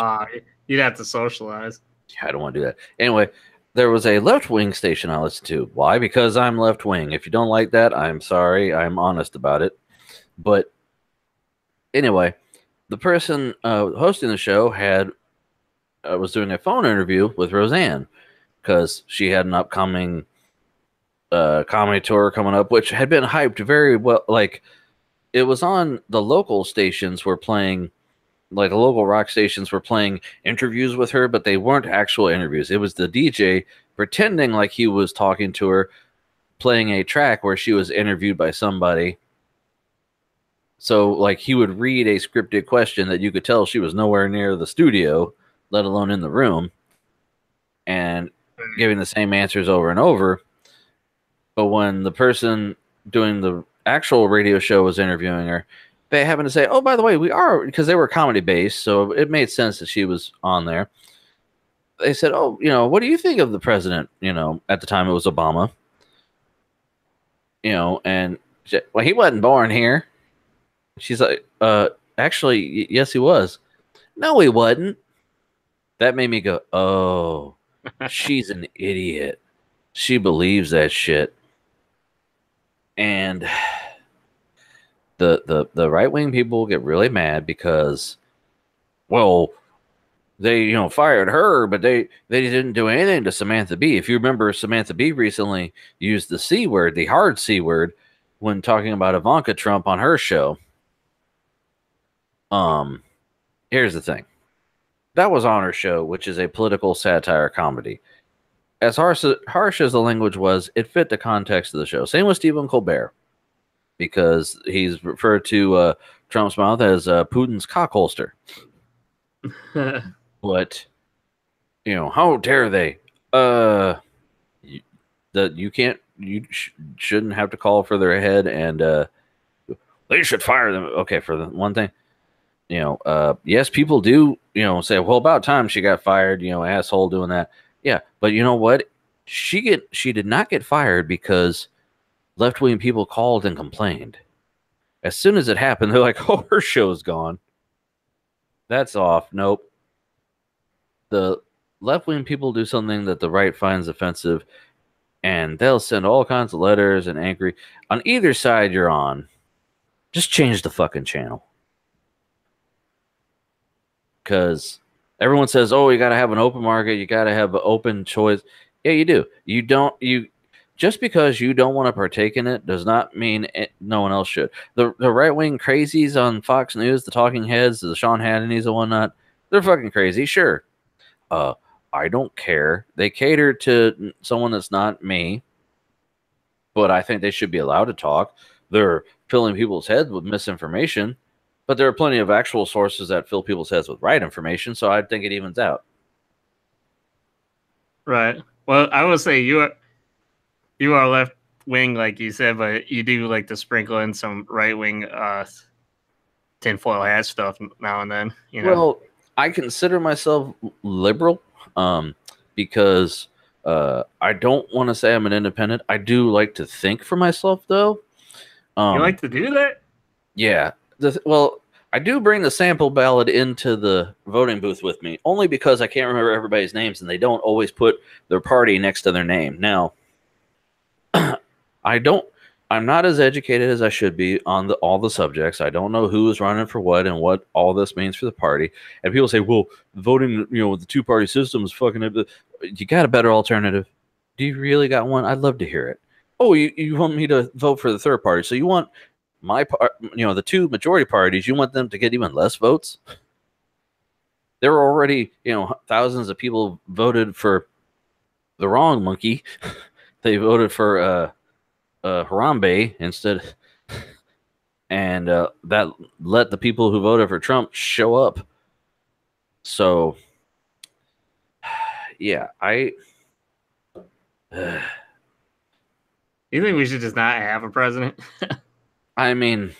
you'd have to socialize. I don't want to do that. Anyway, there was a left-wing station I listened to. Why? Because I'm left-wing. If you don't like that, I'm sorry. I'm honest about it. But anyway, the person hosting the show was doing a phone interview with Roseanne because she had an upcoming comedy tour coming up, which had been hyped very well. Like, it was on the local stations were playing, like the local rock stations were playing interviews with her, but they weren't actual interviews. It was the DJ pretending like he was talking to her, playing a track where she was interviewed by somebody. So, like, he would read a scripted question that you could tell she was nowhere near the studio, let alone in the room, and giving the same answers over and over. But when the person doing the actual radio show was interviewing her, they happened to say, oh, by the way, we are, because they were comedy based, so it made sense that she was on there. They said, oh, what do you think of the president? At the time it was Obama. And well, he wasn't born here. She's like, actually, yes, he was. No, he wasn't. That made me go, oh, she's an idiot. She believes that shit. And the right-wing people get really mad because, well, they fired her, but they didn't do anything to Samantha Bee. If you remember, Samantha Bee recently used the C word, the hard C word, when talking about Ivanka Trump on her show. Here's the thing. That was on her show, which is a political satire comedy. As harsh as the language was, it fit the context of the show. Same with Stephen Colbert, because he's referred to Trump's mouth as Putin's cock holster. But, how dare they? You shouldn't have to call for their head, and they should fire them. Okay, for the one thing, yes, people do, say, well, about time she got fired, asshole doing that. Yeah, but you know what? She did not get fired because left-wing people called and complained. As soon as it happened, they're like, oh, her show's gone. That's off. Nope. The left-wing people do something that the right finds offensive, and they'll send all kinds of letters and angry. On either side you're on, just change the fucking channel. Because everyone says, oh, you got to have an open market. You got to have an open choice. Yeah, you do. Just because you don't want to partake in it does not mean no one else should. The right-wing crazies on Fox News, the talking heads, the Sean Hannitys and whatnot, they're fucking crazy. Sure. I don't care. They cater to someone that's not me, but I think they should be allowed to talk. They're filling people's heads with misinformation. But there are plenty of actual sources that fill people's heads with right information, so I think it evens out. Right. Well, I will say you are left wing, like you said, but you do like to sprinkle in some right wing tinfoil hat stuff now and then. You know, Well, I consider myself liberal, because I don't want to say I'm an independent. I do like to think for myself, though. you Um, like to do that. yeah. Well, I do bring the sample ballot into the voting booth with me, only because I can't remember everybody's names, and they don't always put their party next to their name. Now, I don't. I'm not as educated as I should be on all the subjects. I don't know who is running for what and what all this means for the party. And people say, "Well, voting, with the two-party system is fucking it." You got a better alternative? Do you really got one? I'd love to hear it. Oh, you want me to vote for the third party? So you want my part? The two majority parties? You want them to get even less votes? There were already, thousands of people voted for the wrong monkey. They voted for Harambe instead, and that let the people who voted for Trump show up. So, yeah, You think we should just not have a president? I mean,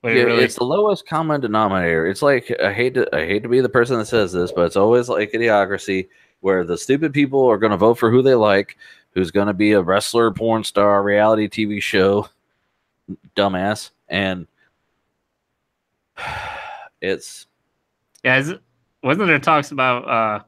Wait, yeah, really? it's the lowest common denominator. It's like I hate to be the person that says this, but it's always like idiocracy, where the stupid people are going to vote for who they like, who's going to be a wrestler, porn star, reality TV show dumbass, and it's Yeah, wasn't there talks about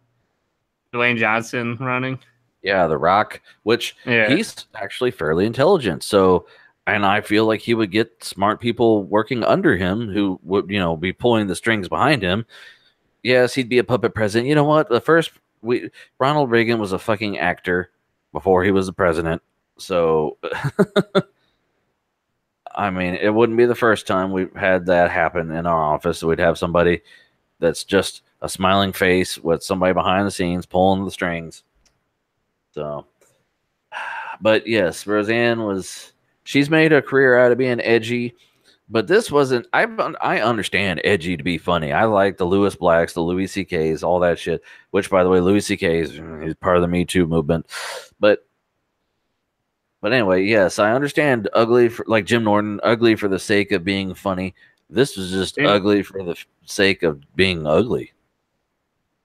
Dwayne Johnson running? yeah, The Rock, which Yeah, he's actually fairly intelligent. So, and I feel like he would get smart people working under him who would, be pulling the strings behind him. Yes, he'd be a puppet president. You know what? Ronald Reagan was a fucking actor before he was the president. So, I mean, it wouldn't be the first time we've had that happen in our office. We'd have somebody that's just a smiling face with somebody behind the scenes pulling the strings. So, but yes, she's made a career out of being edgy, but this wasn't. I understand edgy to be funny. I like the Lewis Blacks, the Louis C.K.'s, all that shit. Which, by the way, Louis C.K. He's part of the Me Too movement. But anyway, yes, I understand ugly for like Jim Norton, ugly for the sake of being funny. This was just Did, ugly for the sake of being ugly.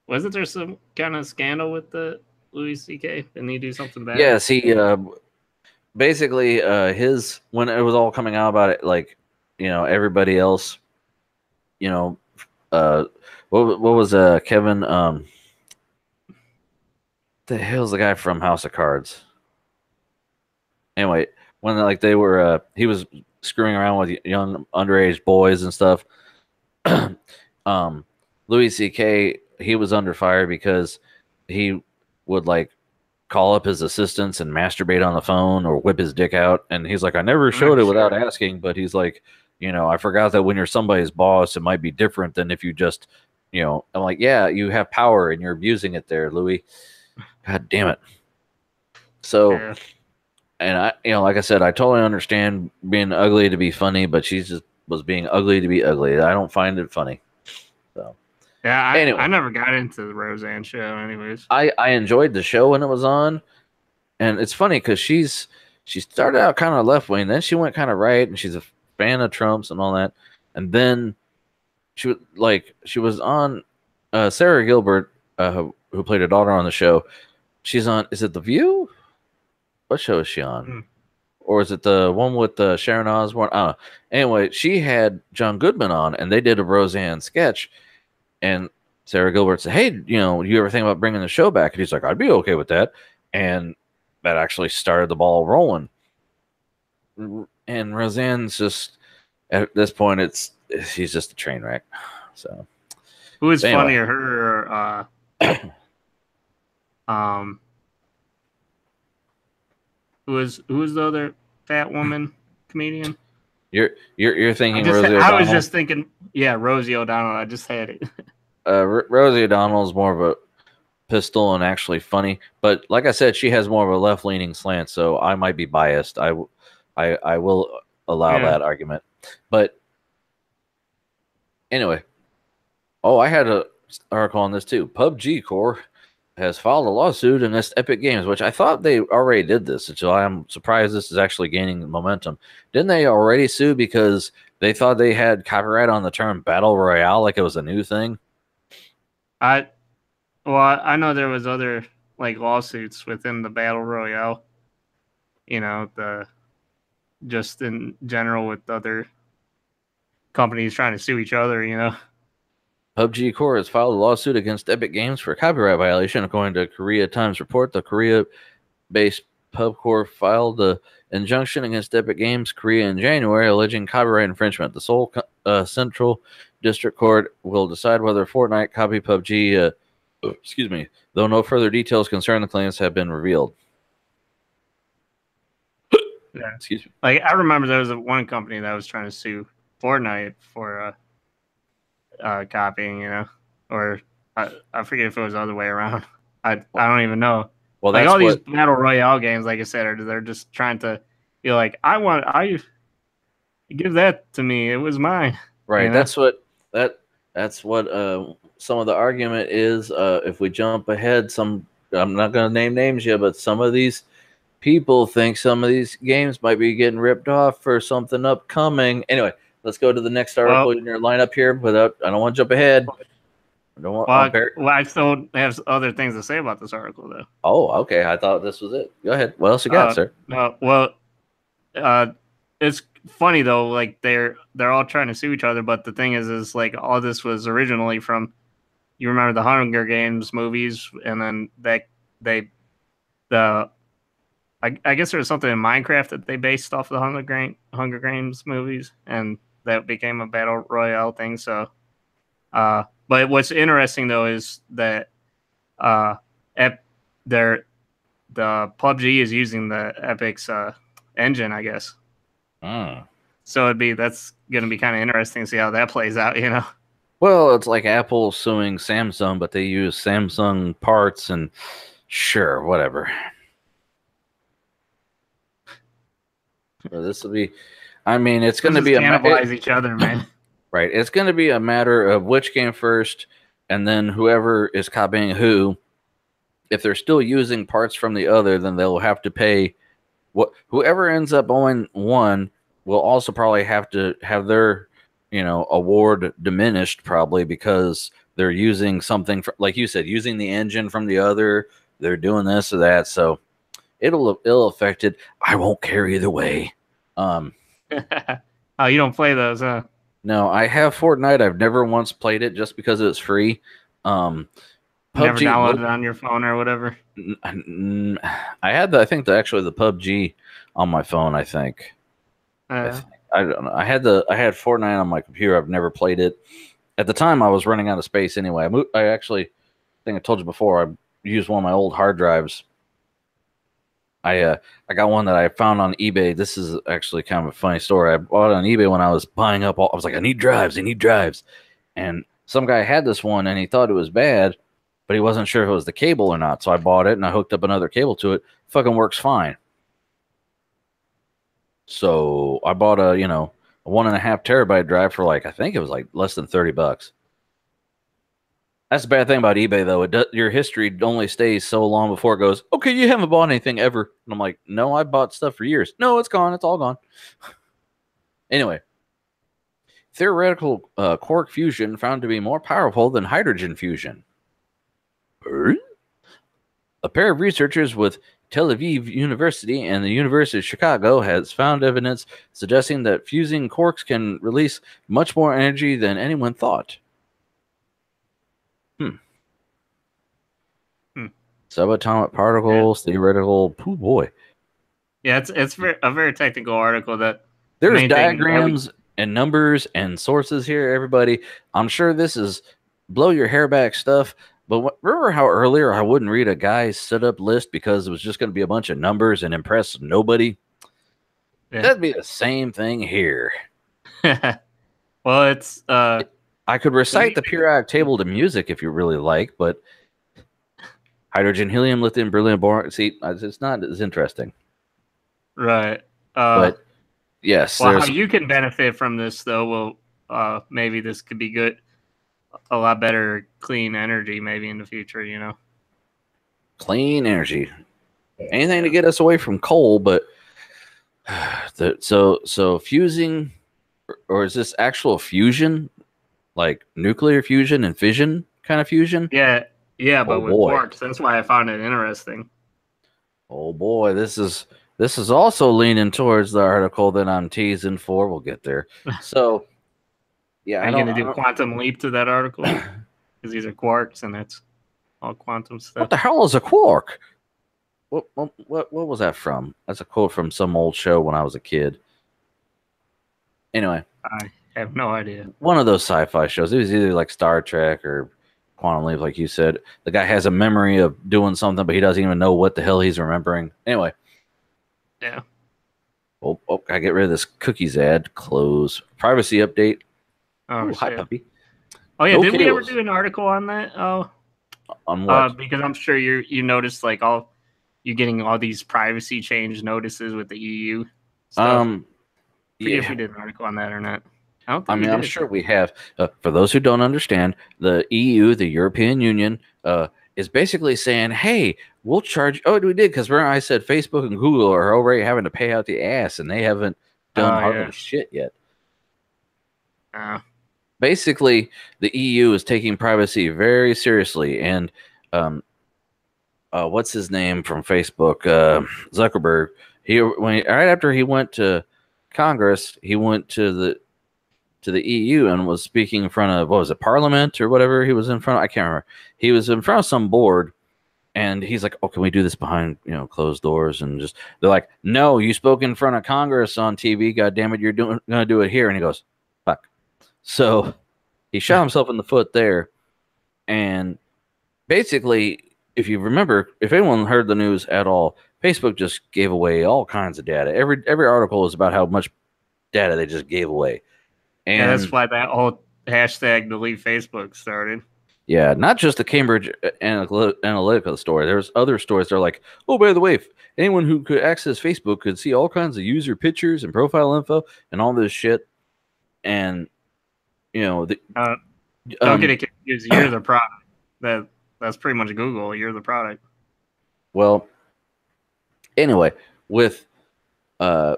wasn't there some kind of scandal with the Louis C.K.? Didn't he do something bad? Yes, he basically his when it was all coming out about it, like everybody else, you know, uh, what was Kevin the hell's the guy from House of Cards? Anyway, when like they were he was screwing around with young underage boys and stuff. Louis C.K. he was under fire because he would like call up his assistants and masturbate on the phone or whip his dick out, and he's like, I never showed it without asking, but he's like, I forgot that when you're somebody's boss, it might be different than if you just, I'm like, yeah, you have power and you're abusing it there, Louis. God damn it. So. Yeah. And I, like I said, I totally understand being ugly to be funny, but she just was being ugly to be ugly. I don't find it funny. So Yeah, anyway, I never got into the Roseanne show, anyways. I enjoyed the show when it was on, and it's funny because she started out kind of left wing, then she went kind of right, and she's a fan of Trump's and all that, and then she was on Sarah Gilbert, who played her daughter on the show. She's on. Is it The View? What show is she on? Or is it the one with Sharon Osbourne? Anyway, she had John Goodman on, and they did a Roseanne sketch. And Sarah Gilbert said, "Hey, you ever think about bringing the show back?" And he's like, "I'd be okay with that." And that actually started the ball rolling. And Roseanne's just at this point, she's just a train wreck. So, Who is anyway. funnier, her or who is the other fat woman comedian? You're thinking I Rosie O'Donnell? I was just thinking, yeah, Rosie O'Donnell. I just had it. Rosie O'Donnell is more of a pistol and actually funny, but like I said, she has more of a left-leaning slant, so I might be biased. I will allow that argument. But anyway, I had an article on this too. PUBG Core has filed a lawsuit against Epic Games, which I thought they already did this. So I'm surprised this is actually gaining momentum. Didn't they already sue because they thought they had copyright on the term Battle Royale, like it was a new thing? I know there was other like lawsuits within the Battle Royale. Just in general with other companies trying to sue each other. PUBG Corp has filed a lawsuit against Epic Games for copyright violation, according to Korea Times report. The Korea-based PubCorp filed the injunction against Epic Games Korea in January, alleging copyright infringement. The Seoul Central District Court will decide whether Fortnite copy PUBG. Excuse me. Though no further details concerning the claims have been revealed. Yeah. Excuse me. Like I remember there was one company that was trying to sue Fortnite for copying, or I forget if it was the other way around. I don't even know. Well, like that's all these battle royale games, like I said, they're just trying to be like, I give that to me. It was mine. Right. That's what some of the argument is. If we jump ahead, I'm not going to name names yet, but some of these people think some of these games might be getting ripped off for something upcoming. Anyway, let's go to the next article in your lineup here. I don't want to jump ahead. I still have other things to say about this article, though. Oh, okay. I thought this was it. Go ahead. What else you got, sir? It's funny though. Like they're all trying to sue each other, but the thing is like all this was originally from. You remember the Hunger Games movies, and then I guess there was something in Minecraft that they based off the Hunger Games movies, and that became a battle royale thing. So, but what's interesting though is that the PUBG is using the Epic's engine, I guess. So that's going to be kind of interesting to see how that plays out. Well, it's like Apple suing Samsung, but they use Samsung parts, and sure, whatever. So this will be, it's going to be cannibalize each other, man. Right. It's going to be a matter of which came first, and then whoever is copying who. If they're still using parts from the other, then they'll have to pay. Whoever ends up owning one will also probably have to have their, award diminished, probably because they're using something like you said, using the engine from the other. They're doing this or that, so it'll affect it. I won't care either way. Oh, you don't play those, huh? No, I have Fortnite. I've never once played it just because it's free. PUBG, never downloaded it on your phone or whatever. I had the PUBG on my phone. I think. I don't know. I had Fortnite on my computer. I've never played it. At the time, I was running out of space anyway. I think I told you before. I used one of my old hard drives. I got one that I found on eBay. This is actually kind of a funny story. I bought it on eBay when I was buying up I was like, I need drives. And some guy had this one and he thought it was bad, but he wasn't sure if it was the cable or not. So I bought it and I hooked up another cable to it. Fucking works fine. So I bought a 1.5 terabyte drive for I think it was less than $30. That's the bad thing about eBay, though. Your history only stays so long before it goes, okay, you haven't bought anything ever. And I'm like, no, I bought stuff for years. No, it's gone. It's all gone. Anyway, theoretical quark fusion found to be more powerful than hydrogen fusion. A pair of researchers with Tel Aviv University and the University of Chicago has found evidence suggesting that fusing quarks can release much more energy than anyone thought. Subatomic particles, theoretical. Oh boy. Yeah, it's a very technical article. That there's diagrams and numbers and sources here, everybody. I'm sure this is blow your hair back stuff. But remember how earlier I wouldn't read a guy's setup list because it was just going to be a bunch of numbers and impress nobody? Yeah. That'd be the same thing here. Well, it's I could recite the periodic table to music if you really like, but hydrogen, helium, lithium, beryllium, boron. See, it's not as interesting. Right. But yes. Well, how you can benefit from this, though, maybe this could be good. A lot better clean energy maybe in the future, Clean energy. Anything to get us away from coal, but so fusing, or is this actual fusion, like nuclear fusion and fission kind of fusion? Yeah, yeah, Oh but with boy. quarks. That's why I found it interesting. Oh boy, this is also leaning towards the article that I'm teasing for. We'll get there. So yeah, Are I you don't, going to I do don't quantum leap to that article? Because these are quarks, and that's all quantum what stuff. the hell is a quark? What was that from? That's a quote from some old show when I was a kid. Anyway, I have no idea. one of those sci-fi shows. It was either like Star Trek or Quantum Leap, like you said. The guy has a memory of doing something, but he doesn't even know what the hell he's remembering. Anyway, Yeah. I get rid of this cookies ad. Close. Privacy update. Oh, Ooh, hi shit. puppy. Oh, yeah. No Did we ever cables. do an article on that? Oh, On what? because I'm sure you noticed like all you getting all these privacy change notices with the EU stuff. Forget if Yeah. we did an article on that or not. I don't I think we mean, I'm did. sure we have. For those who don't understand, the EU, the European Union, is basically saying, "Hey, we'll charge." Oh, we did because I said Facebook and Google are already having to pay out the ass, and they haven't done Oh, hardly yeah. shit yet. Uh, Basically, the EU is taking privacy very seriously, and what's his name from Facebook, Zuckerberg? Right after he went to Congress, he went to the EU and was speaking in front of, what was it, Parliament or whatever he was in front of. I can't remember. He was in front of some board, and he's like, "Oh, can we do this behind closed doors?" And just they're like, "No, you spoke in front of Congress on TV. God damn it, you're gonna do it here." And he goes, "Fuck." So he shot himself in the foot there. And basically, if you remember, if anyone heard the news at all, Facebook just gave away all kinds of data. Every article is about how much data they just gave away. yeah, that's And why that whole hashtag delete Facebook started. yeah, not just the Cambridge Analytica story. There's other stories that are like, oh, by the way, anyone who could access Facebook could see all kinds of user pictures and profile info and all this shit. And the Don't get it confused. You're the product. That's pretty much Google. You're the product. well, anyway, with the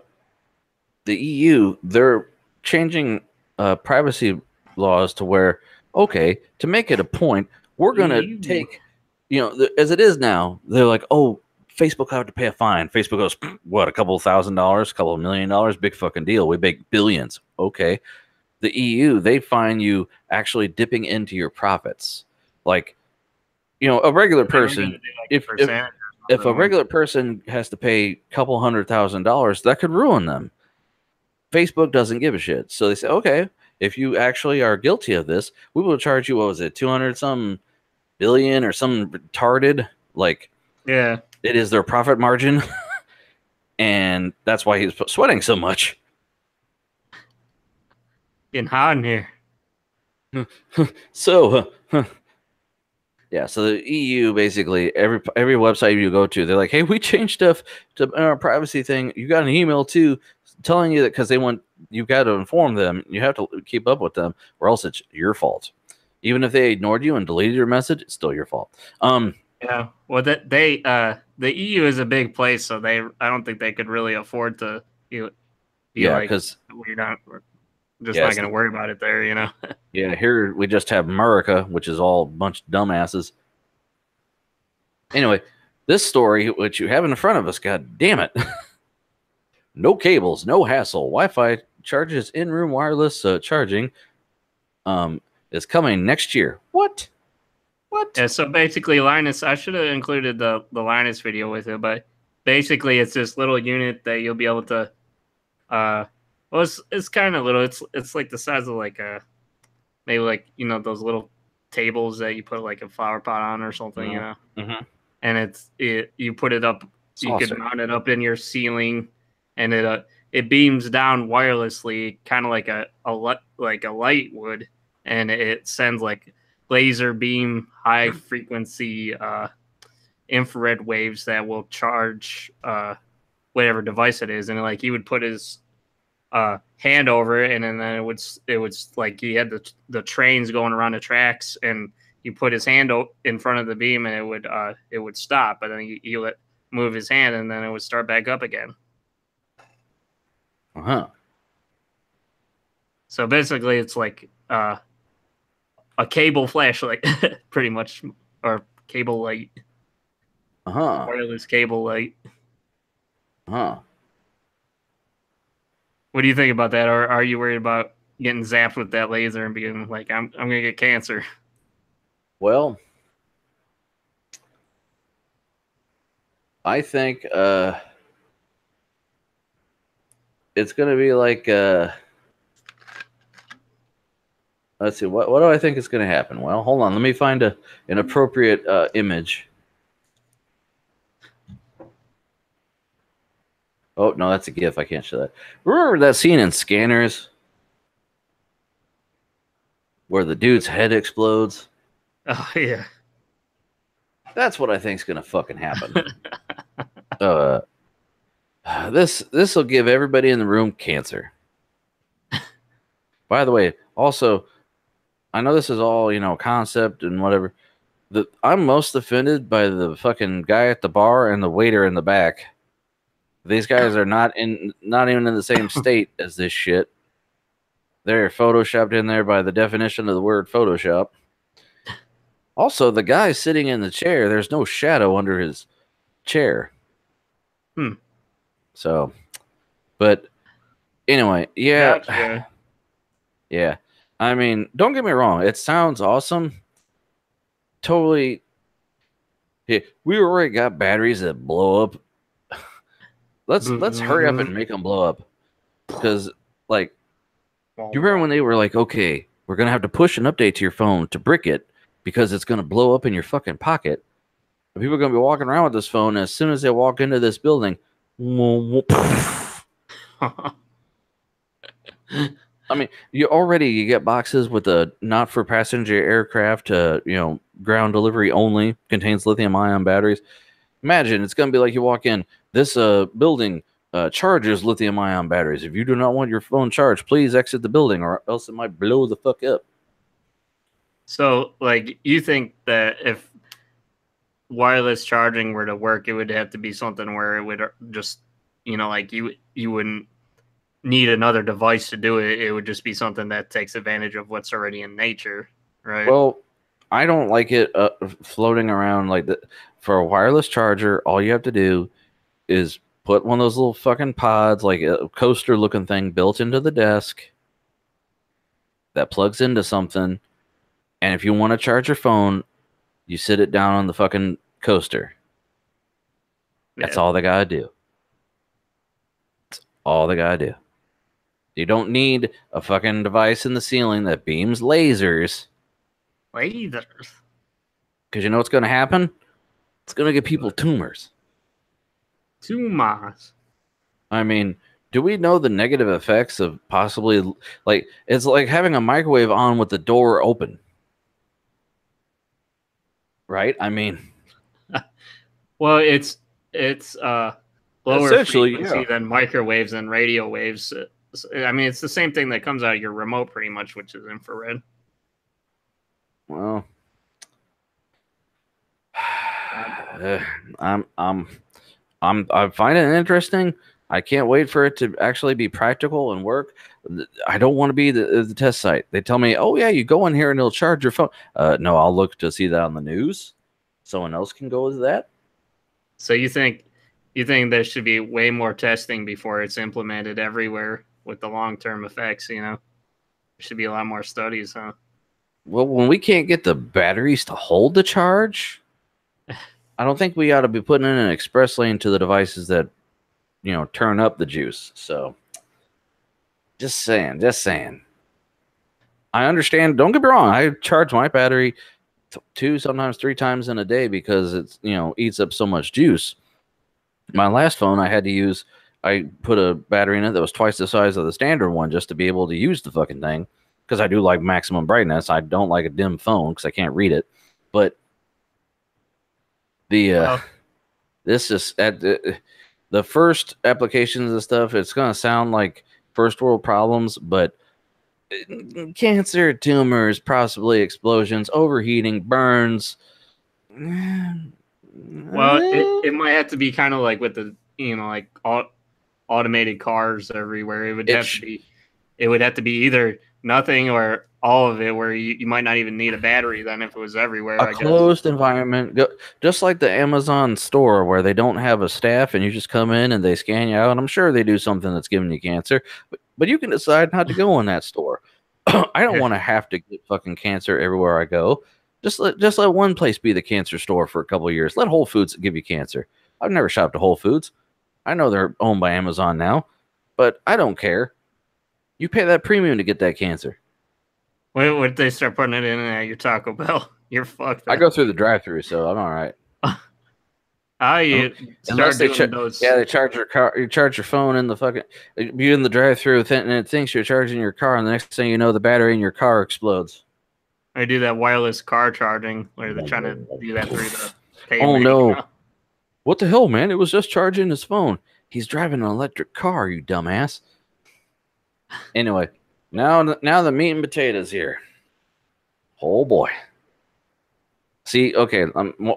EU, they're changing privacy laws to where, okay, to make it a point, we're going to take, as it is now, they're like, oh, Facebook have to pay a fine. Facebook goes, what, a couple $1,000, a couple $1,000,000, big fucking deal. We make billions. Okay. The EU, they fine you actually dipping into your profits. Like, a regular person, if a regular person has to pay a couple $100,000, that could ruin them. Facebook doesn't give a shit. So they say, okay, if you actually are guilty of this, we will charge you, what was it, 200 some billion or some retarded, like, Yeah. it is their profit margin. And that's why he's sweating so much. Getting hot in here. So, yeah, so the EU basically, every website you go to, they're like, hey, we changed stuff to our privacy thing. You got an email too telling you that, because you've got to inform them. You have to keep up with them, or else it's your fault. Even if they ignored you and deleted your message, it's still your fault. Yeah. Well, the EU is a big place, so I don't think they could really afford to be like, because we're not going to worry about it there, Yeah, here we just have America, which is all a bunch of dumbasses. Anyway, this story, which you have in front of us, god damn it. No cables, no hassle. Wi-Fi charges in-room wireless charging is coming next year. What? Yeah, so basically Linus, I should have included the Linus video with it, but basically it's this little unit that you'll be able to well, it's kind of little. It's like the size of like maybe like those little tables that you put like a flower pot on or something, Mm-hmm. And you put it up, you could mount it up in your ceiling, and it beams down wirelessly, kind of like a light would, and it sends like laser beam high frequency infrared waves that will charge whatever device it is, and like he would put his hand over it, and then it would like he had the trains going around the tracks, and you put his hand in front of the beam and it would stop, but then you let move his hand and then it would start back up again. Uh-huh. So basically, it's like a cable flashlight, pretty much, or cable light, Uh-huh. wireless cable light. Uh-huh. What do you think about that? Or are you worried about getting zapped with that laser and being like, I'm gonna get cancer? Well, I think it's gonna be like let's see, what do I think is gonna happen? Well, hold on, let me find an appropriate image. Oh no, that's a GIF. I can't show that. Remember that scene in Scanners where the dude's head explodes? Oh yeah. That's what I think's gonna fucking happen. This will give everybody in the room cancer. By the way, also, I know this is all, concept and whatever. I'm most offended by the fucking guy at the bar and the waiter in the back. These guys are not even in the same state as this shit. They're photoshopped in there by the definition of the word Photoshop. Also, the guy sitting in the chair, there's no shadow under his chair. So, but anyway, yeah. Gotcha. Yeah. I mean, don't get me wrong. It sounds awesome. Totally. Yeah, we already got batteries that blow up. Let's hurry up and make them blow up. Because, like, you remember when they were like, okay, we're going to have to push an update to your phone to brick it because it's going to blow up in your fucking pocket. And people are going to be walking around with this phone. And as soon as they walk into this building, I mean, you get boxes with a not for passenger aircraft, ground delivery only, contains lithium ion batteries. Imagine it's going to be like you walk in, this building charges lithium ion batteries. If you do not want your phone charged, please exit the building or else it might blow the fuck up. So, like, you think that if wireless charging were to work, it would have to be something where it would just, like you wouldn't need another device to do it. It would just be something that takes advantage of what's already in nature, right? Well, I don't like it floating around like that. For a wireless charger, all you have to do is put one of those little fucking pods, like a coaster looking thing built into the desk that plugs into something. And if you want to charge your phone, you sit it down on the fucking coaster. That's all they gotta do. That's all they gotta do. You don't need a fucking device in the ceiling that beams lasers. Lasers. Because you know what's going to happen? It's going to give people tumors. Tumors. I mean, do we know the negative effects of possibly, like, it's like having a microwave on with the door open. Right? I mean. Well, it's lower frequency than microwaves and radio waves. I mean, it's the same thing that comes out of your remote, pretty much, which is infrared. Well, I find it interesting. I can't wait for it to actually be practical and work. I don't want to be the test site. They tell me, "Oh yeah, you go in here and it'll charge your phone." No, I'll look to see that on the news. Someone else can go with that. So you think there should be way more testing before it's implemented everywhere with the long-term effects? There should be a lot more studies, huh? Well, when we can't get the batteries to hold the charge, I don't think we ought to be putting in an express lane to the devices that, turn up the juice. So, just saying. I understand. Don't get me wrong. I charge my battery 2, sometimes 3 times in a day because it's, eats up so much juice. My last phone I put a battery in it that was twice the size of the standard one just to be able to use the fucking thing. Because I do like maximum brightness. I don't like a dim phone because I can't read it. But this is at the first applications and stuff. It's gonna sound like first world problems, but cancer, tumors, possibly explosions, overheating, burns. Well, it might have to be kind of like with the like automated cars everywhere. It would have to be either nothing or all of it, where you might not even need a battery then if it was everywhere. A I guess. closed environment, just like the Amazon store where they don't have a staff and you just come in and they scan you out. And I'm sure they do something that's giving you cancer, but you can decide not to go in that store. I don't want to have to get fucking cancer everywhere I go. Just let one place be the cancer store for a couple of years. Let Whole Foods give you cancer. I've never shopped at Whole Foods. I know they're owned by Amazon now, but I don't care. You pay that premium to get that cancer. What if they start putting it in at your Taco Bell? You're fucked. I go through the drive-through, so I'm all right. Start doing those. Yeah, they charge your car. You charge your phone in the fucking. You're in the drive-through, and it thinks you're charging your car, and the next thing you know, the battery in your car explodes. I do that wireless car charging, where they're trying to do that through the payment. Oh no! What the hell, man? It was just charging his phone. He's driving an electric car, you dumbass. Anyway, now the meat and potatoes here. Oh boy. See, okay,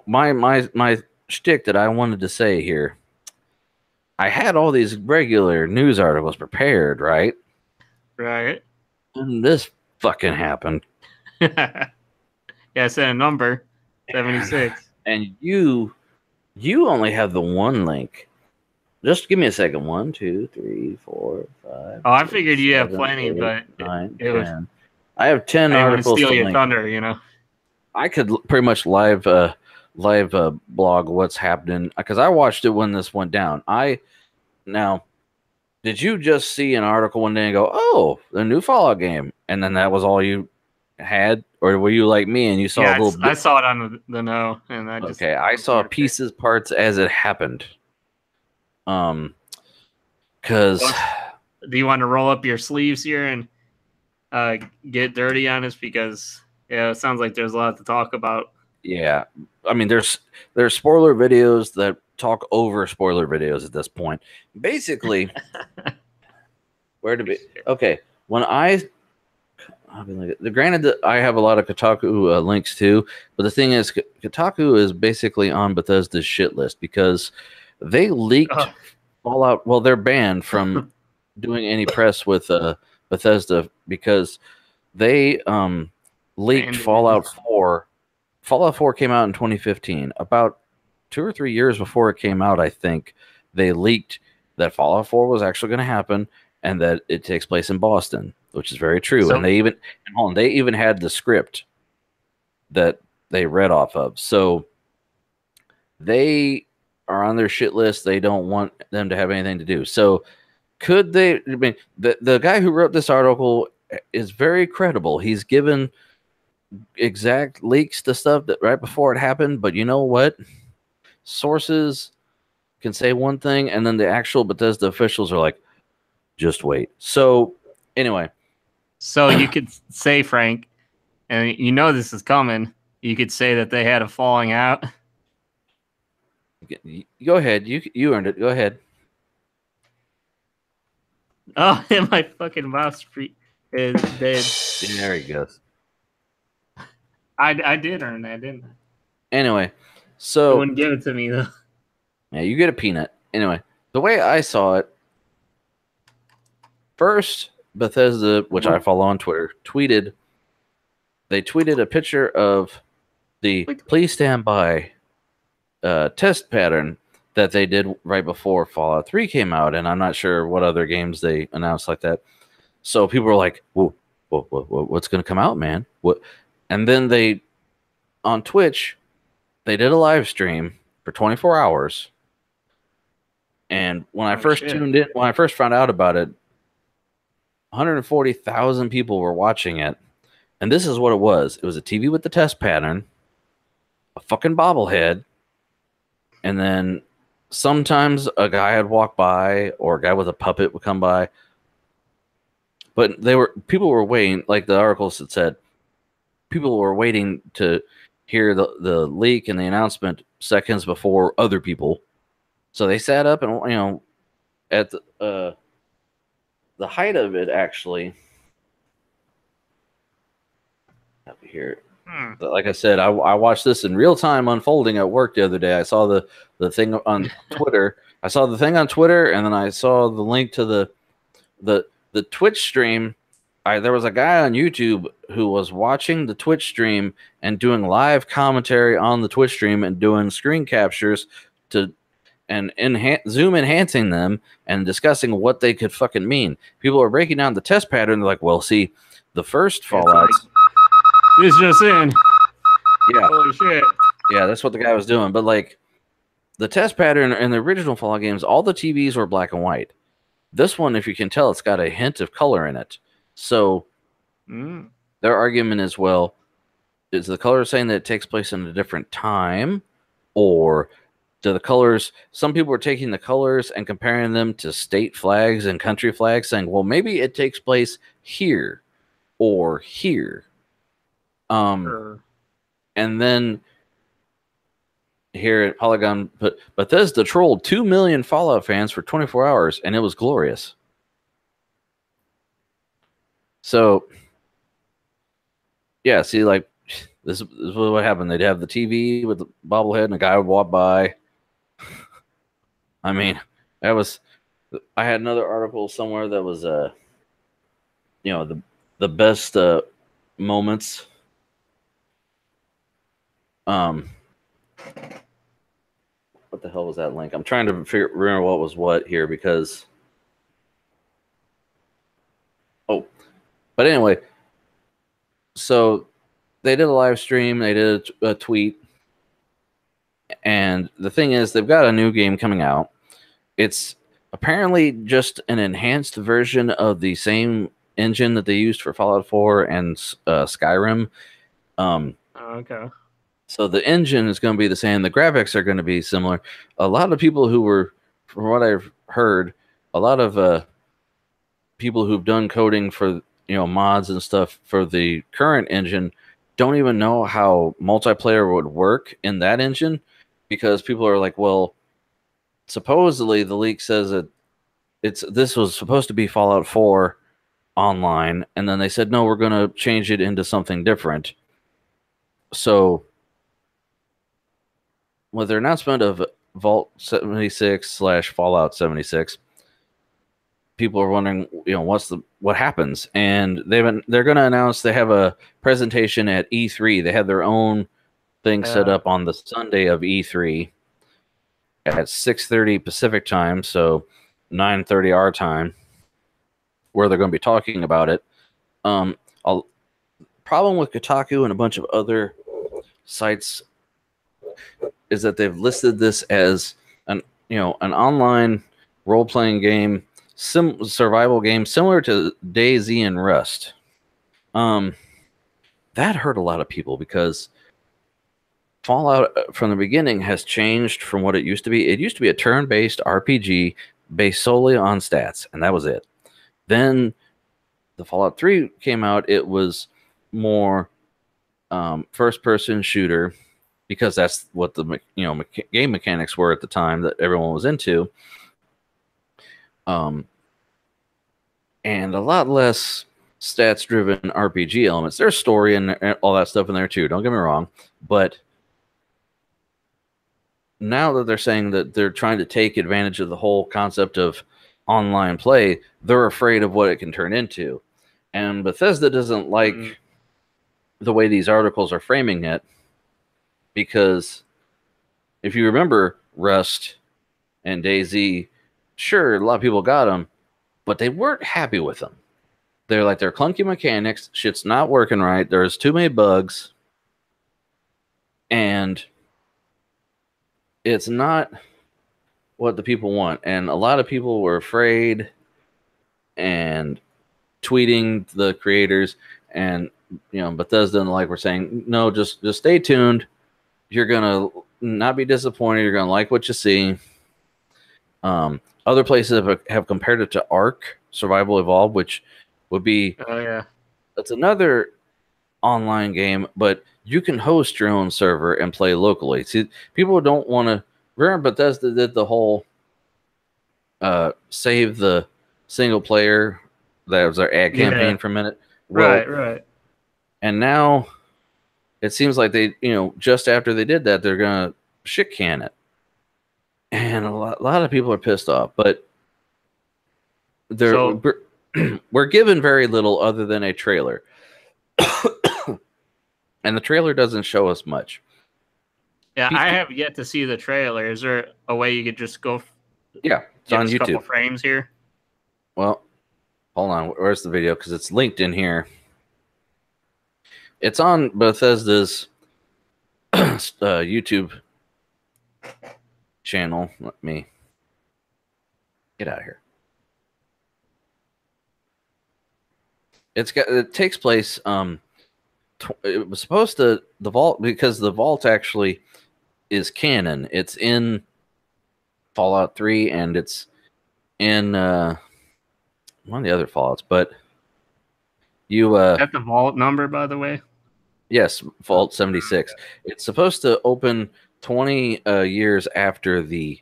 my shtick that I wanted to say here. I had all these regular news articles prepared, right? Right. And this fucking happened. Yeah, I said a number, 76. And you only have the one link. Just give me a second. 1, 2, 3, 4, 5. Oh, I figured you have plenty, 8, but 9, it was. 10. I have 10 I articles. Steal to your link. thunder, you know. I could pretty much live blog what's happening because I watched it when this went down. Now, did you just see an article one day and go, "Oh, the new Fallout game," and then that was all you had, or were you like me and you saw a little bit? I saw it on the no, and I just I saw pieces, parts as it happened. Because do you want to roll up your sleeves here and get dirty on us? Because it sounds like there's a lot to talk about. Yeah, I mean, there's spoiler videos that talk over spoiler videos at this point. Basically, where to be? Okay, granted that I have a lot of Kotaku links too, but the thing is, Kotaku is basically on Bethesda's shit list because they leaked Fallout. Well, they're banned from doing any press with Bethesda because they leaked Fallout 4. Fallout 4 came out in 2015. About 2 or 3 years before it came out, I think, they leaked that Fallout 4 was actually going to happen and that it takes place in Boston, which is very true. And they even had the script that they read off of. So they are on their shit list. They don't want them to have anything to do. So could they? I mean, the guy who wrote this article is very credible. He's given exact leaks to stuff that right before it happened, but you know what? Sources can say one thing, and then the actual Bethesda officials are like, "Just wait." So anyway, so you could say, Frank, and you know this is coming. You could say that they had a falling out. Go ahead. You earned it. Go ahead. Oh, and my fucking mouse is dead. There he goes. I did earn that, didn't I? Anyway, so they wouldn't give it to me though. Yeah, you get a peanut. Anyway, the way I saw it, first Bethesda, which I follow on Twitter, tweeted a picture of the "Please Stand By" test pattern that they did right before Fallout 3 came out, and I'm not sure what other games they announced like that. So people were like, "Whoa, what's going to come out, man?" What? And then on Twitch, they did a live stream for 24 hours. And when I first tuned in, when I first found out about it, 140,000 people were watching it. And this is what it was. It was a TV with the test pattern, a fucking bobblehead, and then sometimes a guy would walk by or a guy with a puppet would come by. But people were waiting, like the articles had said, people were waiting to hear the leak and the announcement seconds before other people. So they sat up and, at the height of it, actually, Happy to hear it. Hmm. But like I said, I watched this in real time unfolding at work the other day. I saw the thing on Twitter. I saw the thing on Twitter, and then I saw the link to the Twitch stream. There was a guy on YouTube who was watching the Twitch stream and doing live commentary on the Twitch stream and doing screen captures and Zoom enhancing them and discussing what they could fucking mean. People are breaking down the test pattern. They're like, well, see, the first Fallouts. This just in. Yeah. Holy shit. Yeah, that's what the guy was doing. But like the test pattern in the original Fallout games, all the TVs were black and white. This one, if you can tell, it's got a hint of color in it. So their argument is, well, is the color saying that it takes place in a different time? Or do the colors, some people are taking the colors and comparing them to state flags and country flags, saying, well, maybe it takes place here or here. Sure. And then here at Polygon, but Bethesda trolled 2 million Fallout fans for 24 hours, and it was glorious. So, yeah, see, like, this is what happened. They'd have the TV with the bobblehead, and a guy would walk by. I mean, that was... I had another article somewhere that was, you know, the best moments. What the hell was that link? I'm trying to remember what was what here because... Oh, but anyway, so they did a live stream, they did a tweet, and the thing is, they've got a new game coming out. It's apparently just an enhanced version of the same engine that they used for Fallout 4 and Skyrim. Okay. So the engine is going to be the same. The graphics are going to be similar. A lot of people who were, from what I've heard, a lot of people who've done coding for, you know, mods and stuff for the current engine don't even know how multiplayer would work in that engine, because people are like, well, supposedly the leak says that this was supposed to be Fallout 4 online, and then they said, no, we're going to change it into something different. So with their announcement of Vault 76 / Fallout 76, people are wondering, you know, what happens, and they're going to announce they have a presentation at E3. They had their own thing set up on the Sunday of E3 at 6:30 Pacific time, so 9:30 our time, where they're going to be talking about it. A problem with Kotaku and a bunch of other sites is that they've listed this as an online role-playing game, survival game similar to DayZ and Rust. That hurt a lot of people because Fallout from the beginning has changed from what it used to be. It used to be a turn-based RPG based solely on stats, and that was it. Then the Fallout 3 came out. It was more first-person shooter, because that's what the game mechanics were at the time that everyone was into. And a lot less stats-driven RPG elements. There's story and all that stuff in there too, don't get me wrong. But now that they're saying that they're trying to take advantage of the whole concept of online play, they're afraid of what it can turn into. And Bethesda doesn't like the way these articles are framing it, because if you remember Rust and DayZ, sure, a lot of people got them, but they weren't happy with them. They're clunky mechanics, shit's not working right, there's too many bugs, and it's not what the people want. And a lot of people were afraid and tweeting the creators, and Bethesda and we're saying, no, just stay tuned. You're gonna not be disappointed. You're gonna like what you see. Other places have compared it to Ark Survival Evolved, which would be that's another online game, but you can host your own server and play locally. See, people don't want to. Remember, Bethesda did the whole save the single player. That was their ad campaign for a minute. Well, Right. And now it seems like they, just after they did that, they're gonna shit can it, and a lot of people are pissed off. But So we're given very little other than a trailer, and the trailer doesn't show us much. yeah, I have yet to see the trailer. Is there a way you could just go? Yeah, it's give on us a couple YouTube. frames here. Well, hold on. Where's the video? Because it's linked in here. It's on Bethesda's YouTube channel. Let me get out of here. It takes place. It was supposed to, the vault, because the vault actually is canon. It's in Fallout 3 and it's in one of the other Fallouts. But you Is that the vault number, by the way? yes, Vault 76. It's supposed to open 20 years after the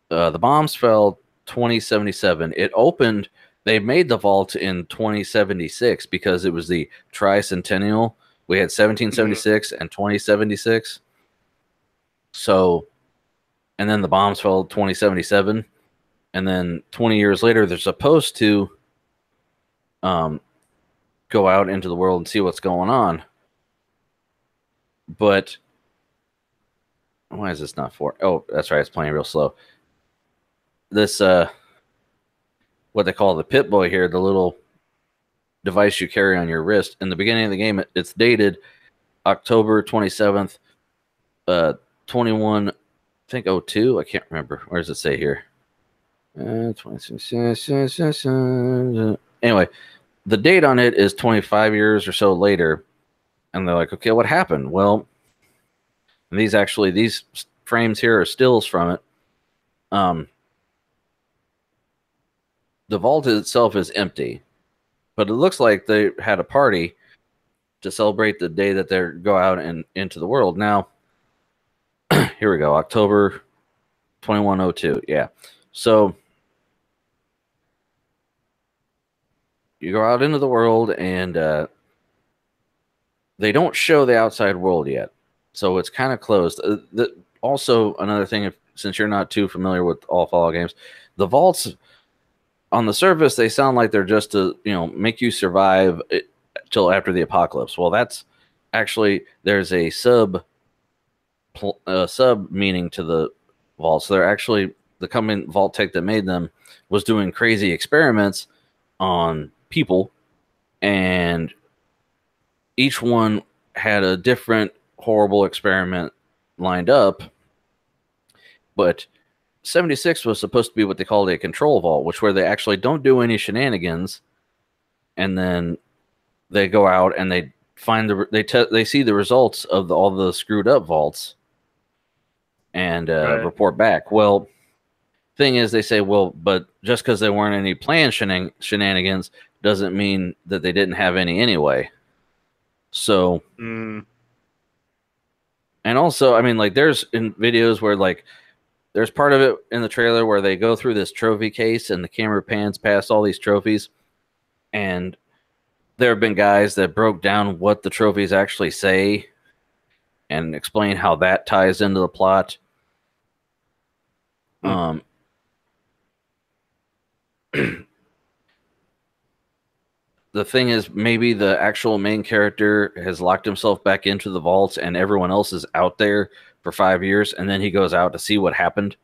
bombs fell. 2077. It opened. They made the vault in 2076 because it was the tricentennial. We had 1776 and 2076. So, and then the bombs fell 2077, and then 20 years later, they're supposed to go out into the world and see what's going on. But why is this not for? Oh, that's right. It's playing real slow. This what they call the Pit Boy here, the little device you carry on your wrist. In the beginning of the game, it's dated October 27th, 21, I think 02. I can't remember. Where does it say here? 26. Anyway, the date on it is 25 years or so later. And they're like, okay, what happened? Well, these frames here are stills from it. The vault itself is empty, but it looks like they had a party to celebrate the day that they go out and into the world. Now, here we go, October 2102. Yeah. So you go out into the world, and they don't show the outside world yet. So it's kind of closed. Also, another thing, since you're not too familiar with all Fallout games, the vaults, on the surface, they sound like they're just to, make you survive till after the apocalypse. Well, that's actually, there's a sub meaning to the vault. So they're actually, the company Vault Tech that made them was doing crazy experiments on people, and each one had a different horrible experiment lined up. But 76 was supposed to be what they called a control vault, where they actually don't do any shenanigans, and then they go out and they find they see the results of all the screwed up vaults and report back. Well, thing is, they say, well, but just because there weren't any planned shenanigans doesn't mean that they didn't have any anyway. So, and also, I mean, like, there's in videos where, like, there's part of it in the trailer where they go through this trophy case and the camera pans past all these trophies. And there have been guys that broke down what the trophies actually say and explain how that ties into the plot. The thing is, maybe the actual main character has locked himself back into the vaults and everyone else is out there for 5 years, and then he goes out to see what happened.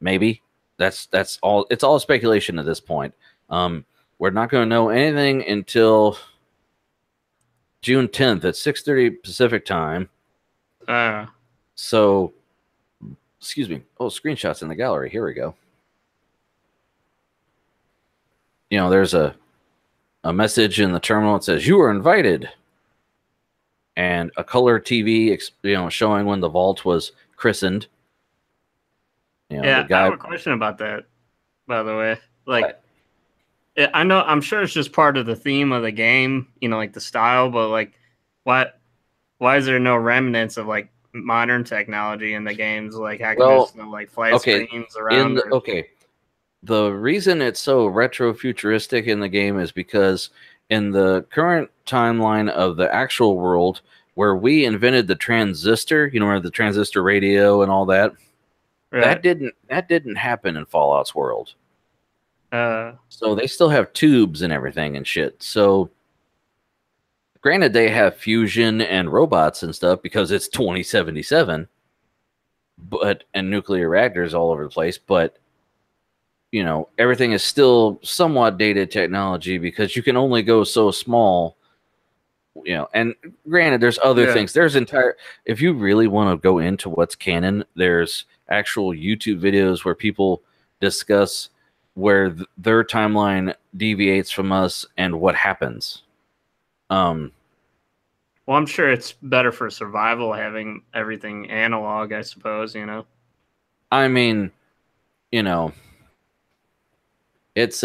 Maybe that's all. It's all speculation at this point. We're not going to know anything until June 10th at 6:30 Pacific time. So, excuse me. Oh, screenshots in the gallery. Here we go. There's a message in the terminal that says you are invited, and a color TV, showing when the vault was christened. Yeah, I have a question about that, by the way. Like, I know, I'm sure it's just part of the theme of the game, like the style, but like, why is there no remnants of like modern technology in the games? Like, how can there's no like flat screens around? The reason it's so retro futuristic in the game is because in the current timeline of the actual world, where we invented the transistor, where the transistor radio and all that. Right. That didn't happen in Fallout's world. So they still have tubes and everything and shit. So granted, they have fusion and robots and stuff because it's 2077, and nuclear reactors all over the place. But everything is still somewhat dated technology because you can only go so small. And granted, there's other things. There's if you really want to go into what's canon, there's actual YouTube videos where people discuss where their timeline deviates from us and what happens. Well, I'm sure it's better for survival having everything analog, I suppose, I mean, it's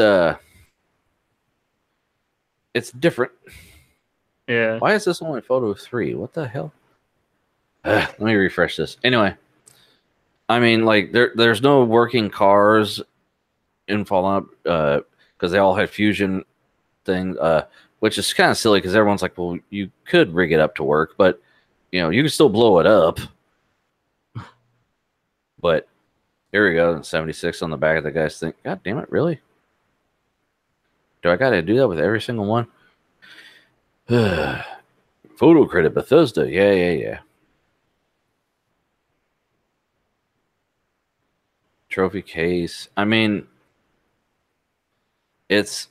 different. Yeah. Why is this only photo 3? What the hell? Let me refresh this. Anyway, I mean, like there's no working cars in Fallout because they all had fusion thing, which is kind of silly because everyone's like, well, you could rig it up to work, but you can still blow it up. But here we go, 76 on the back of the guy's thing. God damn it, really? Do I gotta do that with every single one? Photo credit Bethesda. Yeah. Trophy case. I mean, it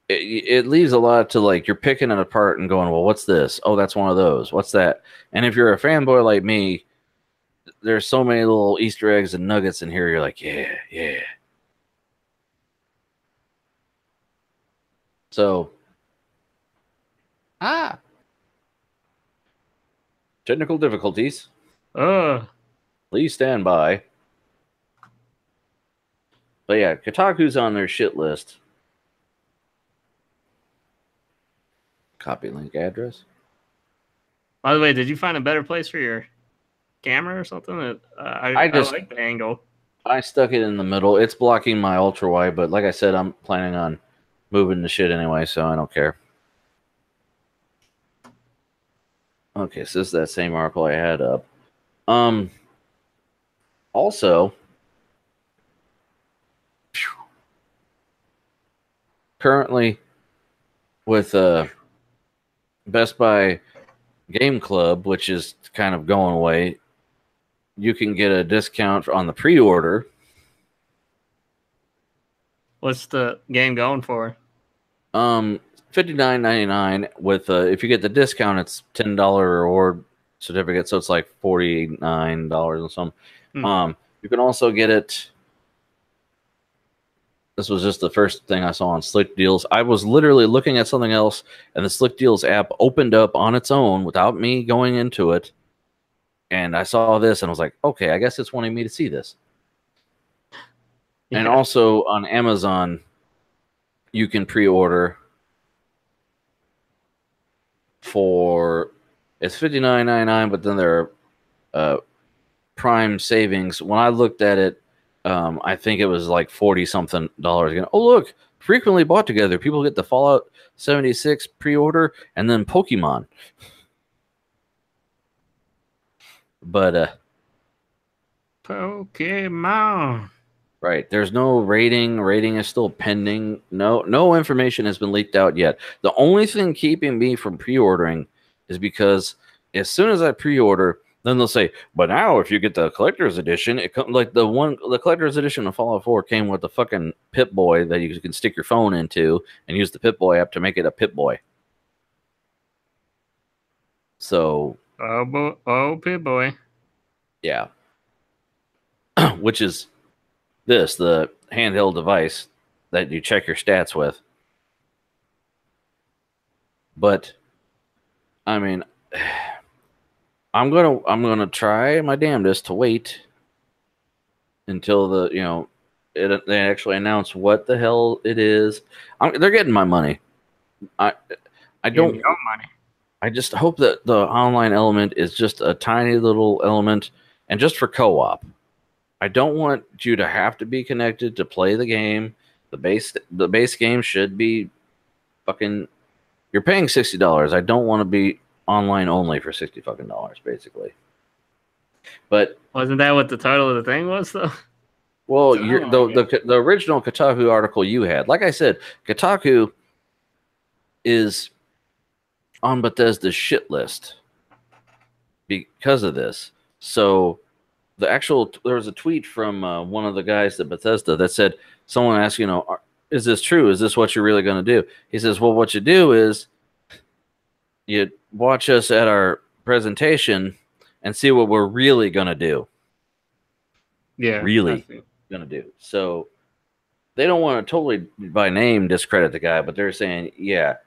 leaves a lot to like, you're picking it apart and going, well, what's this? Oh, that's one of those. What's that? And if you're a fanboy like me, there's so many little Easter eggs and nuggets in here. You're like, yeah. So, technical difficulties. Please stand by. But yeah, Kotaku's on their shit list. Copy link address. By the way, did you find a better place for your camera or something? I like the angle. I stuck it in the middle. It's blocking my ultra wide, but like I said, I'm planning on moving the shit anyway, so I don't care. Okay, so this is that same article I had up. Also, currently with Best Buy Game Club, which is kind of going away, you can get a discount on the pre-order. What's the game going for? $59.99 with if you get the discount, it's $10 reward certificate, so it's like $49 or something. You can also get it. This was just the first thing I saw on Slick Deals. I was literally looking at something else, and the Slick Deals app opened up on its own without me going into it. And I saw this, and I was like, okay, I guess it's wanting me to see this. Yeah. And also on Amazon, you can pre-order for, it's $59.99, but then there are Prime savings. When I looked at it, I think it was like $40-something again. Oh, look, frequently bought together. People get the Fallout 76 pre-order and then Pokemon. But Pokemon. Right. There's no rating. Rating is still pending. No information has been leaked out yet. The only thing keeping me from pre-ordering is because as soon as I pre-order, then they'll say, but now if you get the collector's edition, it comes like the collector's edition of Fallout 4 came with the fucking Pip-Boy that you can stick your phone into and use the Pip-Boy app to make it a Pip-Boy. So Pip-Boy. Yeah. Which is the handheld device that you check your stats with. But I mean, I'm gonna try my damnedest to wait until they actually announce what the hell it is. They're getting my money. I don't. Your money. I just hope that the online element is just a tiny little element, and just for co-op. I don't want you to have to be connected to play the game. The base game should be fucking. You're paying $60. I don't want to be online only for $60 fucking basically. But Wasn't that what the title of the thing was, though? well, Sound like the original Kotaku article you had, like I said, Kotaku is on Bethesda's shit list because of this. So there was a tweet from one of the guys at Bethesda that said, someone asked, is this true? Is this what you're really going to do? He says, well, what you do is you watch us at our presentation and see what we're really going to do. Yeah. Really going to do. So they don't want to totally by name discredit the guy, but they're saying, yeah,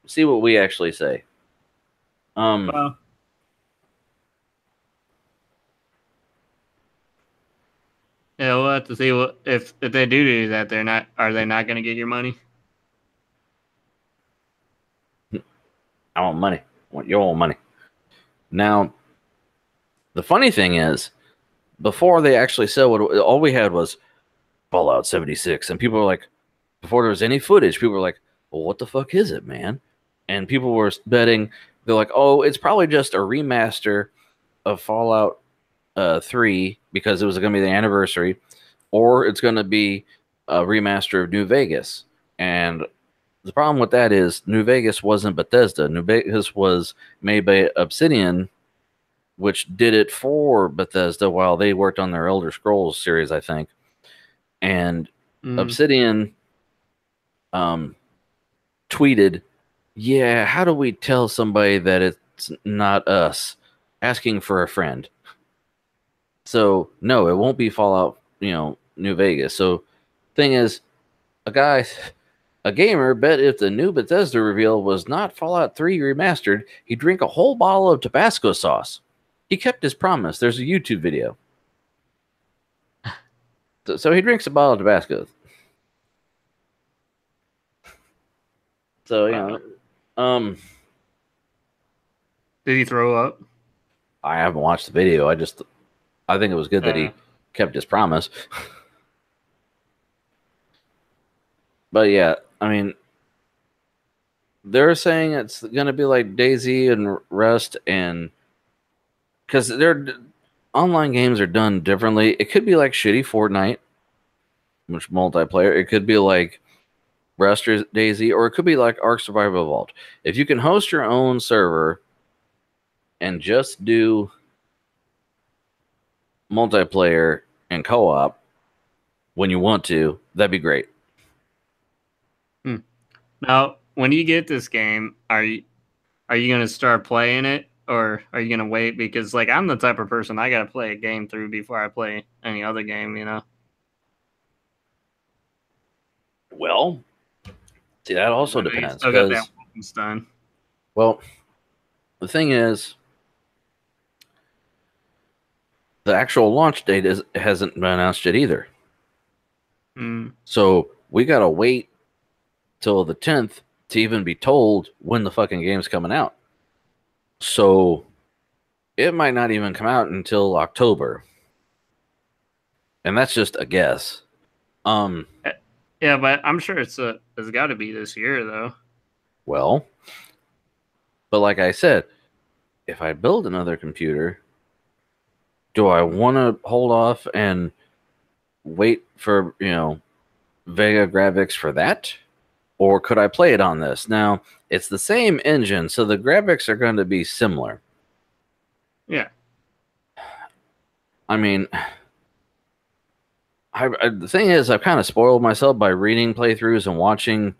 see what we actually say. Well, yeah, we'll have to see what if they do that. Are they not going to get your money? I want money. I want your own money. Now, the funny thing is, before they actually said all we had was Fallout 76, and people were like, before there was any footage, people were like, well, what the fuck is it, man? And people were betting, they're like, oh, it's probably just a remaster of Fallout 3 because it was going to be the anniversary, or it's going to be a remaster of New Vegas. And the problem with that is New Vegas wasn't Bethesda. New Vegas was made by Obsidian, which did it for Bethesda while they worked on their Elder Scrolls series, I think. And Obsidian tweeted, yeah, how do we tell somebody that it's not us asking for a friend? So, no, it won't be Fallout, New Vegas. So, thing is, a gamer bet if the new Bethesda reveal was not Fallout 3 remastered, he'd drink a whole bottle of Tabasco sauce. He kept his promise. There's a YouTube video. So he drinks a bottle of Tabasco. So, did he throw up? I haven't watched the video. I think it was good that he kept his promise. But yeah, I mean, they're saying it's going to be like DayZ and Rust, and because their online games are done differently. It could be like shitty Fortnite, which multiplayer. It could be like Rust or DayZ, or it could be like Ark Survival Evolved. If you can host your own server and just do multiplayer and co-op when you want to, that'd be great. Now, when you get this game, are you going to start playing it, or are you going to wait? Because, like, I'm the type of person, I got to play a game through before I play any other game, Well, see, that also depends. Still got that Wolfenstein. Well, the thing is, the actual launch date hasn't been announced yet either. So we got to wait till the 10th to even be told when the fucking game's coming out. So it might not even come out until October. And that's just a guess. Yeah, but I'm sure it's got to be this year, though. Well, but like I said, if I build another computer, do I want to hold off and wait for, Vega graphics for that? Or could I play it on this? Now, it's the same engine, so the graphics are going to be similar. Yeah. I mean, the thing is, I've kind of spoiled myself by reading playthroughs and watching,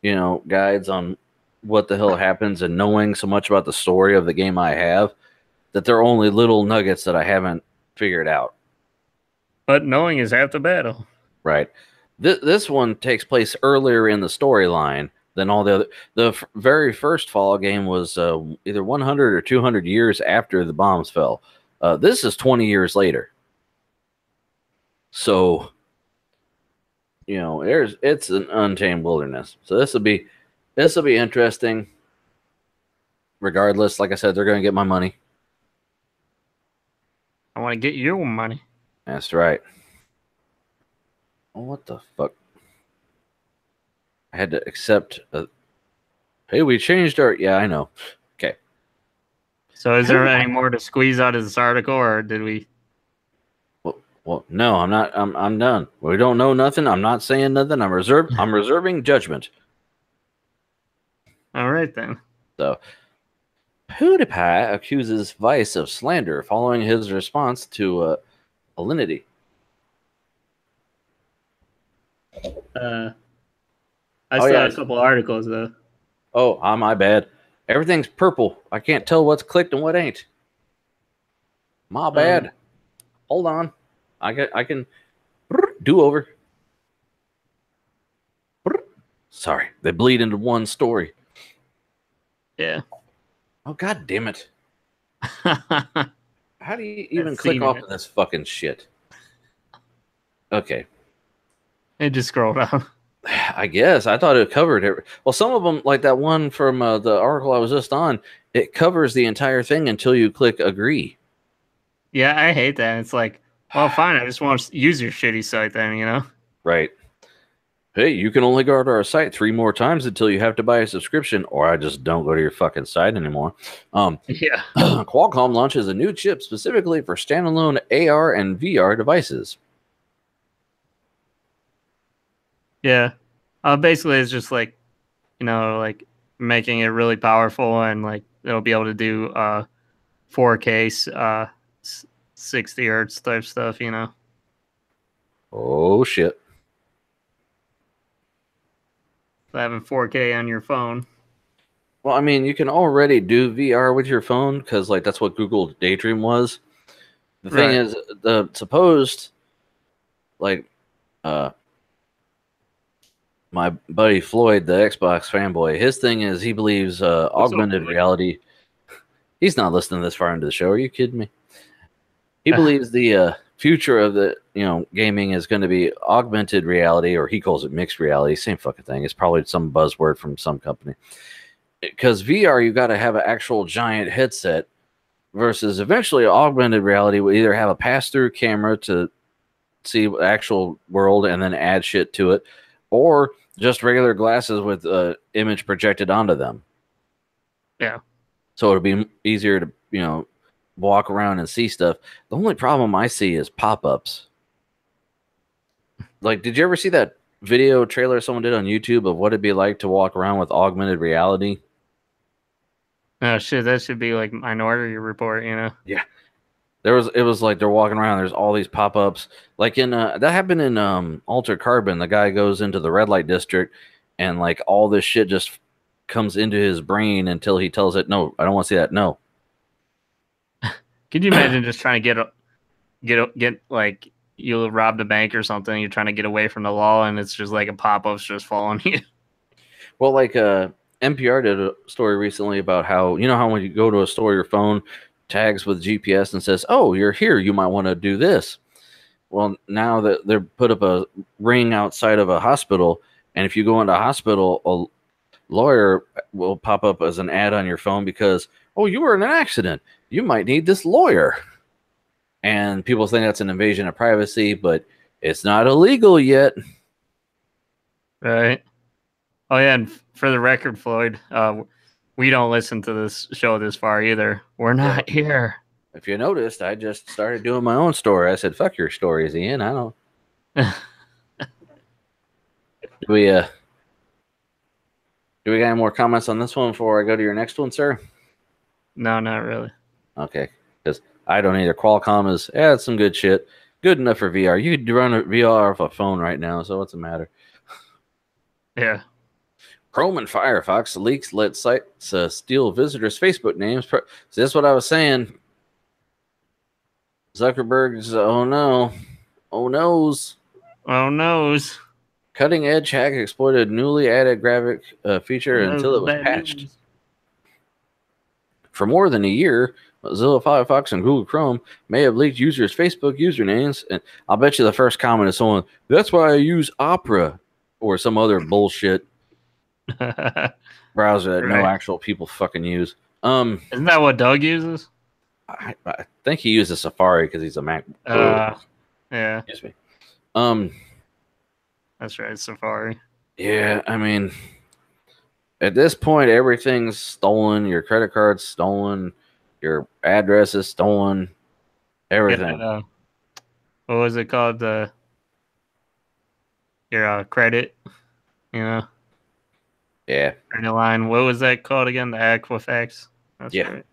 guides on what the hell happens and knowing so much about the story of the game I have that there are only little nuggets that I haven't figured out. But knowing is half the battle. Right. This one takes place earlier in the storyline than all the other. The very first Fallout game was either 100 or 200 years after the bombs fell. This is 20 years later. So, it's an untamed wilderness. So this will be interesting. Regardless, like I said, they're going to get my money. I want to get your money. That's right. Oh, what the fuck? I had to accept. Hey, we changed our. Yeah, I know. Okay. So is there any more to squeeze out of this article, or did we? Well, no, I'm not. I'm done. We don't know nothing. I'm not saying nothing. I'm reserving judgment. All right then. So, PewDiePie accuses Vice of slander following his response to Alinity. I saw a couple articles though. Oh, my bad. Everything's purple. I can't tell what's clicked and what ain't. My bad. Hold on. I can do over. Sorry, they bleed into one story. Yeah. Oh, god damn it. How do you even click off of this fucking shit? Okay. It just scrolled down. I guess. I thought it covered it. Well, some of them, like that one from the article I was just on, it covers the entire thing until you click agree. Yeah, I hate that. It's like, well, fine. I just want to use your shitty site then, you know? Right. Hey, you can only go to our site 3 more times until you have to buy a subscription, or I just don't go to your fucking site anymore. Yeah. Qualcomm launches a new chip specifically for standalone AR and VR devices. Yeah. Basically, it's just like, you know, like making it really powerful and like it'll be able to do 4K, 60 hertz type stuff, you know? Oh, shit. Having 4K on your phone. Well, I mean, you can already do VR with your phone because, like, that's what Google Daydream was. The thing is, the supposed, like, my buddy Floyd, the Xbox fanboy, his thing is he believes augmented reality. He's not listening this far into the show. Are you kidding me? He believes the future of the gaming is going to be augmented reality, or he calls it mixed reality. Same fucking thing. It's probably some buzzword from some company. Because VR, you got to have an actual giant headset, versus eventually augmented reality will either have a pass-through camera to see the actual world and then add shit to it, or just regular glasses with image projected onto them. Yeah. So it'll be easier to, walk around and see stuff. The only problem I see is pop-ups. Like, did you ever see that video trailer someone did on YouTube of what it'd be like to walk around with augmented reality? Oh shit, that should be like Minority Report, you know? Yeah. It was like they're walking around, there's all these pop-ups. Like in that happened in Altered Carbon. The guy goes into the red light district and like all this shit just comes into his brain until he tells it, no, I don't want to see that. No. Could you imagine just trying to get like you robbed a bank or something, you're trying to get away from the law and it's just like a pop-up's just following you? Well, like NPR did a story recently about how, how when you go to a store, your phone tags with GPS and says, oh, you're here, you might want to do this. Well, now that they're put up a ring outside of a hospital, and if you go into a hospital, a lawyer will pop up as an ad on your phone because, oh, you were in an accident, you might need this lawyer. And people think that's an invasion of privacy, but it's not illegal yet. Right. Oh yeah, and for the record, Floyd, we don't listen to this show this far either. We're not here. If you noticed, I just started doing my own story. I said, fuck your stories, Ian. I don't. Do we got any more comments on this one before I go to your next one, sir? No, not really. Okay. Because I don't either. Qualcomm is, it's some good shit. Good enough for VR. You could run a VR off a phone right now, so what's the matter? Yeah. Chrome and Firefox leaks let sites steal visitors' Facebook names. So that's what I was saying. Zuckerberg's, oh no. Oh noes. Oh noes. Cutting edge hack exploited newly added graphic feature until it was patched. News. For more than a year, Mozilla Firefox and Google Chrome may have leaked users' Facebook usernames. And I'll bet you the first comment is someone, that's why I use Opera or some other bullshit browser that no actual people fucking use. Isn't that what Doug uses? I think he uses Safari because he's a Mac. Yeah. Excuse me. That's right, Safari. Yeah, I mean, at this point, everything's stolen. Your credit card's stolen. Your address is stolen. Everything. Yeah, what was it called? Your credit, Yeah. credit line. What was that called again? The Equifax. That's Yeah. right.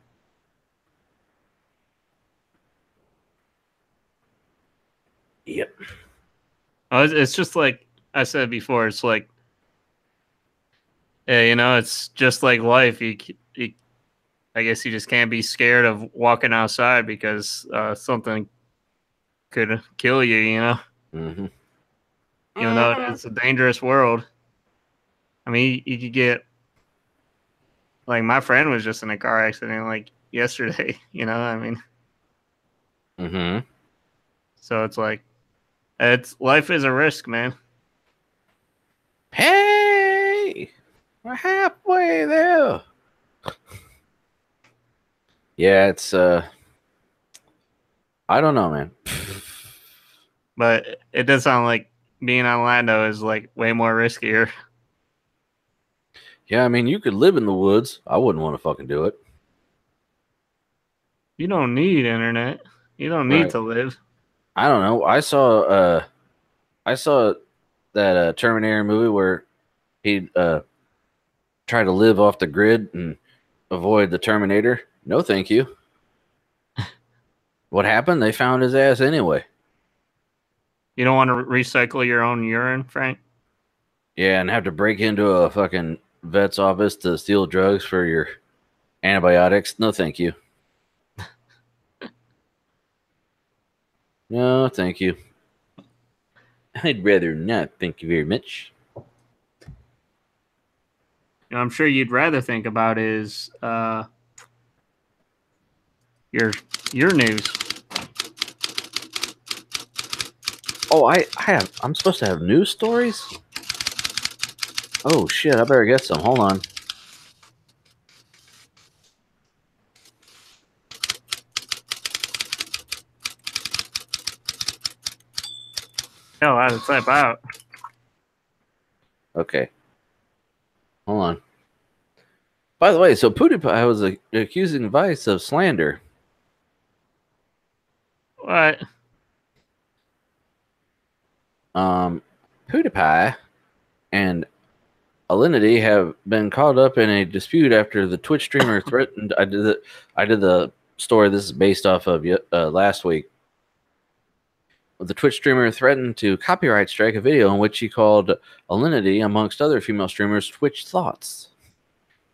Yep. Oh, it's just like I said before. It's like, yeah, it's just like life. I guess you just can't be scared of walking outside because something could kill you. Mm-hmm. Even though it's a dangerous world. I mean, you could get like my friend was just in a car accident like yesterday. I mean, Mm-hmm. so it's like life is a risk, man. Hey, we're halfway there. Yeah, it's I don't know, man. But it does sound like being on Lando is like way more riskier. Yeah, I mean, you could live in the woods. I wouldn't want to fucking do it. You don't need internet. You don't need Right. to live. I don't know. I saw that Terminator movie where he tried to live off the grid and avoid the Terminator. No, thank you. What happened? They found his ass anyway. You don't want to recycle your own urine, Frank? Yeah, and have to break into a fucking vet's office to steal drugs for your antibiotics. No, thank you. No, thank you. I'd rather not. Thank you very much. I'm sure you'd rather think about is your news. Oh, I'm supposed to have news stories? Oh shit, I better get some. Hold on. Hell, I had to type out. Okay. Hold on. By the way, so PewDiePie was accusing Vice of slander. What? PewDiePie and Alinity have been caught up in a dispute after the Twitch streamer threatened. I did the story. This is based off of last week. The Twitch streamer threatened to copyright strike a video in which he called Alinity, amongst other female streamers, Twitch thoughts.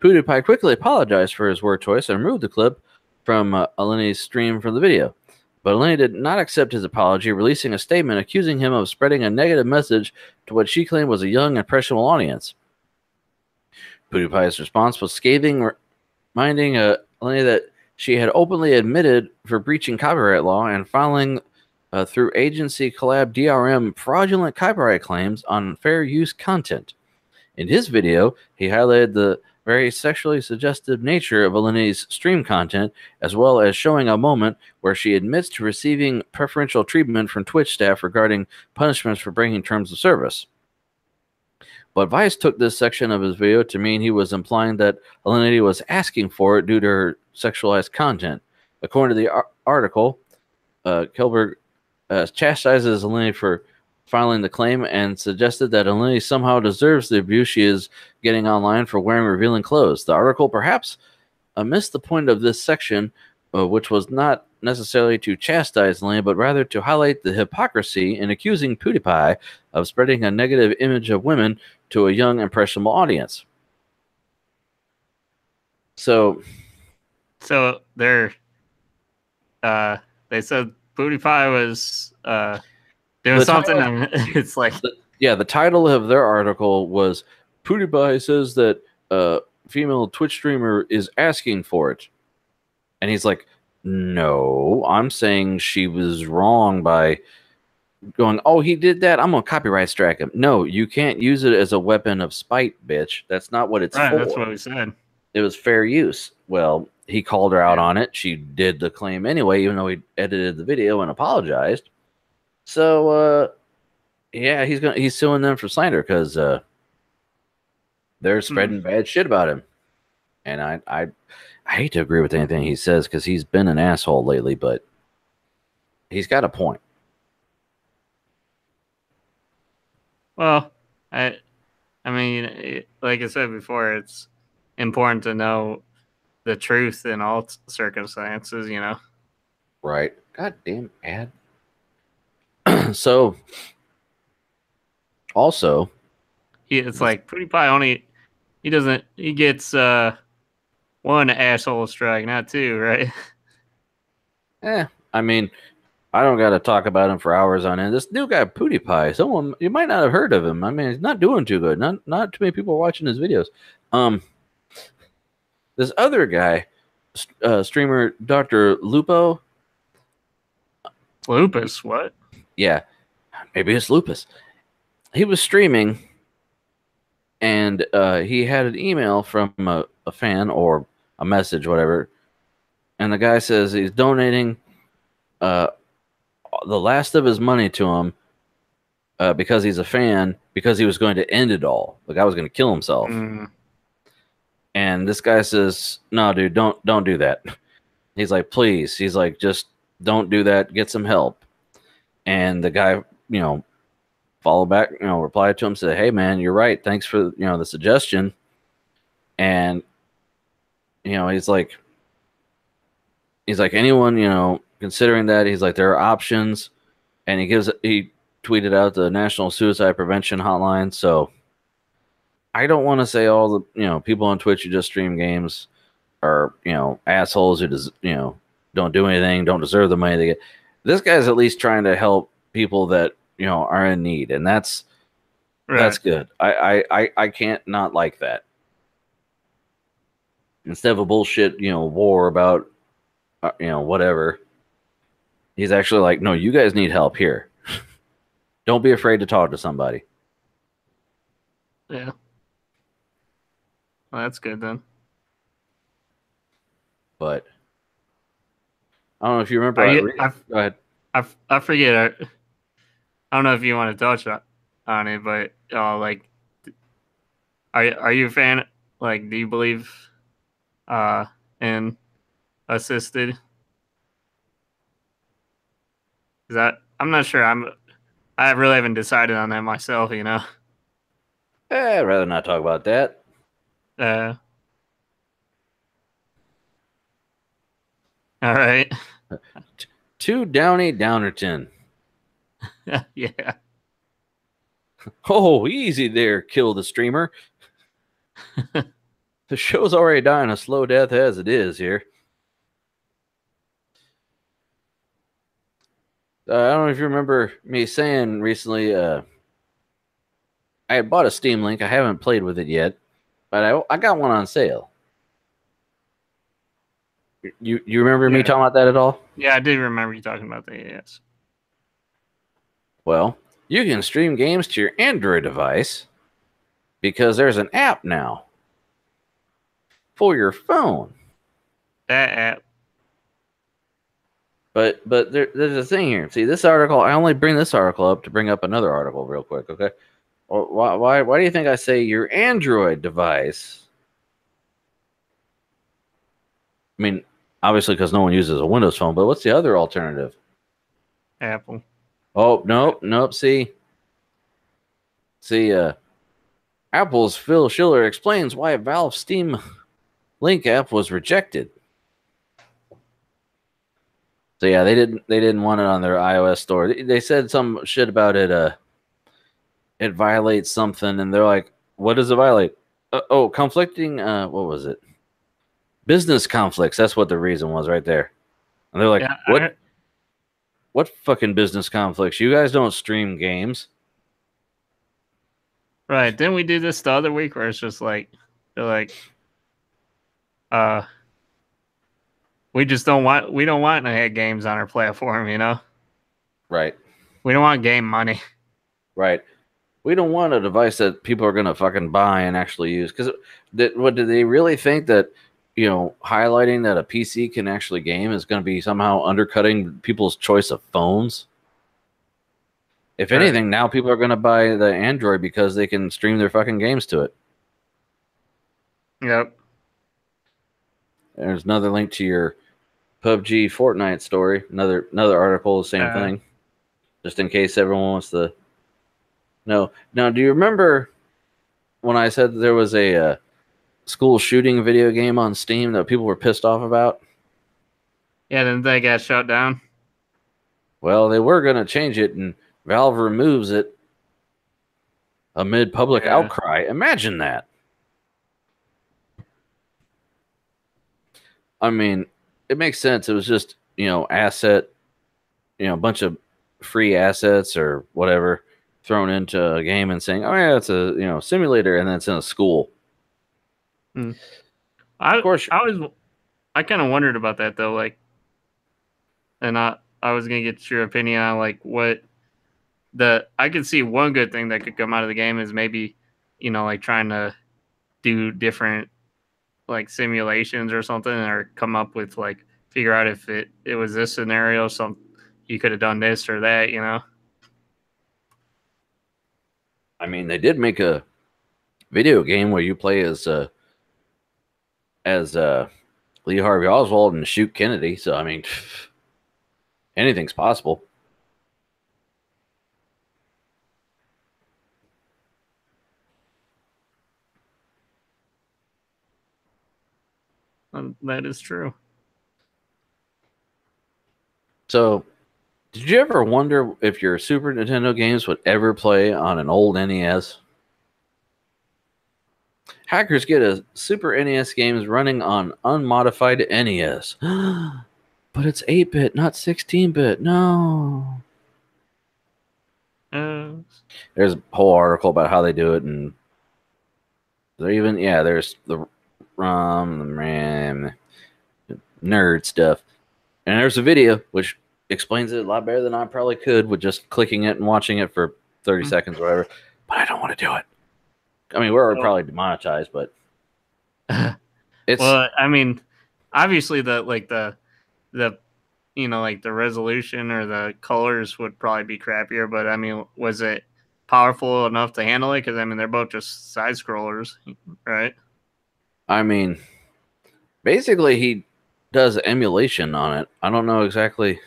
PewDiePie quickly apologized for his word choice and removed the clip from Alinity's stream from the video. But Alinity did not accept his apology, releasing a statement accusing him of spreading a negative message to what she claimed was a young, impressionable audience. PewDiePie's response was scathing, reminding Alinity that she had openly admitted for breaching copyright law and filing through agency collab DRM fraudulent copyright claims on fair use content. In his video, he highlighted the very sexually suggestive nature of Alinity's stream content, as well as showing a moment where she admits to receiving preferential treatment from Twitch staff regarding punishments for breaking terms of service. But Vice took this section of his video to mean he was implying that Alinity was asking for it due to her sexualized content. According to the article, Kelberg chastises Alinity for filing the claim and suggested that Alinity somehow deserves the abuse she is getting online for wearing revealing clothes. The article perhaps missed the point of this section, which was not necessarily to chastise Alinity, but rather to highlight the hypocrisy in accusing PewDiePie of spreading a negative image of women to a young, impressionable audience. So they said PewDiePie was doing something, and it's like the title of their article was PewDiePie says that female Twitch streamer is asking for it, and he's like, no, I'm saying she was wrong by going, oh, he did that, I'm gonna copyright strike him. No, you can't use it as a weapon of spite, bitch. That's not what it's for. That's what we said. It was fair use. Well, he called her out on it. She did the claim anyway, even though he edited the video and apologized. So yeah, he's suing them for slander because they're spreading bad shit about him. And I hate to agree with anything he says because he's been an asshole lately, but he's got a point. Well, I mean, like I said before, it's important to know the truth in all circumstances, you know. Right. Goddamn ad. So, also, It's like PewDiePie only he gets one asshole strike, not two, right? I mean, I don't got to talk about him for hours on end. This new guy, PewDiePie, someone you might not have heard of him. I mean, he's not doing too good. Not too many people are watching his videos. This other guy, streamer Dr. Lupo. Lupus, what? Yeah, maybe it's Lupus. He was streaming, and he had an email from a fan or a message, whatever. And the guy says he's donating the last of his money to him because he's a fan, because he was going to end it all. The guy was going to kill himself. And this guy says, "No, dude, don't do that." He's like, "Please." He's like, "Just don't do that. Get some help." And the guy, followed back, replied to him, said, "Hey, man, you're right. Thanks for, the suggestion." And, he's like, anyone, considering that, he's like, there are options. And he tweeted out the National Suicide Prevention Hotline. So I don't want to say all the, people on Twitch who just stream games are, assholes who don't do anything, don't deserve the money they get. This guy's at least trying to help people that, are in need. And that's good. I can't not like that. Instead of a bullshit, war about, whatever, he's actually like, no, you guys need help here. Don't be afraid to talk to somebody. Yeah. Well, that's good then. But I don't know if you remember. Go ahead. I forget. I don't know if you want to touch on it, but like, are you a fan? Like, do you believe in assisted? Is that I'm not sure. I really haven't decided on that myself. I'd rather not talk about that. All right. To Downey Downerton. Yeah. Oh, easy there, kill the streamer. The show's already dying a slow death as it is here. I don't know if you remember me saying recently, I had bought a Steam Link. I haven't played with it yet, but I got one on sale. You remember me talking about that at all? Yeah, I did remember you talking about that, yes. Well, you can stream games to your Android device because there's an app now for your phone. That app. But there's a thing here. See, this article, I only bring this article up to bring up another article real quick, okay? Well, why do you think I say your Android device? I mean, obviously because no one uses a Windows phone, but what's the other alternative? Apple. Oh, nope. See, Apple's Phil Schiller explains why Valve Steam Link app was rejected. So yeah, they didn't want it on their iOS store. They said some shit about it. It violates something, and they're like, "What does it violate?" Conflicting. What was it? Business conflicts. That's what the reason was right there. And they're like, "What? What fucking business conflicts? You guys don't stream games." Right. Didn't we do this the other week where it's just like, they're like, we don't want to have games on our platform, Right. We don't want game money. Right. We don't want a device that people are going to fucking buy and actually use. Because what do they really think that, highlighting that a PC can actually game is going to be somehow undercutting people's choice of phones? If anything, now people are going to buy the Android because they can stream their fucking games to it. Yep. There's another link to your PUBG Fortnite story. Another article, the same thing. Just in case everyone wants to know. Now, do you remember when I said there was a school shooting video game on Steam that people were pissed off about? Yeah, then they got shut down. Well, they were going to change it, and Valve removes it amid public outcry. Imagine that. I mean, it makes sense. It was just, asset, a bunch of free assets or whatever thrown into a game and saying, oh, yeah, it's a, simulator, and then it's in a school. Of course. I kind of wondered about that, though, like, and I was going to get your opinion on, like, I could see one good thing that could come out of the game is maybe, like trying to do different like simulations or something, or come up with like figure out if it was this scenario, you could have done this or that, I mean, they did make a video game where you play as Lee Harvey Oswald and shoot Kennedy. So I mean, anything's possible. That is true. So, did you ever wonder if your Super Nintendo games would ever play on an old NES? Hackers get a Super NES games running on unmodified NES. But it's 8-bit, not 16-bit. No. There's a whole article about how they do it, and there's the ROM, the RAM, nerd stuff. And there's a video which explains it a lot better than I probably could with just clicking it and watching it for 30 seconds or whatever. But I don't want to do it. I mean, we're probably demonetized, but it's... Well, I mean, obviously the like the resolution or the colors would probably be crappier, but I mean, was it powerful enough to handle it? Because I mean, they're both just side scrollers, right? I mean, basically, he does emulation on it. I don't know exactly.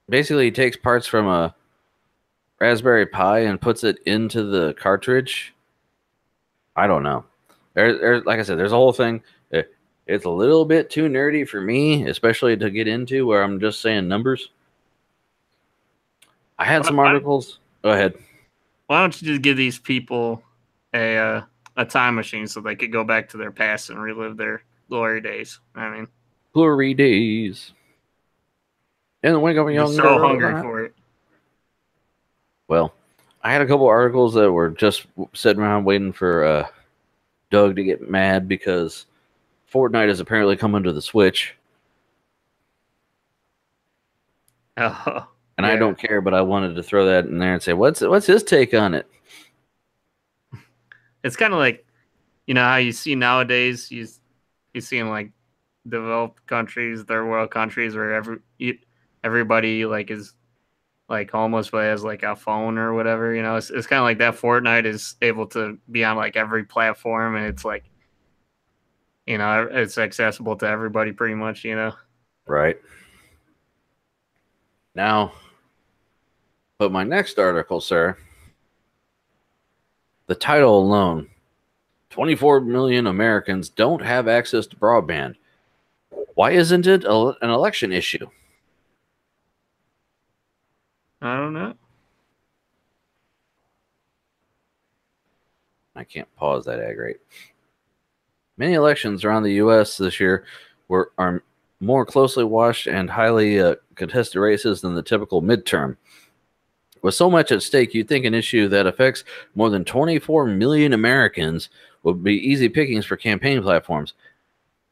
Basically, he takes parts from a Raspberry Pi and puts it into the cartridge. I don't know. There's like I said, there's a whole thing. It's a little bit too nerdy for me, especially to get into where I'm just saying numbers. I had some articles. Go ahead. Why don't you just give these people a time machine so they could go back to their past and relive their glory days? I mean, glory days. In the wink of a young girl. So hungry for it. Well, I had a couple articles that were just sitting around waiting for Doug to get mad because Fortnite is apparently coming to the Switch. Oh, and I don't care, but I wanted to throw that in there and say, what's his take on it? It's kind of like, how you see nowadays, you see in like developed countries, third world countries, where everybody like is like homeless but has like a phone or whatever. It's kind of like that. Fortnite is able to be on like every platform, and it's like, it's accessible to everybody pretty much, Right. Now, but my next article, sir, the title alone, 24 million Americans don't have access to broadband. Why isn't it an election issue? I don't know. I can't pause that ad rate. Many elections around the U.S. this year are more closely watched and highly contested races than the typical midterm. With so much at stake, you'd think an issue that affects more than 24 million Americans would be easy pickings for campaign platforms.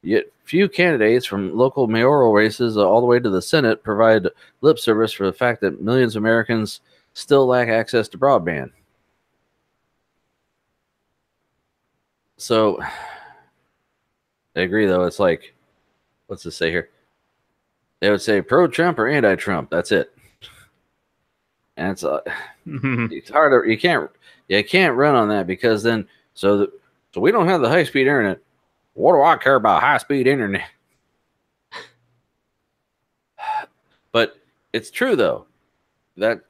Yet few candidates from local mayoral races all the way to the Senate provide lip service for the fact that millions of Americans still lack access to broadband. So, I agree, though. It's like, what's this say here? They would say pro-Trump or anti-Trump. That's it. And it's it's harder. You can't run on that because then so we don't have the high-speed internet. What do I care about high-speed internet? But it's true, though, that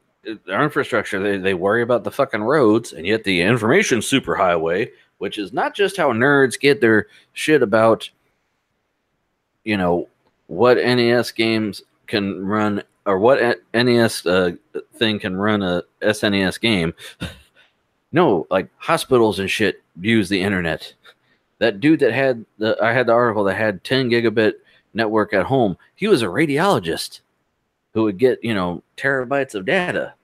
our infrastructure, they worry about the fucking roads, and yet the information superhighway, which is not just how nerds get their shit about, you know, what NES games can run, or what NES thing can run a SNES game. No, like hospitals and shit use the internet. That dude that had I had the article that had 10 gigabit network at home. He was a radiologist who would get, terabytes of data.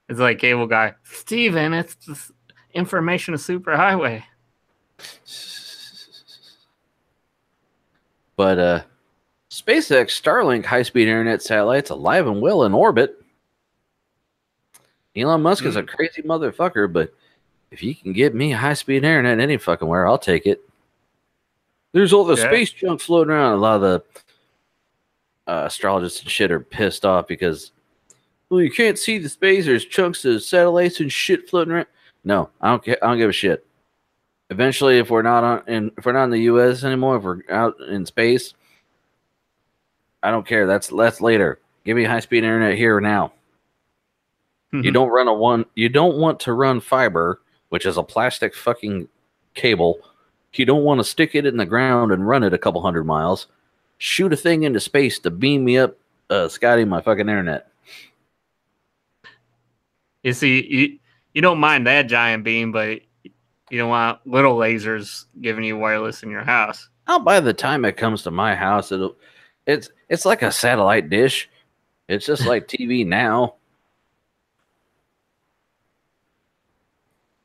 It's like cable guy, Steven, it's this information superhighway. But SpaceX Starlink high-speed internet satellites alive and well in orbit. Elon Musk is a crazy motherfucker, but if you can get me high-speed internet any fucking where, I'll take it. There's all the space junk floating around. A lot of the astrologists and shit are pissed off because, well, you can't see the space. There's chunks of satellites and shit floating around. No, I don't care. I don't give a shit. Eventually, if we're not in the U.S. anymore, if we're out in space, I don't care. That's later. Give me high-speed internet here now. You don't want to run fiber, which is a plastic fucking cable. You don't want to stick it in the ground and run it a couple hundred miles. Shoot a thing into space to beam me up, Scotty, my fucking internet. You see, you don't mind that giant beam, but you don't want little lasers giving you wireless in your house. Oh, by the time it comes to my house, it's like a satellite dish. It's just like TV now.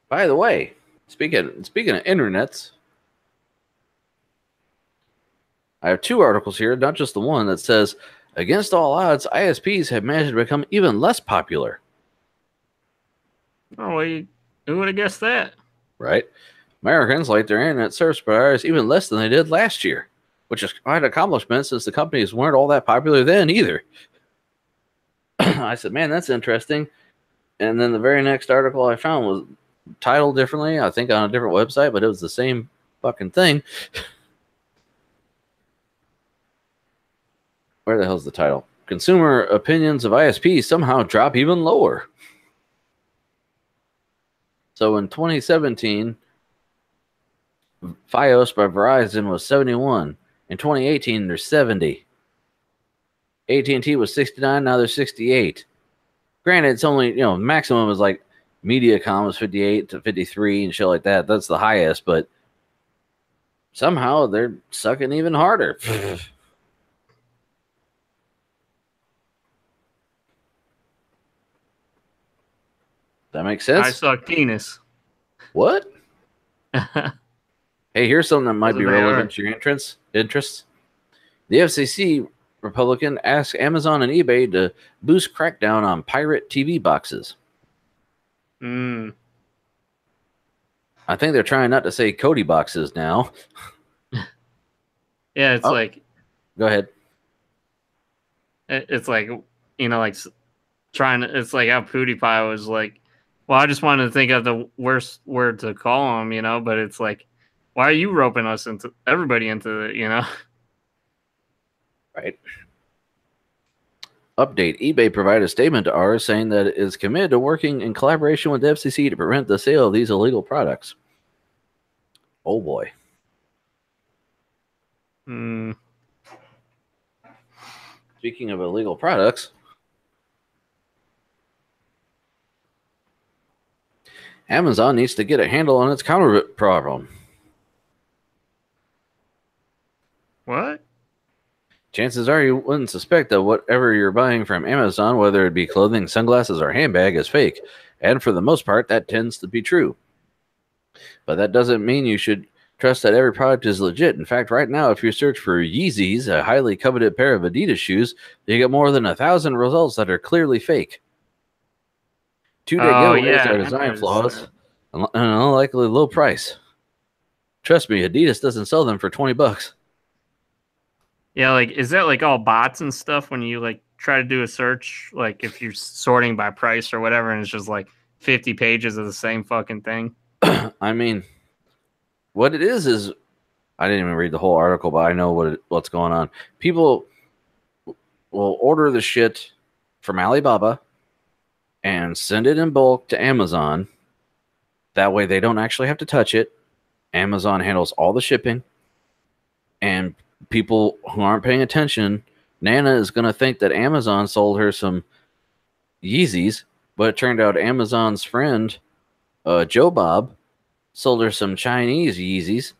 By the way, speaking of internets, I have two articles here, not just the one, that says, against all odds, ISPs have managed to become even less popular. Oh, well, who would have guessed that? Right? Americans like their internet service providers even less than they did last year, which is quite an accomplishment since the companies weren't all that popular then either. I said, man, that's interesting. And then the very next article I found was titled differently, I think on a different website, but it was the same fucking thing. Where the hell's the title? Consumer opinions of ISPs somehow drop even lower. So in 2017, Fios by Verizon was 71. In 2018, they're 70. AT&T was 69, now they're 68. Granted, it's only, maximum is like Mediacom is 58 to 53 and shit like that. That's the highest, but somehow they're sucking even harder. That makes sense? I suck penis. What? Hey, here's something that might be relevant to your interests. The FCC Republican asked Amazon and eBay to boost crackdown on pirate TV boxes. I think they're trying not to say Cody boxes now. Yeah, it's like... Go ahead. It's like, like trying to... It's like how PewDiePie was like, well, I just wanted to think of the worst word to call him, but it's like, why are you roping us everybody into it, Right. Update. eBay provided a statement to ours saying that it is committed to working in collaboration with the FCC to prevent the sale of these illegal products. Oh, boy. Speaking of illegal products, Amazon needs to get a handle on its counterfeit problem. What? Chances are you wouldn't suspect that whatever you're buying from Amazon, whether it be clothing, sunglasses, or handbag, is fake. And for the most part, that tends to be true. But that doesn't mean you should trust that every product is legit. In fact, right now, if you search for Yeezys, a highly coveted pair of Adidas shoes, you get more than 1,000 results that are clearly fake. 2-day giveaways are design flaws and an unlikely low price. Trust me, Adidas doesn't sell them for $20. Yeah, like, is that like all bots and stuff when you like try to do a search, like if you're sorting by price or whatever, and it's just like 50 pages of the same fucking thing? I mean, what it is I didn't even read the whole article, but I know what's going on. People will order the shit from Alibaba and send it in bulk to Amazon. That way they don't actually have to touch it. Amazon handles all the shipping. And people who aren't paying attention, Nana is going to think that Amazon sold her some Yeezys, but it turned out Amazon's friend, Joe Bob, sold her some Chinese Yeezys.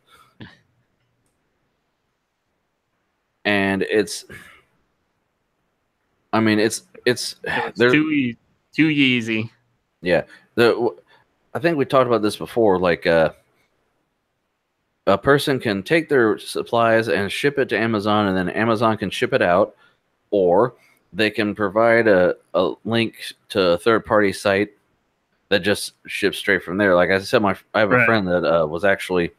And it's too easy. Yeah. I think we talked about this before. Like, a person can take their supplies and ship it to Amazon, and then Amazon can ship it out, or they can provide a link to a third-party site that just ships straight from there. Like I said, I have a friend that was actually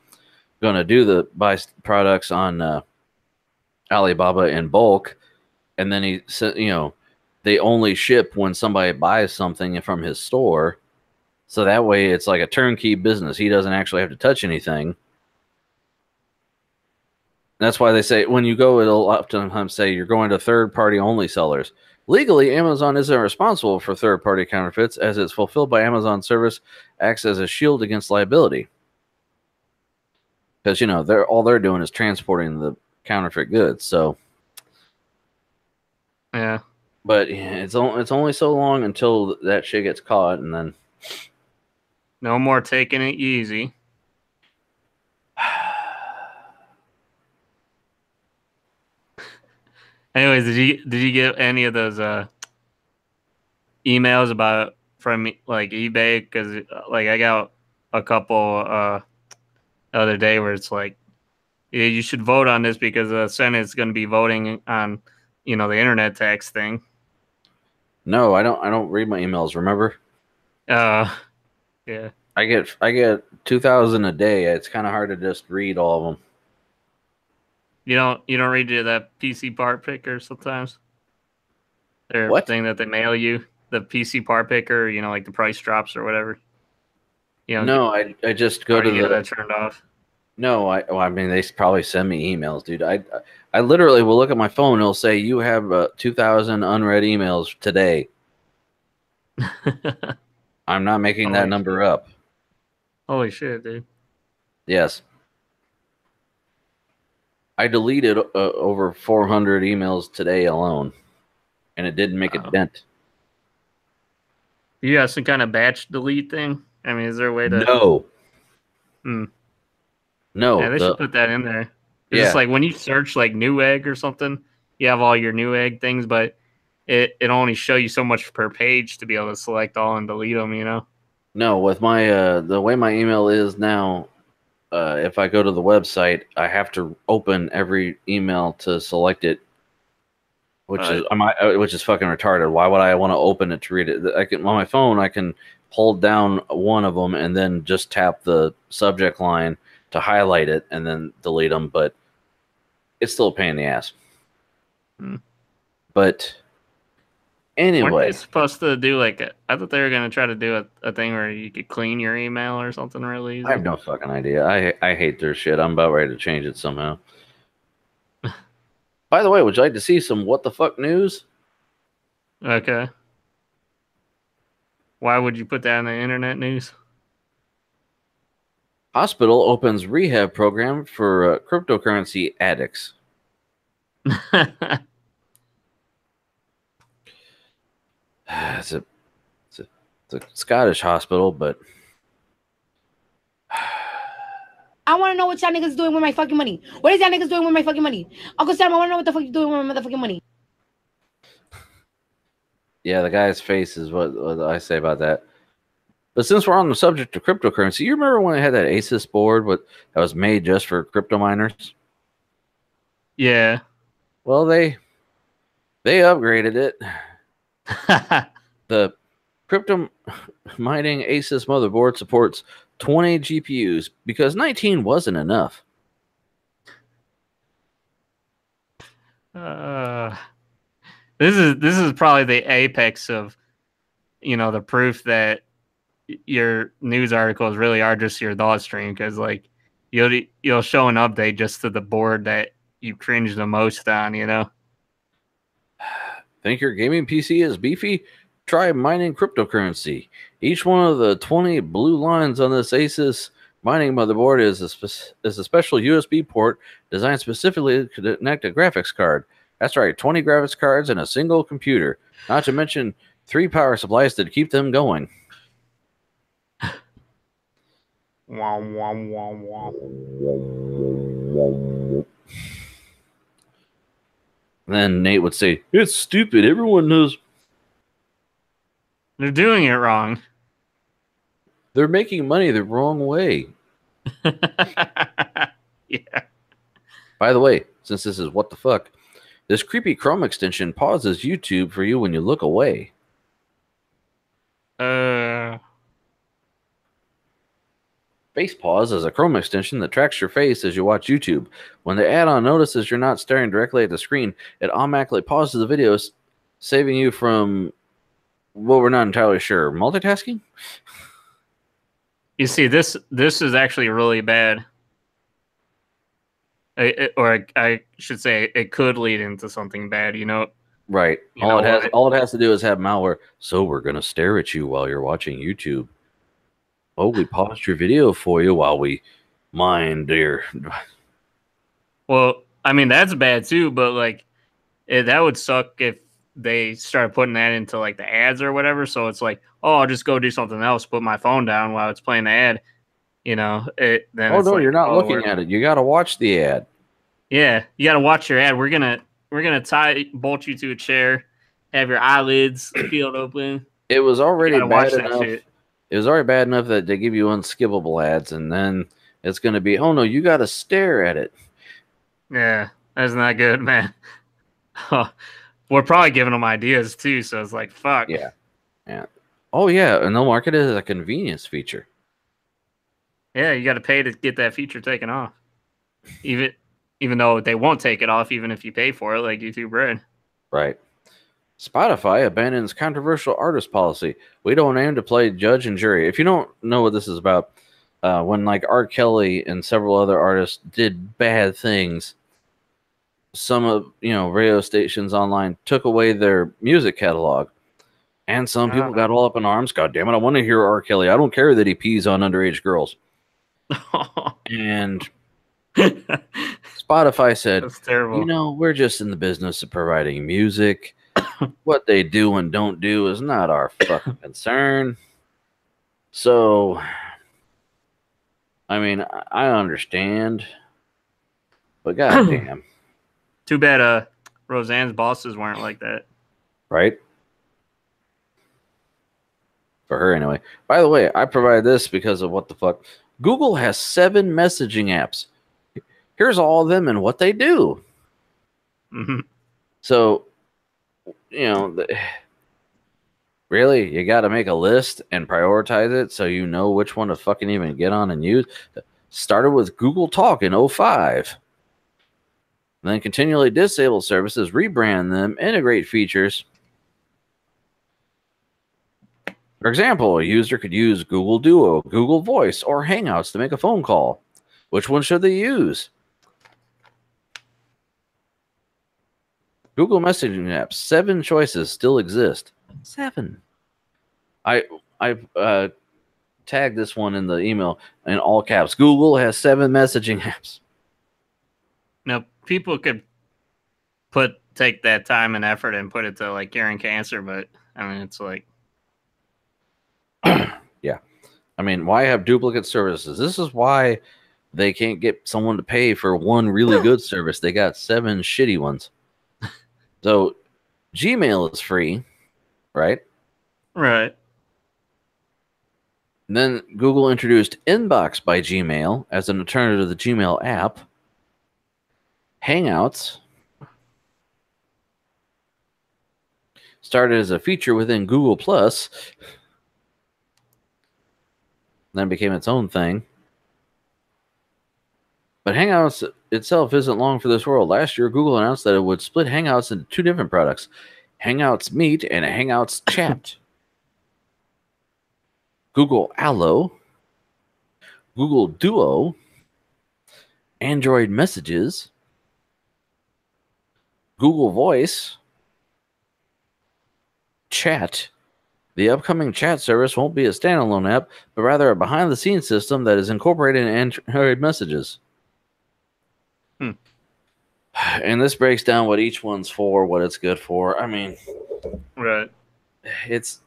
going to buy products on Alibaba in bulk, and then he said, they only ship when somebody buys something from his store, so that way it's like a turnkey business. He doesn't actually have to touch anything. That's why they say when you go, it'll oftentimes say you're going to third-party only sellers. Legally, Amazon isn't responsible for third-party counterfeits, as it's fulfilled by Amazon service acts as a shield against liability. Because they're doing is transporting the counterfeit goods. So yeah, but it's only so long until that shit gets caught, and then no more taking it easy. Anyways, did you get any of those emails from like eBay? Because like I got a couple the other day where it's like, yeah, you should vote on this because the Senate's going to be voting on the internet tax thing. No, I don't read my emails. Remember? Yeah. I get 2,000 a day. It's kind of hard to just read all of them. You don't read that PC part picker sometimes? Their thing that they mail you, the PC part picker, like the price drops or whatever. No, I just go to that turned off. No, I mean they probably send me emails, dude. I literally will look at my phone and it'll say you have 2,000 unread emails today. I'm not making that number up. Holy shit, dude. Yes. I deleted over 400 emails today alone, and it didn't make a dent. You have some kind of batch delete thing? I mean, is there a way to... No. No. Yeah, they should put that in there. It's just like when you search like Newegg or something, you have all your Newegg things, but it only show you so much per page to be able to select all and delete them, No, with my the way my email is now, if I go to the website, I have to open every email to select it, which is fucking retarded. Why would I want to open it to read it? I can on my phone. I can hold down one of them and then just tap the subject line to highlight it and then delete them. But it's still a pain in the ass. But anyway, weren't they supposed to do I thought they were going to try to do a thing where you could clean your email or something really easy. I have no fucking idea. I hate their shit. I'm about ready to change it somehow. By the way, would you like to see some what the fuck news? Okay. Why would you put that in the internet news? Hospital opens rehab program for cryptocurrency addicts. It's a Scottish hospital, but I want to know what y'all niggas doing with my fucking money. What is y'all niggas doing with my fucking money? Uncle Sam, I want to know what the fuck you doing with my motherfucking money. Yeah, the guy's face is what I say about that. But since we're on the subject of cryptocurrency, you remember when I had that ASUS board that was made just for crypto miners? Yeah. Well, they upgraded it. The crypto mining ASUS motherboard supports 20 GPUs because 19 wasn't enough. This is probably the apex of the proof that your news articles really are just your thought stream, because you'll show an update just to the board that you cringe the most on, you know. Think your gaming PC is beefy? Try mining cryptocurrency. Each one of the 20 blue lines on this Asus mining motherboard is a special USB port designed specifically to connect a graphics card. That's right, 20 graphics cards in a single computer. Not to mention 3 power supplies to keep them going. Wah, wah, wah, wah. Then Nate would say, "It's stupid. Everyone knows They're doing it wrong. they're making money the wrong way." Yeah. By the way, since this is what the fuck, this creepy Chrome extension pauses YouTube for you when you look away. Face Pause is a Chrome extension that tracks your face as you watch YouTube. When the add-on notices you're not staring directly at the screen, it automatically pauses the videos, saving you from, well, we're not entirely sure, multitasking? You see, this is actually really bad. Or I should say, it could lead into something bad, you know? Right. You know All it has to do is have malware. So we're going to stare at you while you're watching YouTube. Oh, we paused your video for you while we mine your... Well, I mean, that's bad too, but like, that would suck if they started putting that into like the ads or whatever. So it's like, oh, I'll just go do something else, put my phone down while it's playing the ad. You know, then Oh, it's no, like, you're not looking at it. You got to watch the ad. Yeah, you got to watch your ad. We're gonna bolt you to a chair, have your eyelids peeled open. It was already bad enough. Shit. It was already bad enough that they give you unskippable ads, and then it's going to be, oh no, you got to stare at it. Yeah, that's not good, man. We're probably giving them ideas too, so it's like, fuck. Yeah. Oh yeah, and they'll market it as a convenience feature. Yeah, you got to pay to get that feature taken off, even though they won't take it off, even if you pay for it, like YouTube Red. Right. Spotify abandons controversial artist policy. We don't aim to play judge and jury. If you don't know what this is about, when like R. Kelly and several other artists did bad things, some of radio stations online took away their music catalog, and some people got all up in arms. God damn it! I want to hear R. Kelly. I don't care that he pees on underage girls. And Spotify said, That's terrible. We're just in the business of providing music. What they do and don't do is not our fucking concern. So, I mean, I understand, but goddamn. Too bad Roseanne's bosses weren't like that. Right? For her, anyway. By the way, I provided this because of what the fuck. Google has 7 messaging apps. Here's all of them and what they do. Mm-hmm. So, really, you got to make a list and prioritize it so you know which one to fucking even get on and use. Started with Google Talk in 2005. Then continually disable services, rebrand them, integrate features. For example, a user could use Google Duo, Google Voice, or Hangouts to make a phone call. Which one should they use? Google Messaging apps, 7 choices still exist. 7. I tagged this one in the email in all caps. Google has 7 messaging apps. Now, people could take that time and effort and put it to like curing cancer, but I mean, it's like, yeah. I mean, why have duplicate services? This is why they can't get someone to pay for one really good service. They got 7 shitty ones. So, Gmail is free, right? Right. And then Google introduced Inbox by Gmail as an alternative to the Gmail app. Hangouts started as a feature within Google Plus, then became its own thing. But Hangouts itself isn't long for this world. Last year, Google announced that it would split Hangouts into 2 different products, Hangouts Meet and Hangouts Chat. Google Allo, Google Duo, Android messages, Google Voice, chat. The upcoming chat service won't be a standalone app, but rather a behind-the-scenes system that is incorporated in Android messages. And this breaks down what each one's for, what it's good for. I mean, Right. it's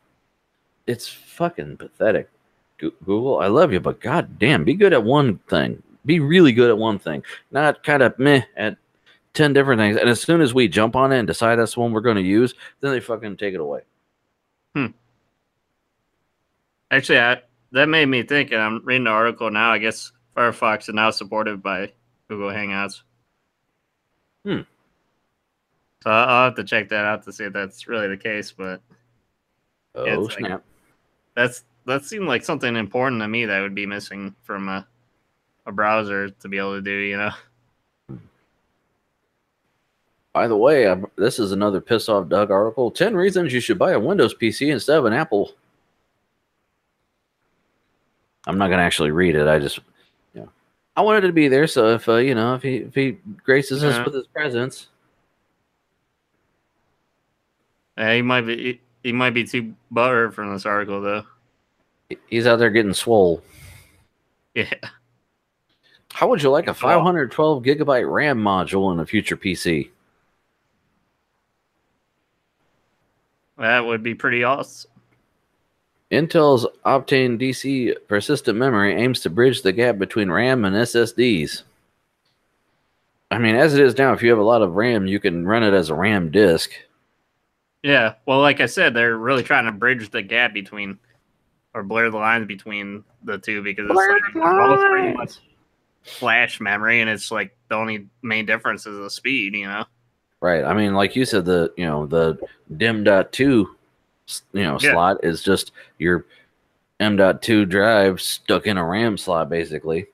fucking pathetic. Google, I love you, but goddamn, be good at one thing. Be really good at one thing, not kind of meh at 10 different things. And as soon as we jump on it and decide that's the one we're going to use, then they fucking take it away. Actually, that made me think, and I'm reading the article now. I guess Firefox is now supported by Google Hangouts. So I'll have to check that out to see if that's really the case. But Oh, snap. That seemed like something important to me that would be missing from a browser to be able to do, you know? By the way, this is another piss off Doug article. 10 reasons you should buy a Windows PC instead of an Apple. I'm not going to actually read it. I just, I wanted it to be there. So if, if he graces us with his presence. He might be too butthurt from this article, though. He's out there getting swole. Yeah. How would you like a 512 gigabyte RAM module in a future PC? That would be pretty awesome. Intel's Optane DC persistent memory aims to bridge the gap between RAM and SSDs. I mean, as it is now, if you have a lot of RAM, you can run it as a RAM disk. Yeah, well, like I said, they're really trying to bridge the gap between, or blur the lines between the two, because it's like both pretty much flash memory, and it's like the only main difference is the speed, you know? Right. I mean, like you said, the DIMM.2 slot is just your M.2 drive stuck in a RAM slot, basically.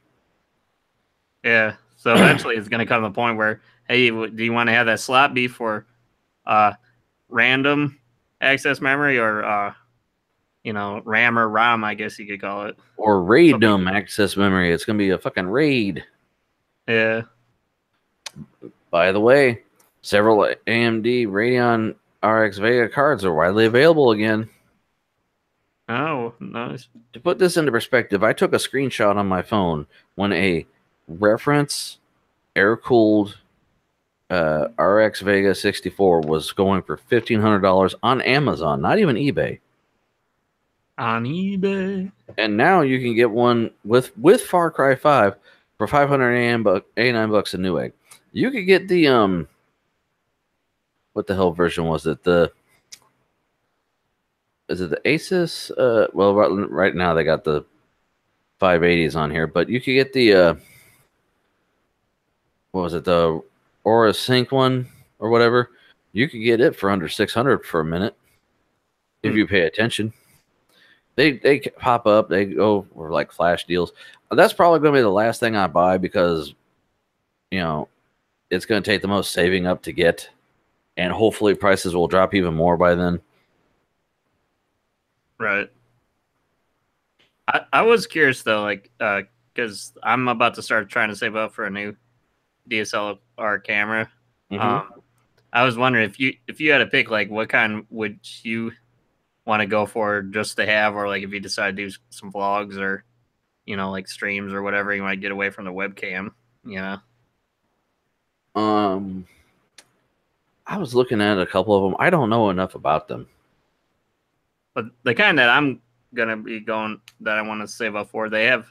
Yeah. So eventually it's going to come to the point where, hey, do you want to have that slot be for random access memory, or RAM or ROM, I guess you could call it, or RAID access memory? It's going to be a fucking RAID. Yeah. By the way, several AMD Radeon RX Vega cards are widely available again. Oh, nice. To put this into perspective, I took a screenshot on my phone when a reference air-cooled RX Vega 64 was going for $1,500 on Amazon, not even eBay. On eBay. And now you can get one with Far Cry 5 for $589 a Newegg. You could get the what the hell version was it? Is it the Asus? Well, right now they got the 580s on here, but you could get the what was it? The Aura Sync one or whatever. You could get it for under $600 for a minute if you pay attention. They pop up. They go for like flash deals. That's probably going to be the last thing I buy, because it's going to take the most saving up to get, and hopefully prices will drop even more by then. Right. I was curious though, like, because I'm about to start trying to save up for a new DSLR camera. Mm-hmm. I was wondering if you had to pick, like, what kind would you want to go for just to have, or like if you decide to do some vlogs or like streams or whatever, you might get away from the webcam. I was looking at a couple of them. I don't know enough about them. But the kind that I'm gonna be going, that I want to save up for, they have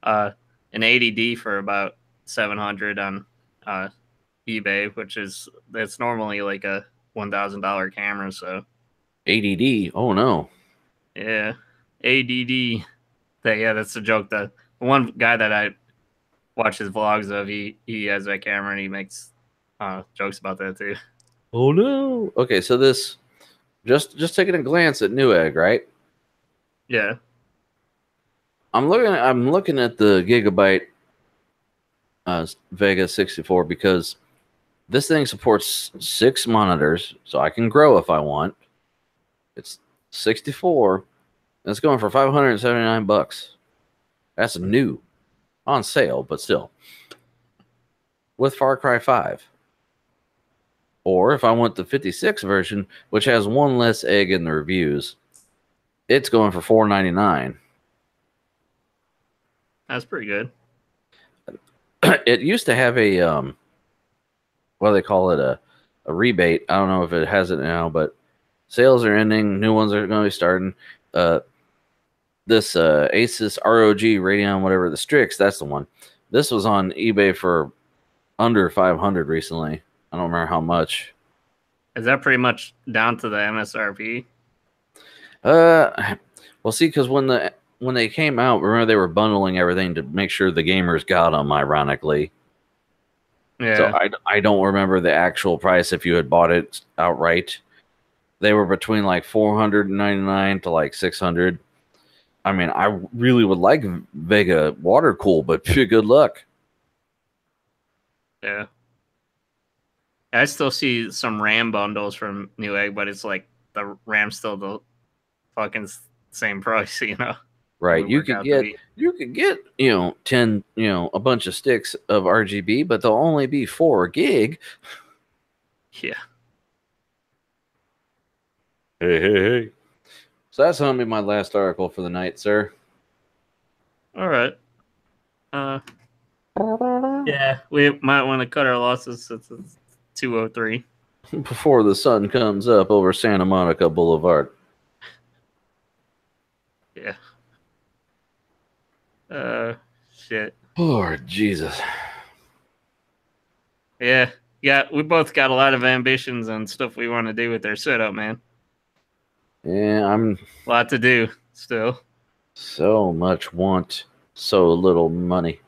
an 80D for about $700 on eBay, that's normally like a $1,000 camera. So ADD. Oh no. Yeah, ADD. That's a joke. The one guy that I watch his vlogs of, he has that camera and he makes jokes about that too. Oh no. Okay, so this just taking a glance at Newegg, right? Yeah. I'm looking at the Gigabyte Vega 64, because this thing supports 6 monitors, so I can grow if I want. It's 64. And it's going for $579. That's new, on sale, but still. with Far Cry 5. Or if I want the 56 version, which has one less egg in the reviews, it's going for $4.99. That's pretty good. It used to have a what do they call it, a rebate. I don't know if it has it now, but sales are ending. New ones are going to be starting. This Asus ROG Radeon, whatever, the Strix, that's the one. This was on eBay for under 500 recently. I don't remember how much. Is that pretty much down to the MSRP? Well, see, because when they came out, remember they were bundling everything to make sure the gamers got them. Ironically, Yeah. so I don't remember the actual price if you had bought it outright. They were between like $499 to like $600. I mean, I really would like Vega water cool, but good luck. Yeah. I still see some RAM bundles from Newegg, but it's like the RAM's still the fucking same price, you know. Right. Would You work could out to get be- you could get, 10, a bunch of sticks of RGB, but they'll only be 4 gig. Yeah. Hey. So that's gonna be my last article for the night, sir. All right. Yeah, we might want to cut our losses since it's 203. Before the sun comes up over Santa Monica Boulevard. Yeah. Shit. Lord Jesus. Yeah. Yeah, we both got a lot of ambitions and stuff we want to do with our setup, man. Yeah, I'm A lot to do still. so much want, so little money.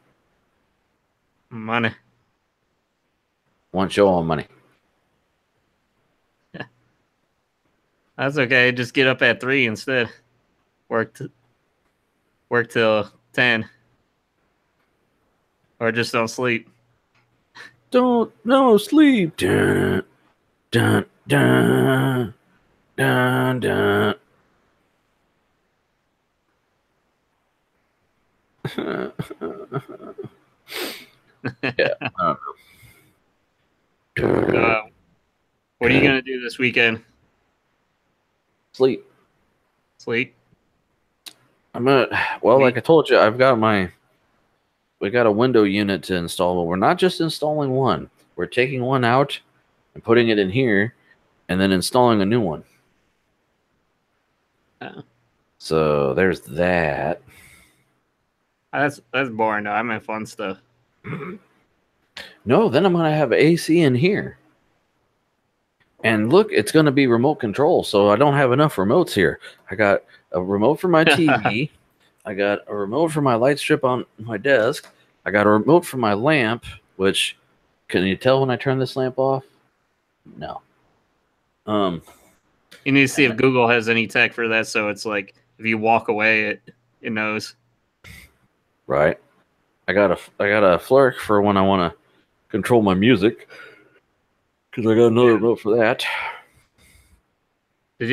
Money. Want your money. That's okay. Just get up at 3 instead. Work till 10. Or just don't sleep. Don't no sleep. Dun, dun, dun, dun, dun. Yeah. I don't know. What are you gonna do this weekend? Sleep. Sleep? Like I told you, we got a window unit to install, but we're not just installing one. We're taking one out and putting it in here and then installing a new one. Oh. So there's that. That's boring though. I meant fun stuff. No, then I'm going to have AC in here. And look, it's going to be remote control, so I don't have enough remotes here. I got a remote for my TV. I got a remote for my light strip on my desk. I got a remote for my lamp, which, can you tell when I turn this lamp off? No. You need to see if Google has any tech for that, so it's like if you walk away, it knows. Right. I got a Flurk for when I want to control my music, because I got another remote for that.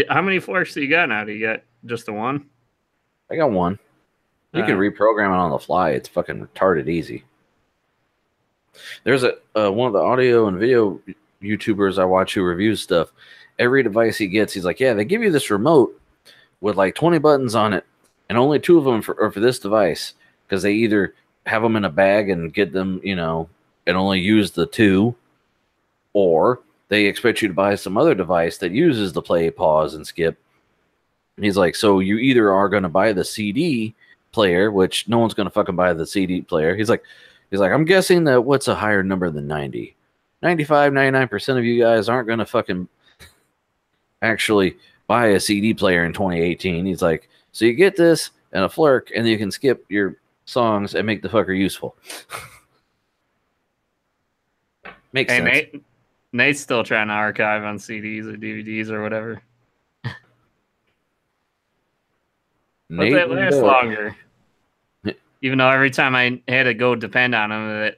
How many Flurks do you got now? Do you got just the one? I got one. You can reprogram it on the fly. It's fucking retarded easy. There's one of the audio and video YouTubers I watch who reviews stuff. Every device he gets, he's like, yeah, they give you this remote with like 20 buttons on it, and only 2 of them are for this device, because they either have them in a bag and get them, and only use the 2, or they expect you to buy some other device that uses the play, pause, and skip. And he's like, so you either are going to buy the CD player, which no one's going to fucking buy the CD player. He's like, I'm guessing that what's a higher number than 90? 95, 99% of you guys aren't going to fucking actually buy a CD player in 2018. He's like, so you get this and a Flurk, and you can skip your songs and make the fucker useful. Makes sense. Nate's still trying to archive on CDs or DVDs or whatever. But that lasts longer. Even though every time I had to go depend on them,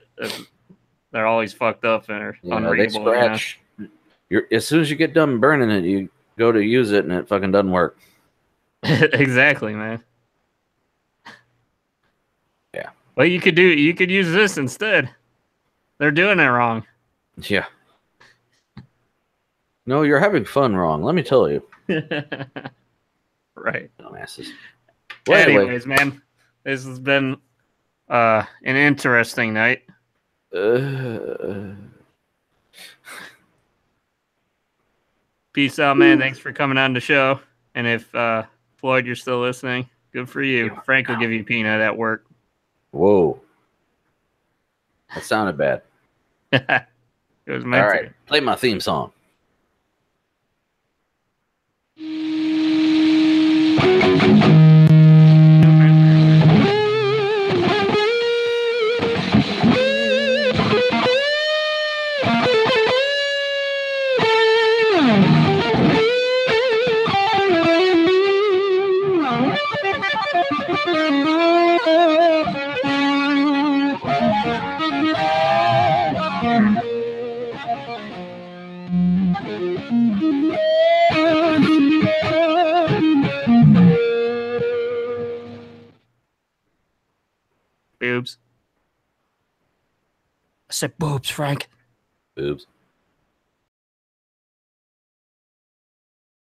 they're always fucked up and unreadable. They scratch. As soon as you get done burning it, you go to use it and it fucking doesn't work. Exactly, man. Yeah. Well, you could use this instead. They're doing it wrong. Yeah. No, you're having fun wrong. Let me tell you. Right. Dumbasses. Well, Anyways, man, this has been an interesting night. Peace out, man. Thanks for coming on the show. And if Floyd, you're still listening, good for you. Frank will give you a peanut at work. Whoa. That sounded bad. It was meant All to. right. Play my theme song. Boobs. I said boobs, Frank. Boobs.